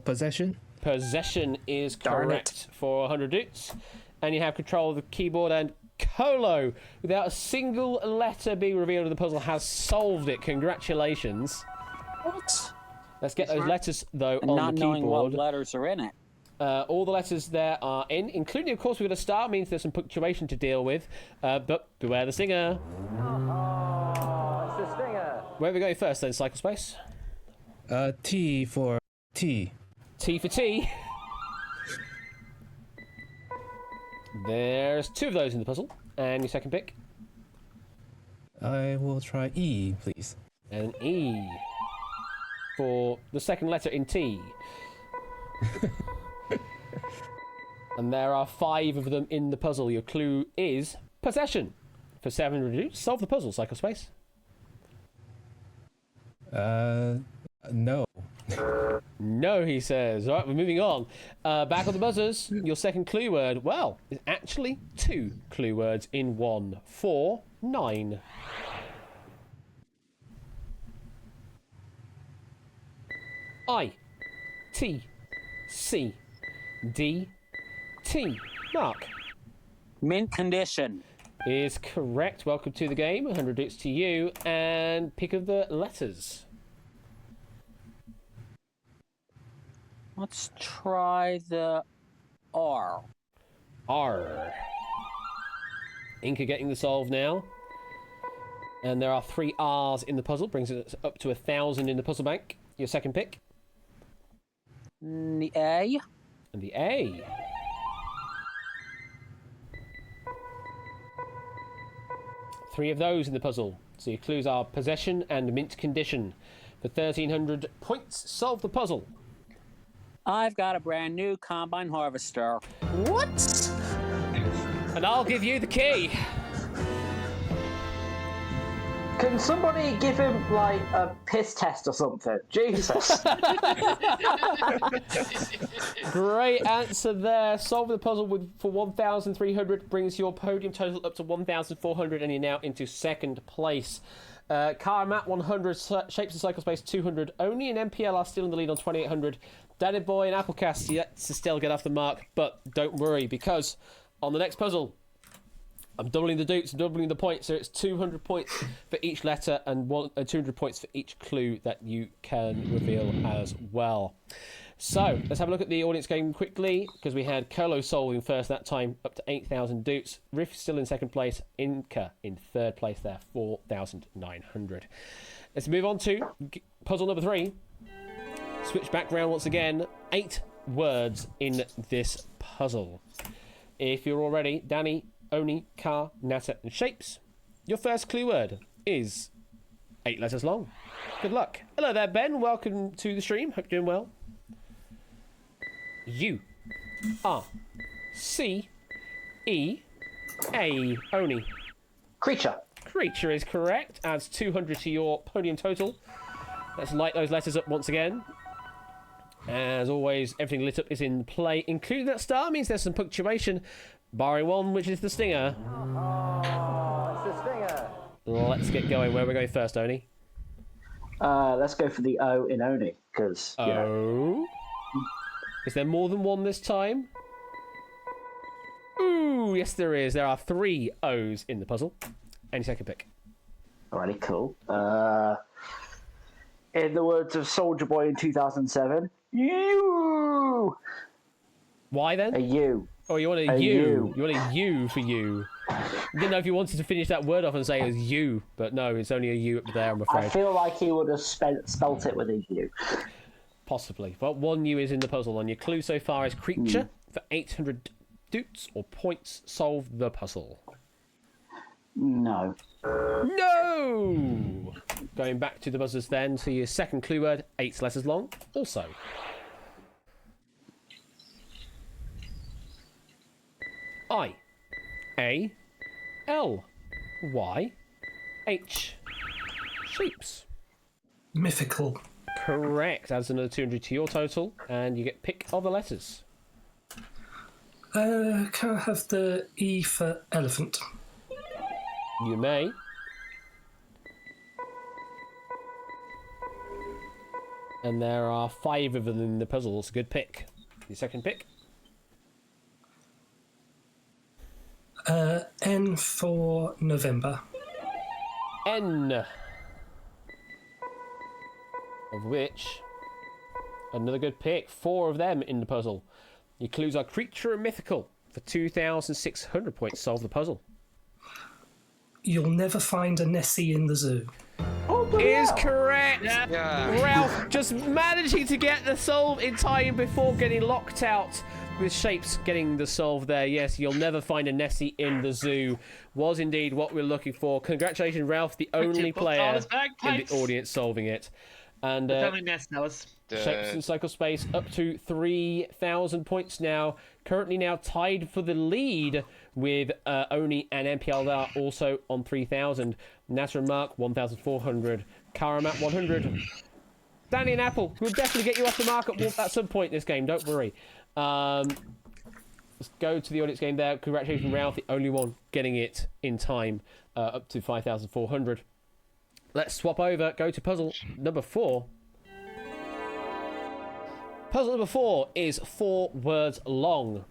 [SPEAKER 13] Possession.
[SPEAKER 1] Possession is
[SPEAKER 13] Darn
[SPEAKER 1] correct for 100 dudes. And you have control of the keyboard, and Colo, without a single letter being revealed in the puzzle, has solved it. Congratulations.
[SPEAKER 13] What?
[SPEAKER 1] Let's get those letters, though,
[SPEAKER 14] And
[SPEAKER 1] on
[SPEAKER 14] not
[SPEAKER 1] the
[SPEAKER 14] knowing
[SPEAKER 1] keyboard.
[SPEAKER 14] what letters are in it.
[SPEAKER 1] All the letters there are in, including, of course, we've got a star, means there's some punctuation to deal with. But beware the stinger.
[SPEAKER 15] Oh, it's the stinger.
[SPEAKER 1] Where are we going first, then, Cycle Space?
[SPEAKER 13] T for T.
[SPEAKER 1] T for T. There's 2 of those in the puzzle. And your second pick?
[SPEAKER 13] I will try E, please.
[SPEAKER 1] And E for the second letter in T. And there are 5 of them in the puzzle. Your clue is possession. For 700 dudes, solve the puzzle, Cycle Space.
[SPEAKER 13] No.
[SPEAKER 1] No, he says. All right, we're moving on. Back on the buzzers, your second clue word, well, is actually 2 clue words in one. 4, 9. I, T, C, D, T. Mark.
[SPEAKER 14] Mint condition.
[SPEAKER 1] Is correct. Welcome to the game. 100 bits to you. And pick of the letters.
[SPEAKER 14] Let's try the R.
[SPEAKER 1] R. Inca getting the solve now. And there are 3 R's in the puzzle. Brings it up to 1,000 in the puzzle bank. Your second pick.
[SPEAKER 14] The A.
[SPEAKER 1] And the A. Three of those in the puzzle. So your clues are possession and mint condition. For 1,300 points, solve the puzzle.
[SPEAKER 14] I've got a brand new combine harvester.
[SPEAKER 1] What? And I'll give you the key.
[SPEAKER 12] Can somebody give him, like, a piss test or something? Jesus.
[SPEAKER 1] Great answer there. Solve the puzzle for 1,300 brings your podium total up to 1,400, and you're now into second place. Car Matt 100, Shapes and Cycle Space 200. Only and MPL are still in the lead on 2,800. Danny Boy and Applecast yet to still get off the mark, but don't worry, because on the next puzzle, I'm doubling the dupes, doubling the points, so it's 200 points for each letter and 200 points for each clue that you can reveal as well. So, let's have a look at the audience game quickly, because we had Colo solving first that time, up to 8,000 dupes. Riff still in second place, Inca in third place there, 4,900. Let's move on to puzzle number 3. Switch background once again. 8 words in this puzzle. If you're all ready, Danny, Oni, Car, Nata, and Shapes, your first clue word is 8 letters long. Good luck. Hello there, Ben. Welcome to the stream. Hope you're doing well. U, R, C, E, A. Oni.
[SPEAKER 12] Creature.
[SPEAKER 1] Creature is correct. Adds 200 to your podium total. Let's light those letters up once again. As always, everything lit up is in play, including that star. Means there's some punctuation. Barring one, which is the stinger.
[SPEAKER 15] Oh, it's the stinger.
[SPEAKER 1] Let's get going. Where are we going first, Oni?
[SPEAKER 12] Let's go for the O in Oni, because, you know.
[SPEAKER 1] Is there more than one this time? Ooh, yes there is. There are 3 O's in the puzzle. Any second pick.
[SPEAKER 12] Alrighty, cool. In the words of Soldier Boy in 2007, you.
[SPEAKER 1] Why then?
[SPEAKER 12] A U.
[SPEAKER 1] Oh, you want a U. You want a U for you. Didn't know if you wanted to finish that word off and say it was you, but no, it's only a U up there, I'm afraid.
[SPEAKER 12] I feel like he would have spelt it with a U.
[SPEAKER 1] Possibly. But 1 U is in the puzzle, and your clue so far is creature for 800 dutes or points. Solve the puzzle.
[SPEAKER 12] No.
[SPEAKER 1] No! Going back to the buzzers then, so your second clue word, 8 letters long, also. I. A. L. Y. H. Shapes.
[SPEAKER 9] Mythical.
[SPEAKER 1] Correct. Adds another 200 to your total, and you get pick of the letters.
[SPEAKER 9] Can I have the E for elephant?
[SPEAKER 1] You may. And there are 5 of them in the puzzle. It's a good pick. Your second pick?
[SPEAKER 9] N for November.
[SPEAKER 1] N. Of which, another good pick. 4 of them in the puzzle. Your clues are creature and mythical. For 2,600 points, solve the puzzle.
[SPEAKER 9] You'll never find a Nessie in the zoo.
[SPEAKER 1] Is correct.
[SPEAKER 10] Yeah.
[SPEAKER 1] Ralph just managing to get the solve in time before getting locked out with Shapes getting the solve there. Yes, you'll never find a Nessie in the zoo was indeed what we're looking for. Congratulations, Ralph, the only player in the audience solving it. And Shapes and Cycle Space up to 3,000 points now. Currently now tied for the lead with Oni and MPL also on 3,000. Nasser and Mark 1,400. Karamat 100. Danny and Apple, we'll definitely get you off the mark at some point in this game. Don't worry. Let's go to the audience game there. Congratulations, Ralph, the only one getting it in time, up to 5,400. Let's swap over. Go to puzzle number 4. Puzzle number 4 is 4 words long.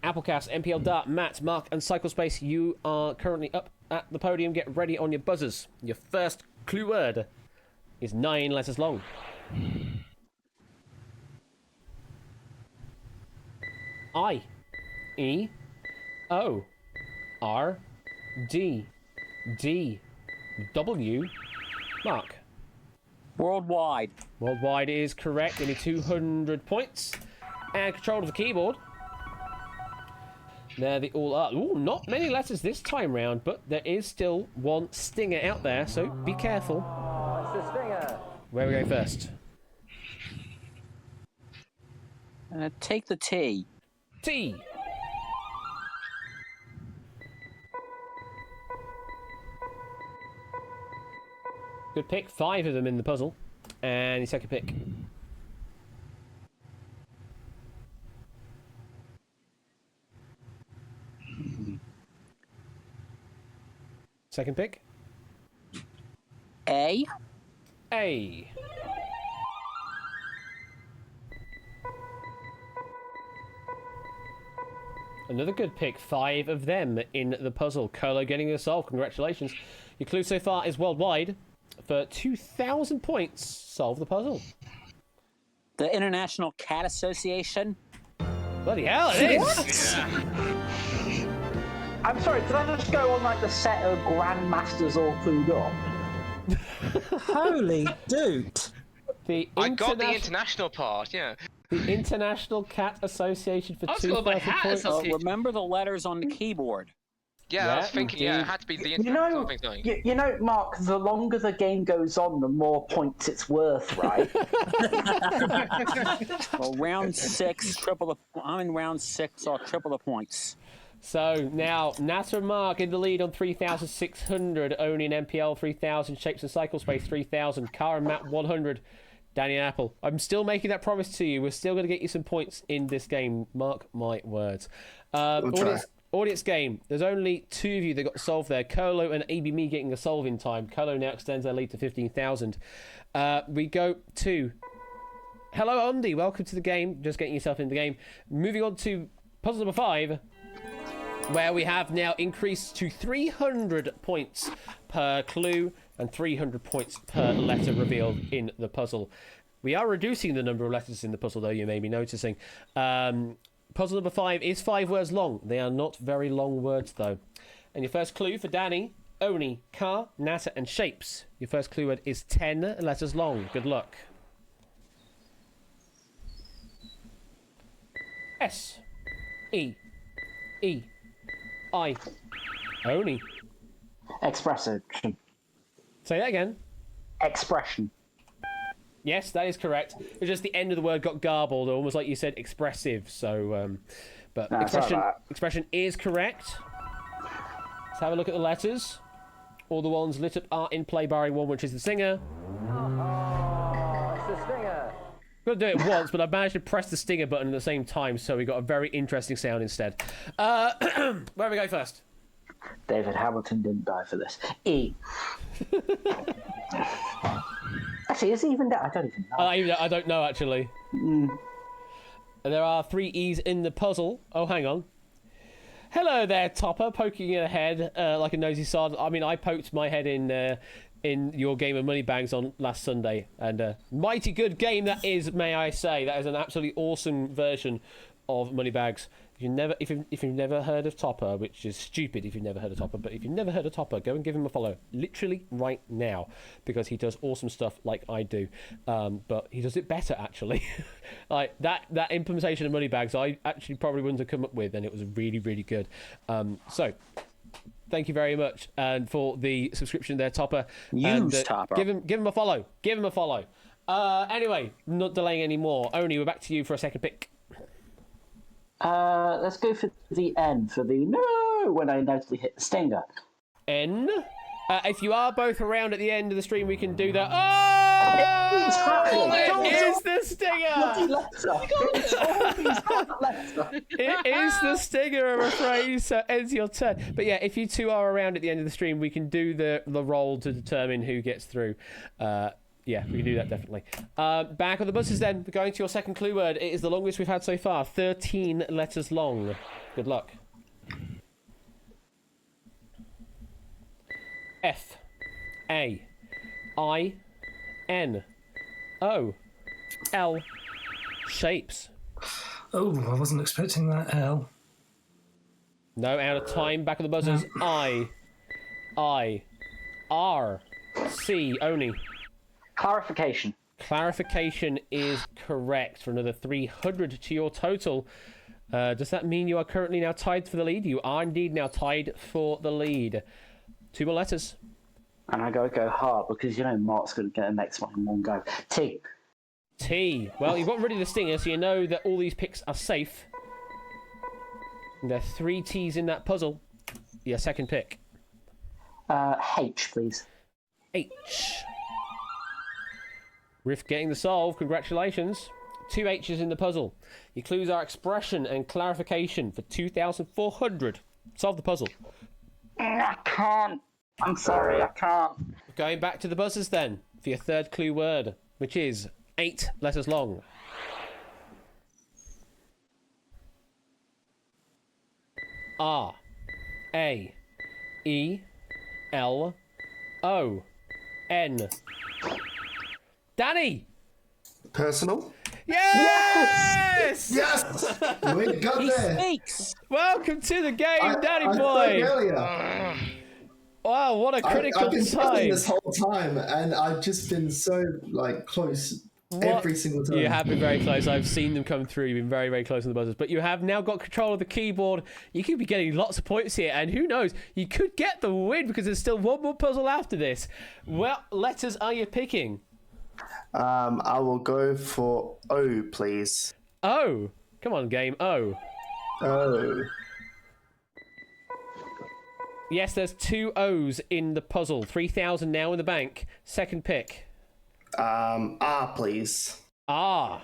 [SPEAKER 1] Applecast, MPL Dart, Matt, Mark, and Cyclespace, you are currently up at the podium. Get ready on your buzzers. Your first clue word is 9 letters long. I. E. O. R. D. D. W. Mark.
[SPEAKER 14] Worldwide.
[SPEAKER 1] Worldwide is correct. Only 200 points. And control of the keyboard. There they all are. Ooh, not many letters this time round, but there is still one stinger out there, so be careful.
[SPEAKER 15] Oh, it's the stinger.
[SPEAKER 1] Where we go first?
[SPEAKER 14] Take the T.
[SPEAKER 1] T. Good pick. 5 of them in the puzzle. And your second pick. Second pick.
[SPEAKER 14] A.
[SPEAKER 1] A. Another good pick. 5 of them in the puzzle. Colo getting this solved. Congratulations. Your clue so far is worldwide. For 2,000 points, solve the puzzle.
[SPEAKER 14] The International Cat Association.
[SPEAKER 1] Bloody hell, it is!
[SPEAKER 12] I'm sorry, did I just go on like the set of Grandmasters all clued up?
[SPEAKER 16] Holy dude!
[SPEAKER 10] I got the international part, yeah.
[SPEAKER 1] The International Cat Association for 2,000 points.
[SPEAKER 14] Remember the letters on the keyboard.
[SPEAKER 10] Yeah, I was thinking, it had to be the international thing.
[SPEAKER 12] You know, Mark, the longer the game goes on, the more points it's worth, right?
[SPEAKER 14] Well, round 6, I'm in round 6, I'll triple the points.
[SPEAKER 1] So now Nasser Mark in the lead on 3,600. Oni and MPL 3,000. Shapes and Cycle Space 3,000. Car and Matt 100. Danny and Apple. I'm still making that promise to you. We're still going to get you some points in this game. Mark my words. Audience game. There's only 2 of you that got the solve there. Colo and ABMe getting the solve in time. Colo now extends their lead to 15,000. We go to... Hello, Andy. Welcome to the game. Just getting yourself in the game. Moving on to puzzle number 5, where we have now increased to 300 points per clue and 300 points per letter revealed in the puzzle. We are reducing the number of letters in the puzzle, though, you may be noticing. Puzzle number 5 is 5 words long. They are not very long words, though. And your first clue for Danny, Oni, Car, Nasa, and Shapes. Your first clue word is 10 letters long. Good luck. S. E. E. I. Oni.
[SPEAKER 12] Expression.
[SPEAKER 1] Say that again.
[SPEAKER 12] Expression.
[SPEAKER 1] Yes, that is correct. It's just the end of the word got garbled, almost like you said expressive. So, But
[SPEAKER 12] Nah, sorry about that.
[SPEAKER 1] expression is correct. Let's have a look at the letters. All the ones lit up are in play, barring one, which is the stinger.
[SPEAKER 15] Oh, it's the stinger.
[SPEAKER 1] I'm going to do it once, but I managed to press the stinger button at the same time, so we got a very interesting sound instead. Where do we go first?
[SPEAKER 12] David Hamilton didn't die for this. E. Actually, is he even dead? I don't even know.
[SPEAKER 1] I don't know, actually. There are 3 E's in the puzzle. Oh, hang on. Hello there, Topper, poking your head like a nosy sod. I mean, I poked my head in your game of Moneybags on last Sunday, and mighty good game that is, may I say. That is an absolutely awesome version of Moneybags. If you've never heard of Topper, which is stupid if you've never heard of Topper, but if you've never heard of Topper, go and give him a follow, literally right now, because he does awesome stuff like I do, but he does it better, actually. Like that implementation of Moneybags, I actually probably wouldn't have come up with, and it was really, really good. So thank you very much, and for the subscription there, Topper.
[SPEAKER 14] Topper.
[SPEAKER 1] Give him a follow. Give him a follow. Anyway, not delaying anymore. Oni, we're back to you for a second pick.
[SPEAKER 12] Let's go for the N for the no when I notably hit the stinger.
[SPEAKER 1] N. If you are both around at the end of the stream, we can do that. Oh! It is the stinger! It is the stinger, I'm afraid. So ends your turn. But yeah, if you two are around at the end of the stream, we can do the roll to determine who gets through. Yeah, we can do that, definitely. Back on the buses then. We're going to your second clue word. It is the longest we've had so far. 13 letters long. Good luck. F. A. I. N. O. L. Shapes.
[SPEAKER 9] Oh, I wasn't expecting that, L.
[SPEAKER 1] No, out of time. Back on the buzzers. I. R. C. Oni.
[SPEAKER 12] Clarification.
[SPEAKER 1] Clarification is correct for another 300 to your total. Does that mean you are currently now tied for the lead? You are indeed now tied for the lead. 2 more letters.
[SPEAKER 12] And I gotta go hard because you know Mark's gonna get the next one in one go. T.
[SPEAKER 1] T. Well, you've got rid of the stinger, so you know that all these picks are safe. And there are 3 T's in that puzzle. Your second pick.
[SPEAKER 12] H, please.
[SPEAKER 1] H. Riff getting the solve. Congratulations. 2 H's in the puzzle. Your clues are expression and clarification for 2,400. Solve the puzzle.
[SPEAKER 12] I can't. I'm sorry, I can't.
[SPEAKER 1] Going back to the buzzers then for your third clue word, which is 8 letters long. R. A. E. L. O. N. Danny!
[SPEAKER 16] Personal?
[SPEAKER 1] Yes!
[SPEAKER 16] Yes! We got there.
[SPEAKER 14] Speaks.
[SPEAKER 1] Welcome to the game, Danny boy! Wow, what a critical
[SPEAKER 16] I've been
[SPEAKER 1] time!
[SPEAKER 16] this whole time, and I've just been so close every single time.
[SPEAKER 1] You have been very close. I've seen them come through. You've been very, very close on the buzzers. But you have now got control of the keyboard. You could be getting lots of points here, and who knows? You could get the win because there's still one more puzzle after this. What letters are you picking?
[SPEAKER 16] I will go for O, please.
[SPEAKER 1] O. Come on, game. O.
[SPEAKER 16] O.
[SPEAKER 1] Yes, there's 2 O's in the puzzle. 3,000 now in the bank. Second pick.
[SPEAKER 16] R, please.
[SPEAKER 1] R.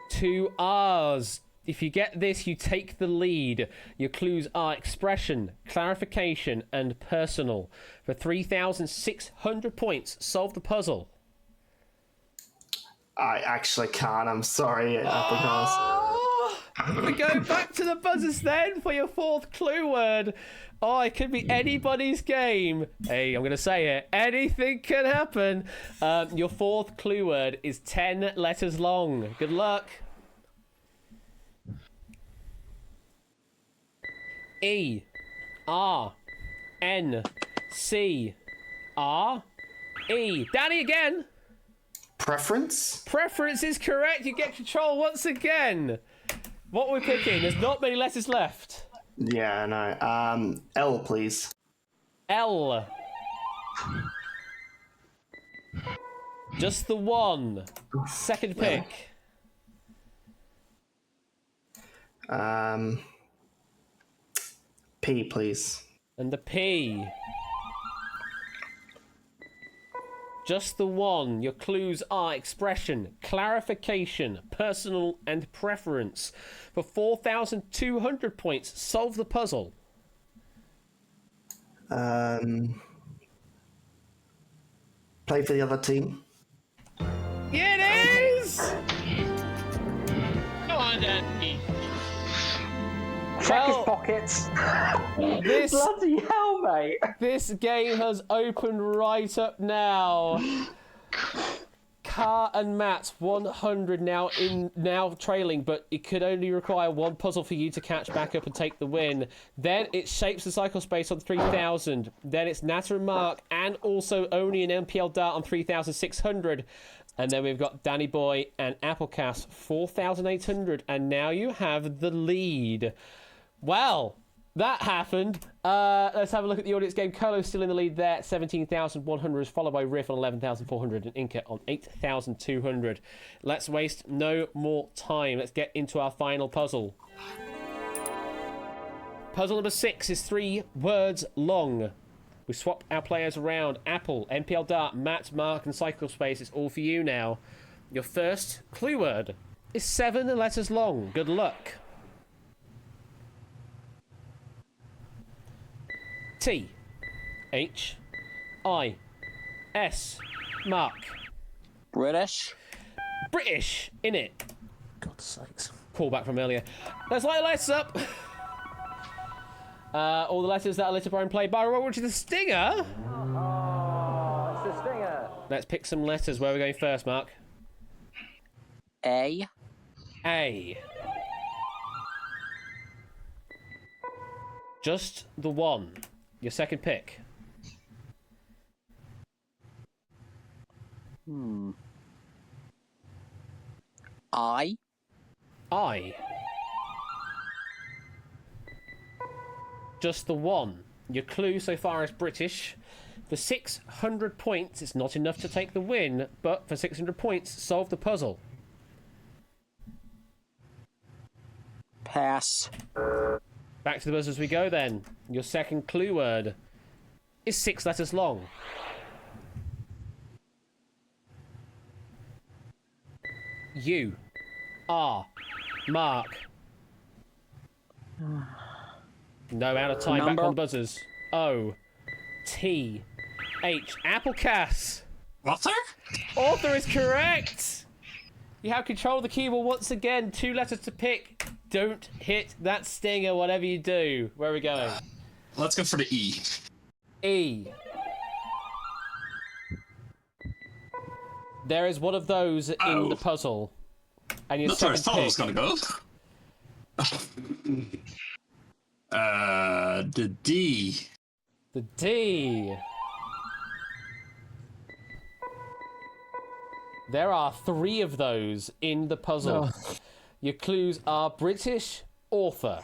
[SPEAKER 1] 2 R's. If you get this, you take the lead. Your clues are expression, clarification, and personal. For 3,600 points, solve the puzzle.
[SPEAKER 16] I actually can't. I'm sorry.
[SPEAKER 1] We go back to the buzzers then for your 4th clue word. Oh, it could be anybody's game. Hey, I'm going to say it. Anything can happen. Your 4th clue word is 10 letters long. Good luck. E. R. N. C. R. E. Danny again.
[SPEAKER 16] Preference?
[SPEAKER 1] Preference is correct. You get control once again. What we're picking, there's not many letters left.
[SPEAKER 16] Yeah, I know. L, please.
[SPEAKER 1] L. Just the one. Second pick.
[SPEAKER 16] P, please.
[SPEAKER 1] And the P. Just the one. Your clues are expression, clarification, personal, and preference. For 4,200 points, solve the puzzle.
[SPEAKER 16] Play for the other team.
[SPEAKER 1] It is!
[SPEAKER 3] Go on, Danny.
[SPEAKER 12] Check his pockets.
[SPEAKER 1] This,
[SPEAKER 12] Bloody hell, mate.
[SPEAKER 1] This game has opened right up now. Car and Matt 100 now trailing, but it could only require one puzzle for you to catch back up and take the win. Then it shapes the cycle space on 3,000. Then it's Natter and Mark, and also only an MPL dart on 3,600. And then we've got Danny Boy and Applecast 4,800, and now you have the lead. Well, that happened. Let's have a look at the audience game. Colo's still in the lead there, 17,100, followed by Riff on 11,400 and Inca on 8,200. Let's waste no more time. Let's get into our final puzzle. Puzzle number 6 is 3 words long. We swap our players around. Apple, MPL Dart, Matt, Mark, and Cycle Space. It's all for you now. Your first clue word is 7 letters long. Good luck. T H I S. Mark.
[SPEAKER 14] British.
[SPEAKER 1] British in it.
[SPEAKER 13] God's sakes.
[SPEAKER 1] Call back from earlier. Let's light the lights up. All the letters that are littered by and played by. What is the stinger?
[SPEAKER 15] Oh, it's the stinger.
[SPEAKER 1] Let's pick some letters. Where are we going first, Mark?
[SPEAKER 14] A.
[SPEAKER 1] A. Just the one. Your second pick.
[SPEAKER 14] I.
[SPEAKER 1] I. Just the one. Your clue so far is British. For 600 points, it's not enough to take the win, but for 600 points, solve the puzzle.
[SPEAKER 14] Pass.
[SPEAKER 1] Back to the buzz as we go then. Your second clue word is 6 letters long. You are Mark. No, out of time.
[SPEAKER 14] Number.
[SPEAKER 1] Back on buzzers. O T H. Applecast.
[SPEAKER 8] Author?
[SPEAKER 1] Author is correct. You have control of the keyboard once again. 2 letters to pick. Don't hit that stinger, whatever you do. Where are we going?
[SPEAKER 8] Let's go for the E.
[SPEAKER 1] E. There is one of those in the puzzle. And your
[SPEAKER 8] That's where I
[SPEAKER 1] second
[SPEAKER 8] thought it was
[SPEAKER 1] pick.
[SPEAKER 8] gonna go. The D.
[SPEAKER 1] The D. There are 3 of those in the puzzle.
[SPEAKER 13] Oh.
[SPEAKER 1] Your clues are British author.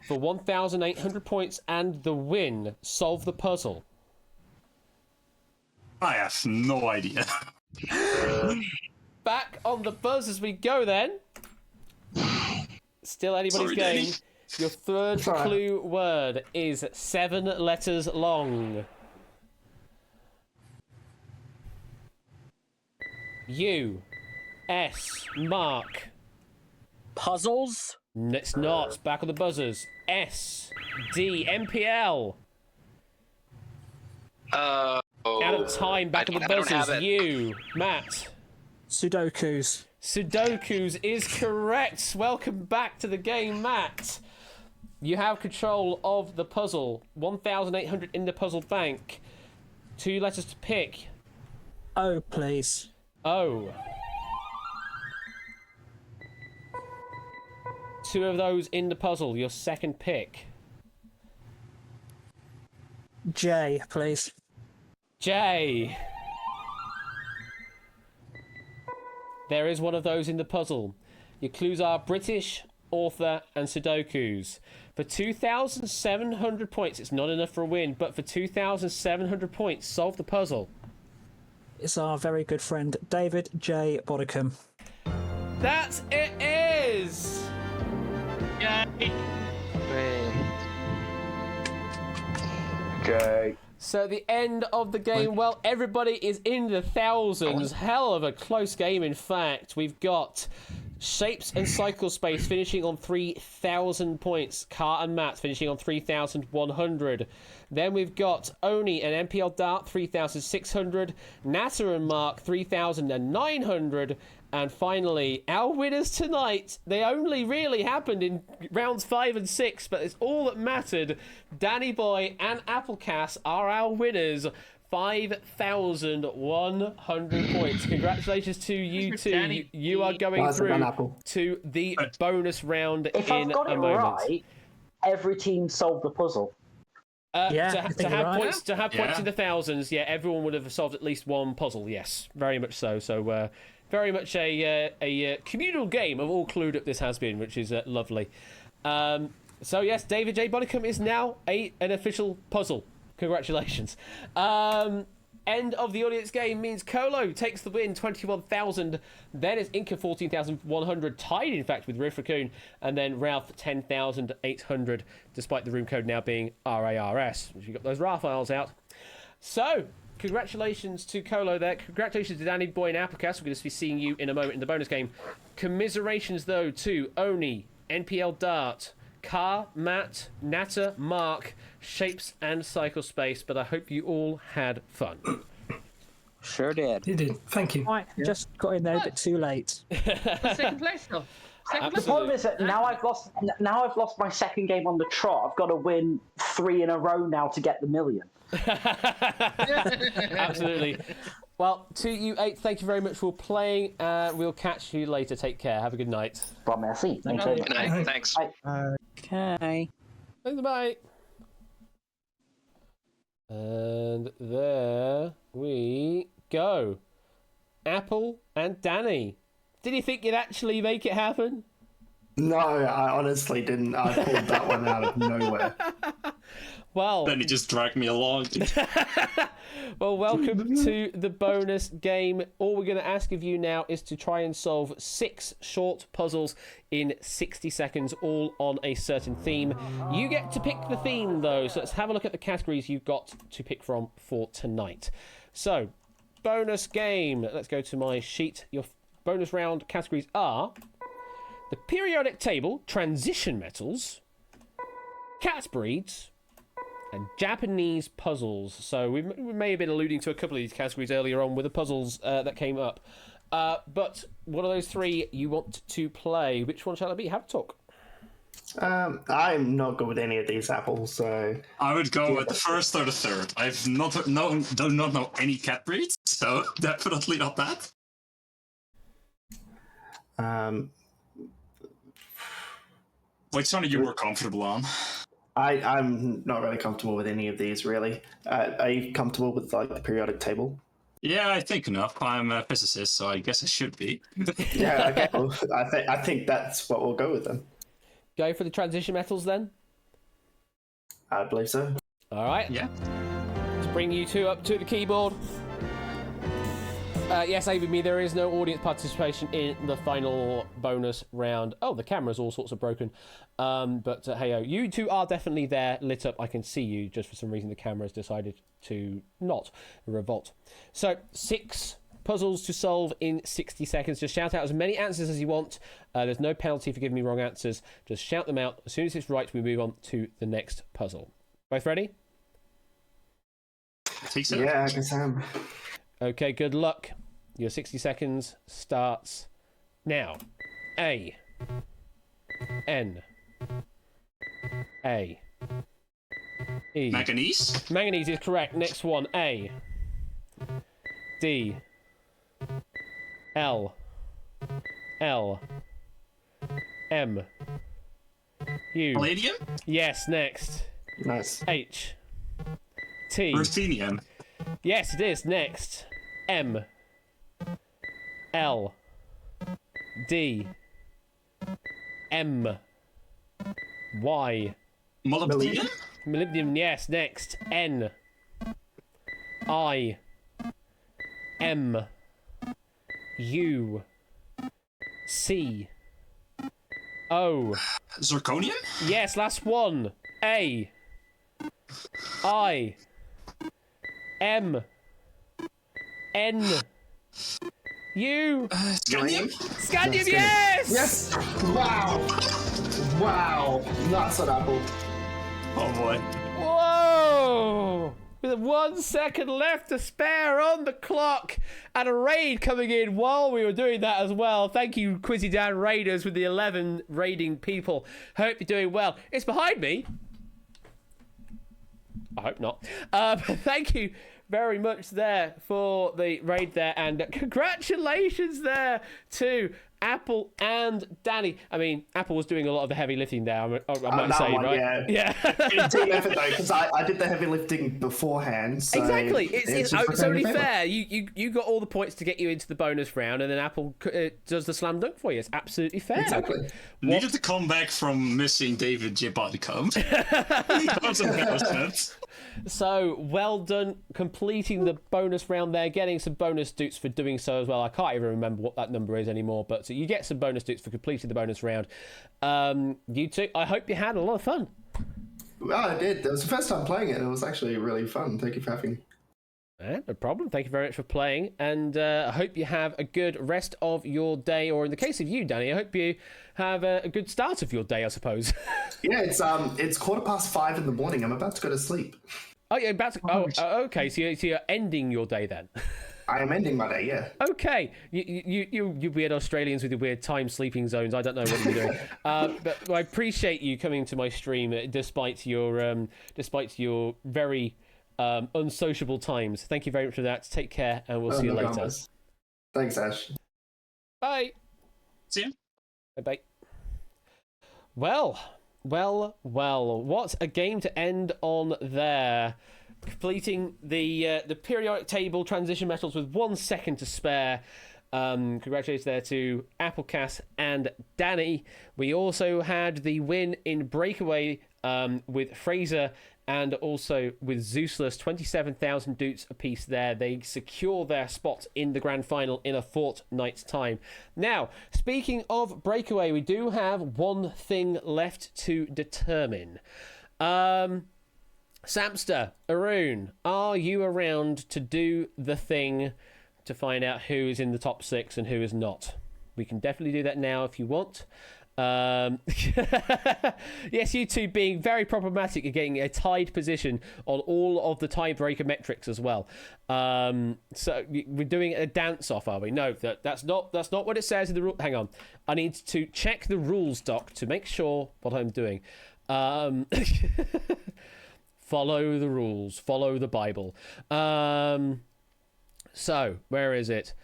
[SPEAKER 1] For 1,800 points and the win, solve the puzzle.
[SPEAKER 8] I have no idea.
[SPEAKER 1] Back on the buzz as we go then. Still anybody's
[SPEAKER 8] Sorry,
[SPEAKER 1] game.
[SPEAKER 8] Danny.
[SPEAKER 1] Your third clue word is 7 letters long. U S. Mark.
[SPEAKER 14] Puzzles.
[SPEAKER 1] It's not. Back on the buzzers. S D. MPL. Out of time. Back on the
[SPEAKER 11] I don't have
[SPEAKER 1] buzzers.
[SPEAKER 11] it.
[SPEAKER 1] You Matt.
[SPEAKER 13] Sudokus.
[SPEAKER 1] Sudokus is correct. Welcome back to the game, Matt. You have control of the puzzle. 1,800 in the puzzle bank. 2 letters to pick.
[SPEAKER 13] Oh, please.
[SPEAKER 1] O. 2 of those in the puzzle. Your second pick.
[SPEAKER 13] J, please.
[SPEAKER 1] J. There is one of those in the puzzle. Your clues are British, author, and Sudokus. For 2,700 points, it's not enough for a win, but for 2,700 points, solve the puzzle.
[SPEAKER 13] It's our very good friend David J. Bodicum.
[SPEAKER 1] That it is!
[SPEAKER 3] Yay!
[SPEAKER 6] Okay.
[SPEAKER 1] So the end of the game, well, everybody is in the thousands. Hell of a close game, in fact. We've got Shapes and Cycle Space finishing on 3,000 points. Car and Matt finishing on 3,100. Then we've got Oni and MPL Dart, 3,600. Natter and Mark, 3,900. And finally, our winners tonight, they only really happened in rounds 5 and 6, but it's all that mattered. Danny Boy and Applecast are our winners. 5,100 points. Congratulations to you two. You are going through to the bonus round
[SPEAKER 12] If
[SPEAKER 1] in
[SPEAKER 12] I've got
[SPEAKER 1] a
[SPEAKER 12] it
[SPEAKER 1] moment.
[SPEAKER 12] right, every team solved the puzzle.
[SPEAKER 1] To have points in the thousands, yeah, everyone would have solved at least one puzzle. Yes, very much so. So, very much a communal game of all clued up this has been, which is lovely. So yes, David J. Bonicum is now an official puzzle. Congratulations. End of the audience game means Colo takes the win, 21,000. Then it's Inca, 14,100, tied in fact with Riff Raccoon, and then Ralph, 10,800, despite the room code now being RARS. You've got those Raphaels out. So, congratulations to Colo there. Congratulations to Danny Boy and Applecast. We're going to be seeing you in a moment in the bonus game. Commiserations, though, to Oni, NPL Dart, Car, Matt, Natter, Mark, Shapes, and Cycle Space. But I hope you all had fun.
[SPEAKER 14] Sure did.
[SPEAKER 9] You did. Thank you.
[SPEAKER 17] Right, just got in there a bit too late.
[SPEAKER 3] Second place, though.
[SPEAKER 12] The problem is that now I've lost my second game on the trot. I've got to win 3 in a row now to get the million.
[SPEAKER 1] Absolutely. Well, to you 8, thank you very much for playing. We'll catch you later. Take care. Have a good night.
[SPEAKER 12] Well, merci.
[SPEAKER 11] Good night. Thanks.
[SPEAKER 14] Okay.
[SPEAKER 1] Bye. And there we go. Apple and Danny. Did you think you'd actually make it happen?
[SPEAKER 16] No, I honestly didn't. I pulled that one out of nowhere.
[SPEAKER 1] Well,
[SPEAKER 4] then he just dragged me along.
[SPEAKER 1] well, welcome to the bonus game. All we're going to ask of you now is to try and solve 6 short puzzles in 60 seconds, all on a certain theme. You get to pick the theme, though, so let's have a look at the categories you've got to pick from for tonight. So, bonus game. Let's go to my sheet. Your bonus round categories are the periodic table, transition metals, cat breeds, and Japanese puzzles. So we may have been alluding to a couple of these categories earlier on with the puzzles that came up. But what are those 3 you want to play? Which one shall it be? Have a talk.
[SPEAKER 16] I'm not good with any of these apples, so
[SPEAKER 4] I would go with the first or the third. I've do not know any cat breeds, so definitely not that. Which one are you more comfortable on?
[SPEAKER 16] I'm not really comfortable with any of these, really. Are you comfortable with like the periodic table?
[SPEAKER 4] Yeah, I think enough. I'm a physicist, so I guess I should be.
[SPEAKER 16] Yeah, okay. Well, I think that's what we'll go with then.
[SPEAKER 1] Go for the transition metals then?
[SPEAKER 16] I believe so.
[SPEAKER 1] All right.
[SPEAKER 4] Yeah.
[SPEAKER 1] Let's bring you 2 up to the keyboard. Yes, AVB, there is no audience participation in the final bonus round. Oh, the camera's all sorts of broken. But hey-o, you 2 are definitely there, lit up. I can see you. Just for some reason, the camera's decided to not revolt. So, 6 puzzles to solve in 60 seconds. Just shout out as many answers as you want. There's no penalty for giving me wrong answers. Just shout them out. As soon as it's right, we move on to the next puzzle. Both ready?
[SPEAKER 16] Yeah, I guess I am.
[SPEAKER 1] Okay, good luck. Your 60 seconds starts now. A. N. A. E.
[SPEAKER 4] Manganese?
[SPEAKER 1] Manganese is correct. Next one. A. D. L. L. M. U.
[SPEAKER 4] Palladium?
[SPEAKER 1] Yes, next.
[SPEAKER 16] Nice.
[SPEAKER 1] H. T.
[SPEAKER 4] Ruthenium?
[SPEAKER 1] Yes, it is. Next. M. L. D. M. Y.
[SPEAKER 4] Molybdenum?
[SPEAKER 1] Molybdenum, yes. Next. N. I. M. U. C. O.
[SPEAKER 4] Zirconium?
[SPEAKER 1] Yes, last one. A. I. M. N. U.
[SPEAKER 4] Scandium?
[SPEAKER 1] Scandium, yes!
[SPEAKER 16] Yes! Wow! Wow! Nuts on Apple.
[SPEAKER 4] Oh boy.
[SPEAKER 1] Whoa! With 1 second left to spare on the clock, and a raid coming in while we were doing that as well. Thank you, Quizzy Dan Raiders, with the 11 raiding people. Hope you're doing well. It's behind me. I hope not. Thank you very much there for the raid there, and congratulations there to Apple and Danny. I mean, Apple was doing a lot of the heavy lifting there, I might say,
[SPEAKER 16] one,
[SPEAKER 1] right?
[SPEAKER 16] Yeah. Team effort though, because I did the heavy lifting beforehand. So
[SPEAKER 1] exactly. It's only
[SPEAKER 16] fair.
[SPEAKER 1] fair. You got all the points to get you into the bonus round, and then Apple does the slam dunk for you. It's absolutely fair.
[SPEAKER 16] Exactly.
[SPEAKER 4] Needed to come back from missing David Jibboticum. That was embarrassment.
[SPEAKER 1] So well done completing the bonus round there, getting some bonus dukes for doing so as well. I can't even remember what that number is anymore, but so you get some bonus dukes for completing the bonus round. You two, I hope you had a lot of fun.
[SPEAKER 16] Well, I did. It was the first time playing it. It was actually really fun. Thank you for having me.
[SPEAKER 1] No problem. Thank you very much for playing, and I hope you have a good rest of your day, or in the case of you, Danny, I hope you have a good start of your day, I suppose.
[SPEAKER 16] Yeah, it's 5:15 in the morning. I'm about to go to sleep.
[SPEAKER 1] Oh, you're about to... Oh, okay, so you're ending your day then?
[SPEAKER 16] I am ending my day, yeah.
[SPEAKER 1] Okay, you weird Australians with your weird time sleeping zones. I don't know what you're doing, but I appreciate you coming to my stream despite your very unsociable times. Thank you very much for that. Take care, and we'll see you later.
[SPEAKER 16] Promise. Thanks, Ash.
[SPEAKER 1] Bye.
[SPEAKER 4] See you.
[SPEAKER 1] Bye. Well. What a game to end on there. Completing the periodic table transition metals with 1 second to spare. Congratulations there to Applecast and Danny. We also had the win in Breakaway with Fraser and also with Zeusless, 27,000 dutes apiece there. They secure their spot in the grand final in a fortnight's time. Now, speaking of Breakaway, we do have one thing left to determine. Samster, Arun, are you around to do the thing to find out who is in the top 6 and who is not? We can definitely do that now if you want. Yes, you two being very problematic at getting a tied position on all of the tiebreaker metrics as well. So we're doing a dance off, are we? No, that's not what it says in the rule. Hang on, I need to check the rules doc to make sure what I'm doing. Follow the rules, follow the Bible. So where is it?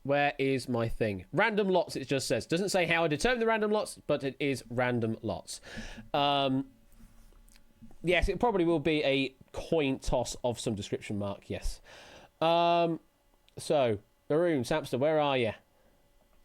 [SPEAKER 1] Where is my thing? Random lots, it just says. Doesn't say how I determine the random lots, but it is random lots. Yes, it probably will be a coin toss of some description mark, yes. So, Arun, Samster, where are you?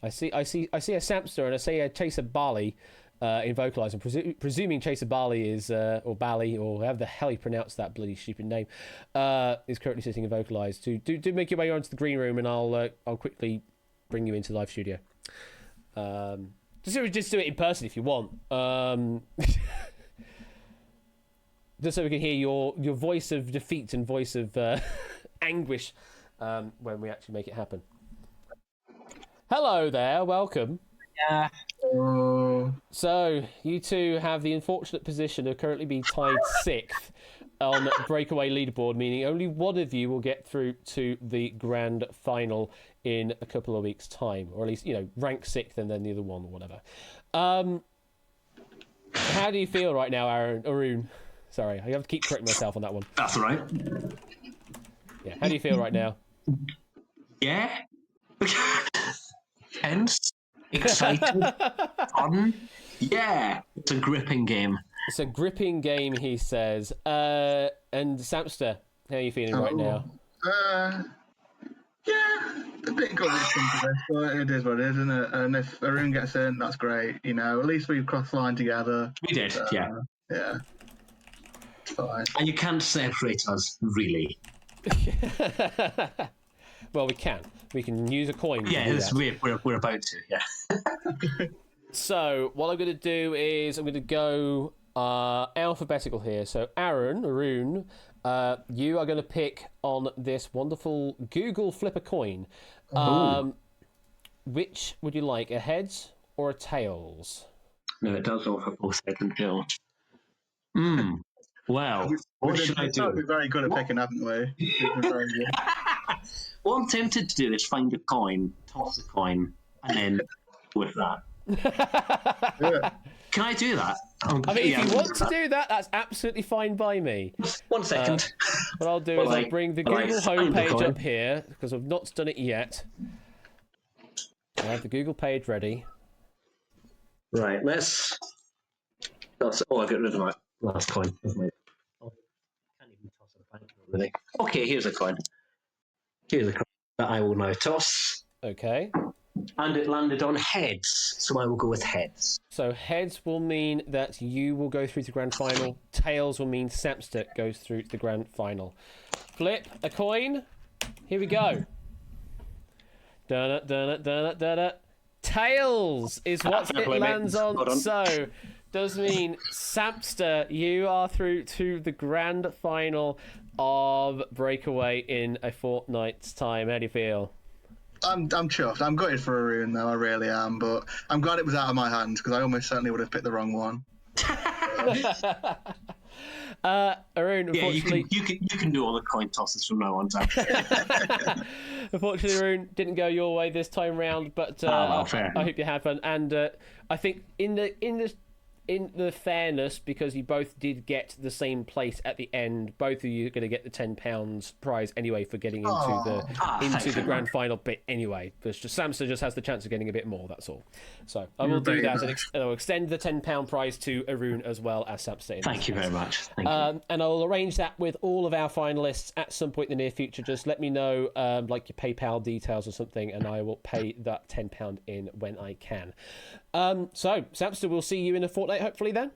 [SPEAKER 1] I see a Samster and I see a Chaser Bali in Vocalize. I'm presuming Chaser Bali is, or Bali, or however the hell you pronounce that bloody stupid name, is currently sitting in Vocalize. Do make your way onto the green room, and I'll quickly bring you into the live studio. Just do it in person if you want. Just so we can hear your voice of defeat and voice of anguish when we actually make it happen. Hello there, welcome.
[SPEAKER 14] Yeah.
[SPEAKER 1] So, you two have the unfortunate position of currently being tied 6th on Breakaway leaderboard, meaning only one of you will get through to the grand final in a couple of weeks' time, or at least, rank 6th and then the other one or whatever. How do you feel right now, Arun? Sorry, I have to keep correcting myself on that one.
[SPEAKER 18] That's all right.
[SPEAKER 1] Yeah, how do you feel right now?
[SPEAKER 18] Yeah. Tense. Excited. Fun. Yeah. It's a gripping game.
[SPEAKER 1] It's a gripping game, he says. And Samster, how are you feeling right now?
[SPEAKER 19] Yeah, a bit gutted to this, but it is what it is, isn't it? And if Arun gets in, that's great. At least we've crossed the line together.
[SPEAKER 18] We did, yeah.
[SPEAKER 19] Yeah. It's fine.
[SPEAKER 18] And you can't separate us, really.
[SPEAKER 1] Well, we can. We can use a coin.
[SPEAKER 18] Yeah, we're about to, yeah.
[SPEAKER 1] So what I'm going to do is I'm going to go alphabetical here. So Arun, you are going to pick on this wonderful Google flip a coin. Which would you like, a heads or a tails?
[SPEAKER 18] No, it does offer both head and tail. Well, what should I do?
[SPEAKER 19] We're very good at picking, haven't we? We've been very good.
[SPEAKER 18] What I'm tempted to do is find a coin, toss a coin, and then with that. Can I do that?
[SPEAKER 1] I mean, if you want to do that, that's absolutely fine by me.
[SPEAKER 18] 1 second.
[SPEAKER 1] What I'll do is I'll bring the Google homepage up here, because I've not done it yet. I have the Google page ready.
[SPEAKER 18] Right, let's... I got rid of my last coin. Can't even toss a bank really. Okay, here's a coin. Here's a coin that I will now toss.
[SPEAKER 1] Okay.
[SPEAKER 18] And it landed on heads, so I will go with heads.
[SPEAKER 1] So heads will mean that you will go through to the grand final. Tails will mean Samster goes through to the grand final. Flip a coin. Here we go. Tails is what it lands on. So does mean Samster, you are through to the grand final of Breakaway in a fortnight's time. How do you feel?
[SPEAKER 19] I'm chuffed. I'm gutted for Arun, though. I really am. But I'm glad it was out of my hands because I almost certainly would have picked the wrong one.
[SPEAKER 1] Arun, unfortunately,
[SPEAKER 18] you can do all the coin tosses from now on.
[SPEAKER 1] Unfortunately, Arun, didn't go your way this time round. But I hope you had fun. And I think in the fairness, because you both did get the same place at the end, both of you are going to get the £10 prize anyway for getting into the grand final bit anyway. But Samster just has the chance of getting a bit more, that's all. So I will do that, and I'll extend the £10 prize to Arun as well as Samster.
[SPEAKER 18] Thank you very much. Thank you.
[SPEAKER 1] And I'll arrange that with all of our finalists at some point in the near future. Just let me know like your PayPal details or something, and I will pay that £10 in when I can. So Samster, we'll see you in a fortnight, hopefully then.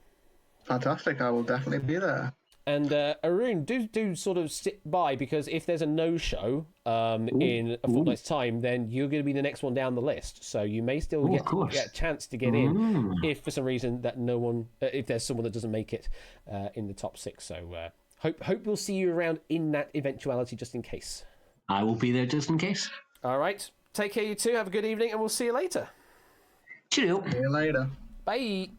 [SPEAKER 19] Fantastic, I will definitely be there.
[SPEAKER 1] And Arun, do sort of sit by, because if there's a no-show in a fortnight's time, then you're going to be the next one down the list. So you may still get a chance to get in if for some reason that if there's someone that doesn't make it in the top 6. So hope we'll see you around in that eventuality, just in case.
[SPEAKER 18] I will be there just in case.
[SPEAKER 1] All right. Take care, you two. Have a good evening, and we'll see you later.
[SPEAKER 18] Cheerio.
[SPEAKER 19] See you later.
[SPEAKER 1] Bye.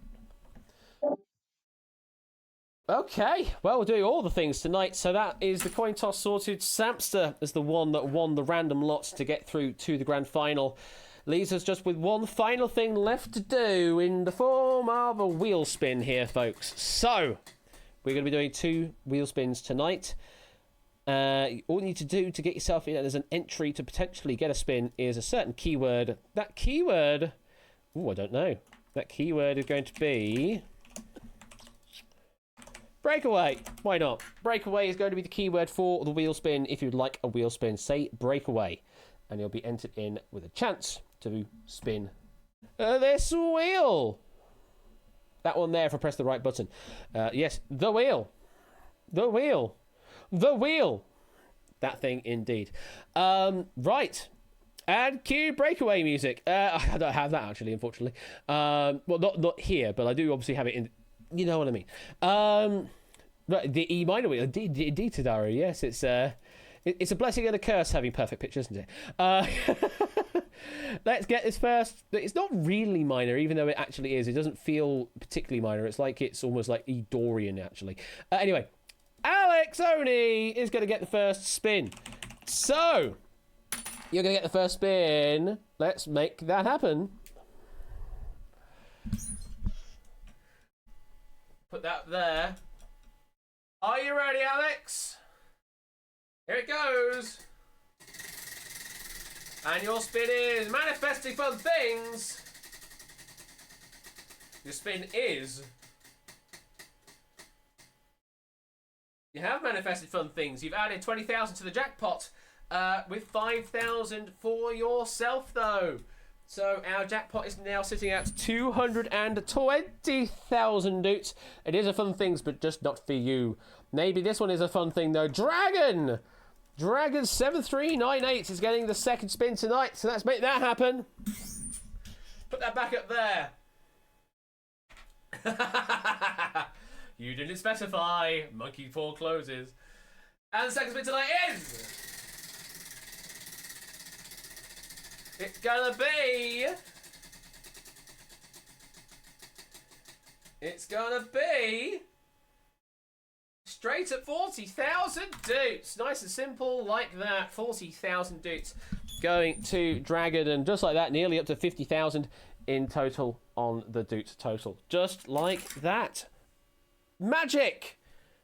[SPEAKER 1] Okay, well, we're doing all the things tonight, so that is the coin toss sorted. Samster is the one that won the random lots to get through to the grand final. Leaves us just with one final thing left to do in the form of a wheel spin here, folks. So, we're going to be doing 2 wheel spins tonight. All you need to do to get yourself in as an entry to potentially get a spin is a certain keyword. That keyword... I don't know. That keyword is going to be... Breakaway. Why not? Breakaway is going to be the keyword for the wheel spin. If you'd like a wheel spin, say breakaway, and you'll be entered in with a chance to spin this wheel. That one there, if I press the right button. Yes, the wheel. The wheel. The wheel. That thing indeed. Right. And cue breakaway music. I don't have that actually, unfortunately. Well, not here, but I do obviously have it in. You know what I mean. Right, the E minor wheel. Indeed, Tadaro. Yes, it's a blessing and a curse having perfect pitch, isn't it? Let's get this first. It's not really minor, even though it actually is. It doesn't feel particularly minor. It's like it's almost like E Dorian actually. Anyway, Alex Oni is going to get the first spin. So. You're going to get the first spin. Let's make that happen. Put that there. Are you ready, Alex? Here it goes. And your spin is manifesting fun things. Your spin is... You have manifested fun things. You've added 20,000 to the jackpot. With 5,000 for yourself, though. So our jackpot is now sitting at 220,000 doots. It is a fun things, but just not for you. Maybe this one is a fun thing, though. Dragon 7398 is getting the second spin tonight, so let's make that happen. Put that back up there. You didn't specify. Monkey 4 closes. And the second spin tonight is... It's gonna be... It's gonna be... Straight at 40,000 doots. Nice and simple like that. 40,000 doots going to Dragon, and just like that, nearly up to 50,000 in total on the Doot total. Just like that. Magic!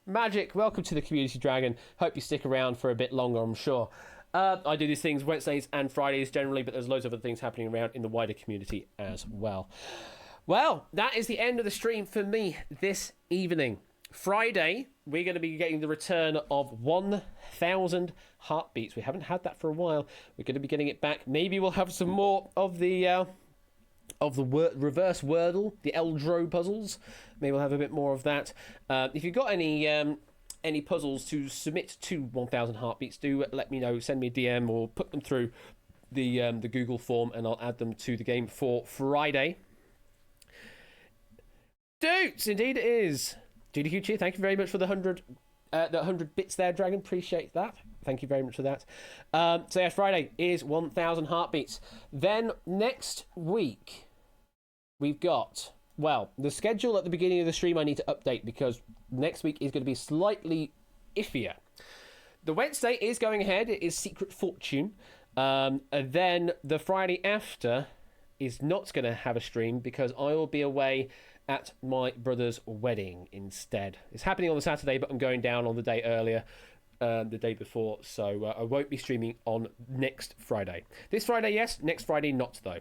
[SPEAKER 1] Magic, welcome to the community, Dragon. Hope you stick around for a bit longer, I'm sure. I do these things Wednesdays and Fridays generally, but there's loads of other things happening around in the wider community as well. Well, that is the end of the stream for me this evening. Friday, we're going to be getting the return of 1,000 heartbeats. We haven't had that for a while. We're going to be getting it back. Maybe we'll have some more of the reverse Wordle, the Eldro puzzles. Maybe we'll have a bit more of that. If you've got any puzzles to submit to 1,000 heartbeats, do let me know. Send me a DM or put them through the Google form, and I'll add them to the game for Friday. Doots, indeed it is. GDQ Cheer, thank you very much for the 100 bits there, Dragon. Appreciate that. Thank you very much for that. So yeah, Friday is 1,000 heartbeats. Then next week, we've got, well, the schedule at the beginning of the stream I need to update because next week is going to be slightly iffier. The Wednesday is going ahead. It is Secret Fortune. And then the Friday after is not going to have a stream because I will be away at my brother's wedding instead. It's happening on the Saturday, but I'm going down on the day earlier, the day before, so I won't be streaming on next Friday. This Friday, yes. Next Friday, not though.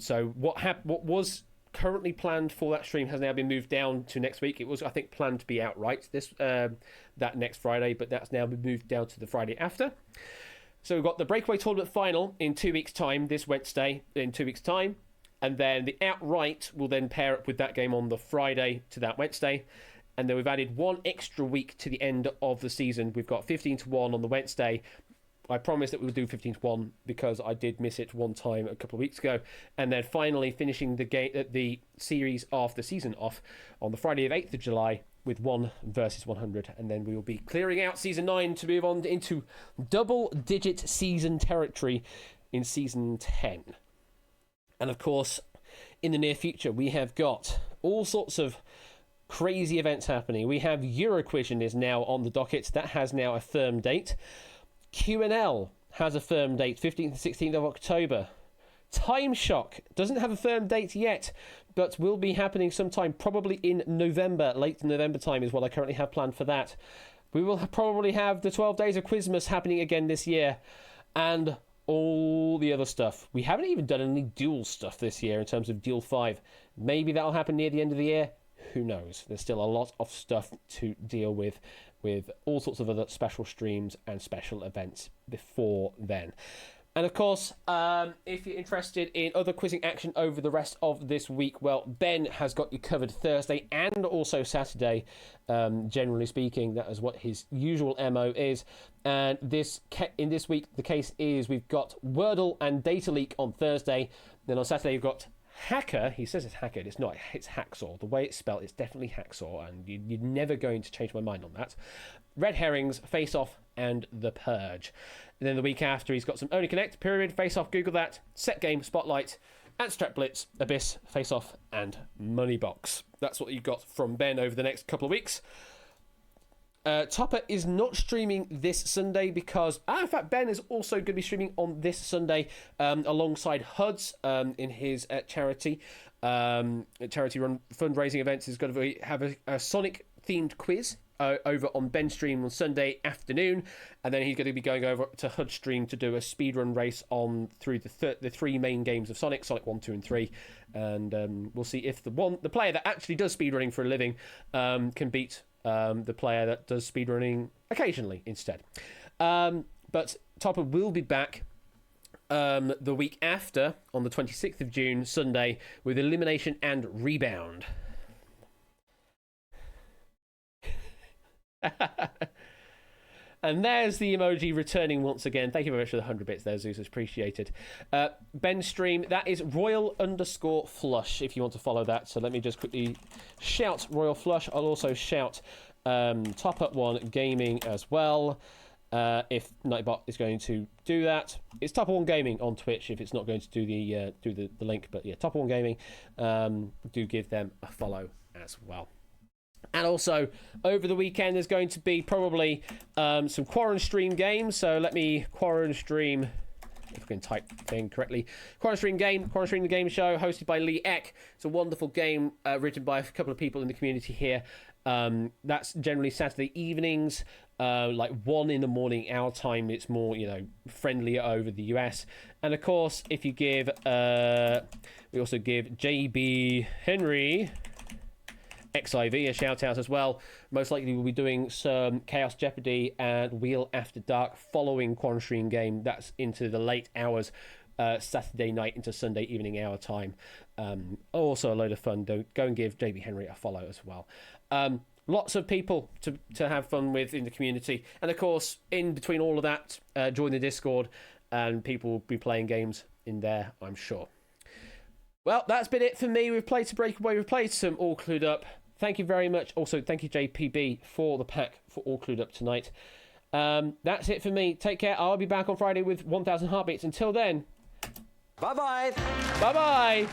[SPEAKER 1] So what was currently planned for that stream has now been moved down to next week. It was, I think, planned to be outright that next Friday, but that's now been moved down to the Friday after. So we've got the Breakaway Tournament final in 2 weeks' time, this Wednesday, in 2 weeks' time. And then the outright will then pair up with that game on the Friday to that Wednesday. And then we've added one extra week to the end of the season. We've got 15-1 on the Wednesday. I promised that we would do 15-1 because I did miss it one time a couple of weeks ago. And then finally finishing the series off, the season off, on the Friday of 8th of July with 1 versus 100. And then we will be clearing out Season 9 to move on into double-digit season territory in Season 10. And of course, in the near future, we have got all sorts of crazy events happening. We have Euroquision is now on the docket. That has now a firm date. QNL has a firm date, 15th and 16th of October. Time Shock doesn't have a firm date yet, but will be happening sometime probably in November. Late November time is what I currently have planned for that. We will probably have the 12 Days of Quizmas happening again this year. And all the other stuff. We haven't even done any duel stuff this year in terms of Duel 5. Maybe that'll happen near the end of the year. Who knows? There's still a lot of stuff to deal with all sorts of other special streams and special events before then. And of course, if you're interested in other quizzing action over the rest of this week, well, Ben has got you covered Thursday and also Saturday. Generally speaking, that is what his usual MO is. And in this week, the case is we've got Wordle and Data Leak on Thursday. Then on Saturday, you've got Hacker. He says it's Hacker. It's not. It's Hacksaw. The way it's spelled, it's definitely Hacksaw. And you're never going to change my mind on that. Red Herrings, Face Off, and The Purge. And then the week after, he's got some Only Connect, Pyramid, Face Off, Google That, Set Game, Spotlight, and Strat Blitz, Abyss, Face Off, and Money Box. That's what you've got from Ben over the next couple of weeks. Topper is not streaming this Sunday because, in fact, Ben is also going to be streaming on this Sunday alongside HUDs in his charity run fundraising events. He's going to have a Sonic themed quiz over on Ben's stream on Sunday afternoon, and then he's going to be going over to HUD stream to do a speedrun race on through the three main games of Sonic 1, 2, and 3, and we'll see if the player that actually does speedrunning for a living can beat the player that does speedrunning occasionally instead. But Topper will be back the week after on the 26th of June, Sunday, with Elimination and Rebound. And there's the emoji returning once again. Thank you very much for the 100 bits there, Zeus. It's appreciated. Ben's stream, that is Royal_Flush if you want to follow that. So let me just quickly shout Royal Flush. I'll also shout Top Up One Gaming as well. If Nightbot is going to do that, it's Top Up One Gaming on Twitch. If it's not going to do the link, but yeah, Top Up One Gaming. Do give them a follow as well. And also, over the weekend, there's going to be probably some Quarren Stream games. So let me Quarren Stream, if I can type the thing correctly. Quarren Stream the game show, hosted by Lee Eck. It's a wonderful game written by a couple of people in the community here. That's generally Saturday evenings, like 1 in the morning our time. It's more, friendlier over the US. And of course, if you give, we also give JB Henry XIV a shout out as well. Most likely we'll be doing some Chaos Jeopardy and Wheel After Dark following Quarren Stream game. That's into the late hours, Saturday night into Sunday evening our time. Also a load of fun. Go and give JB Henry a follow as well. Lots of people to have fun with in the community. And of course, in between all of that, join the Discord and people will be playing games in there, I'm sure. Well, that's been it for me. We've played some Breakaway. We've played some All Clued Up. Thank you very much. Also, thank you, JPB, for the pack for All Clued Up tonight. That's it for me. Take care. I'll be back on Friday with 1000 Heartbeats. Until then.
[SPEAKER 15] Bye-bye.
[SPEAKER 1] Bye-bye.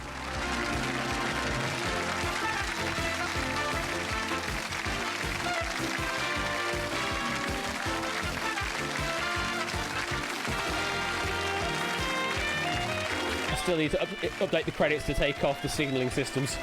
[SPEAKER 1] I still need to update the credits to take off the signalling systems.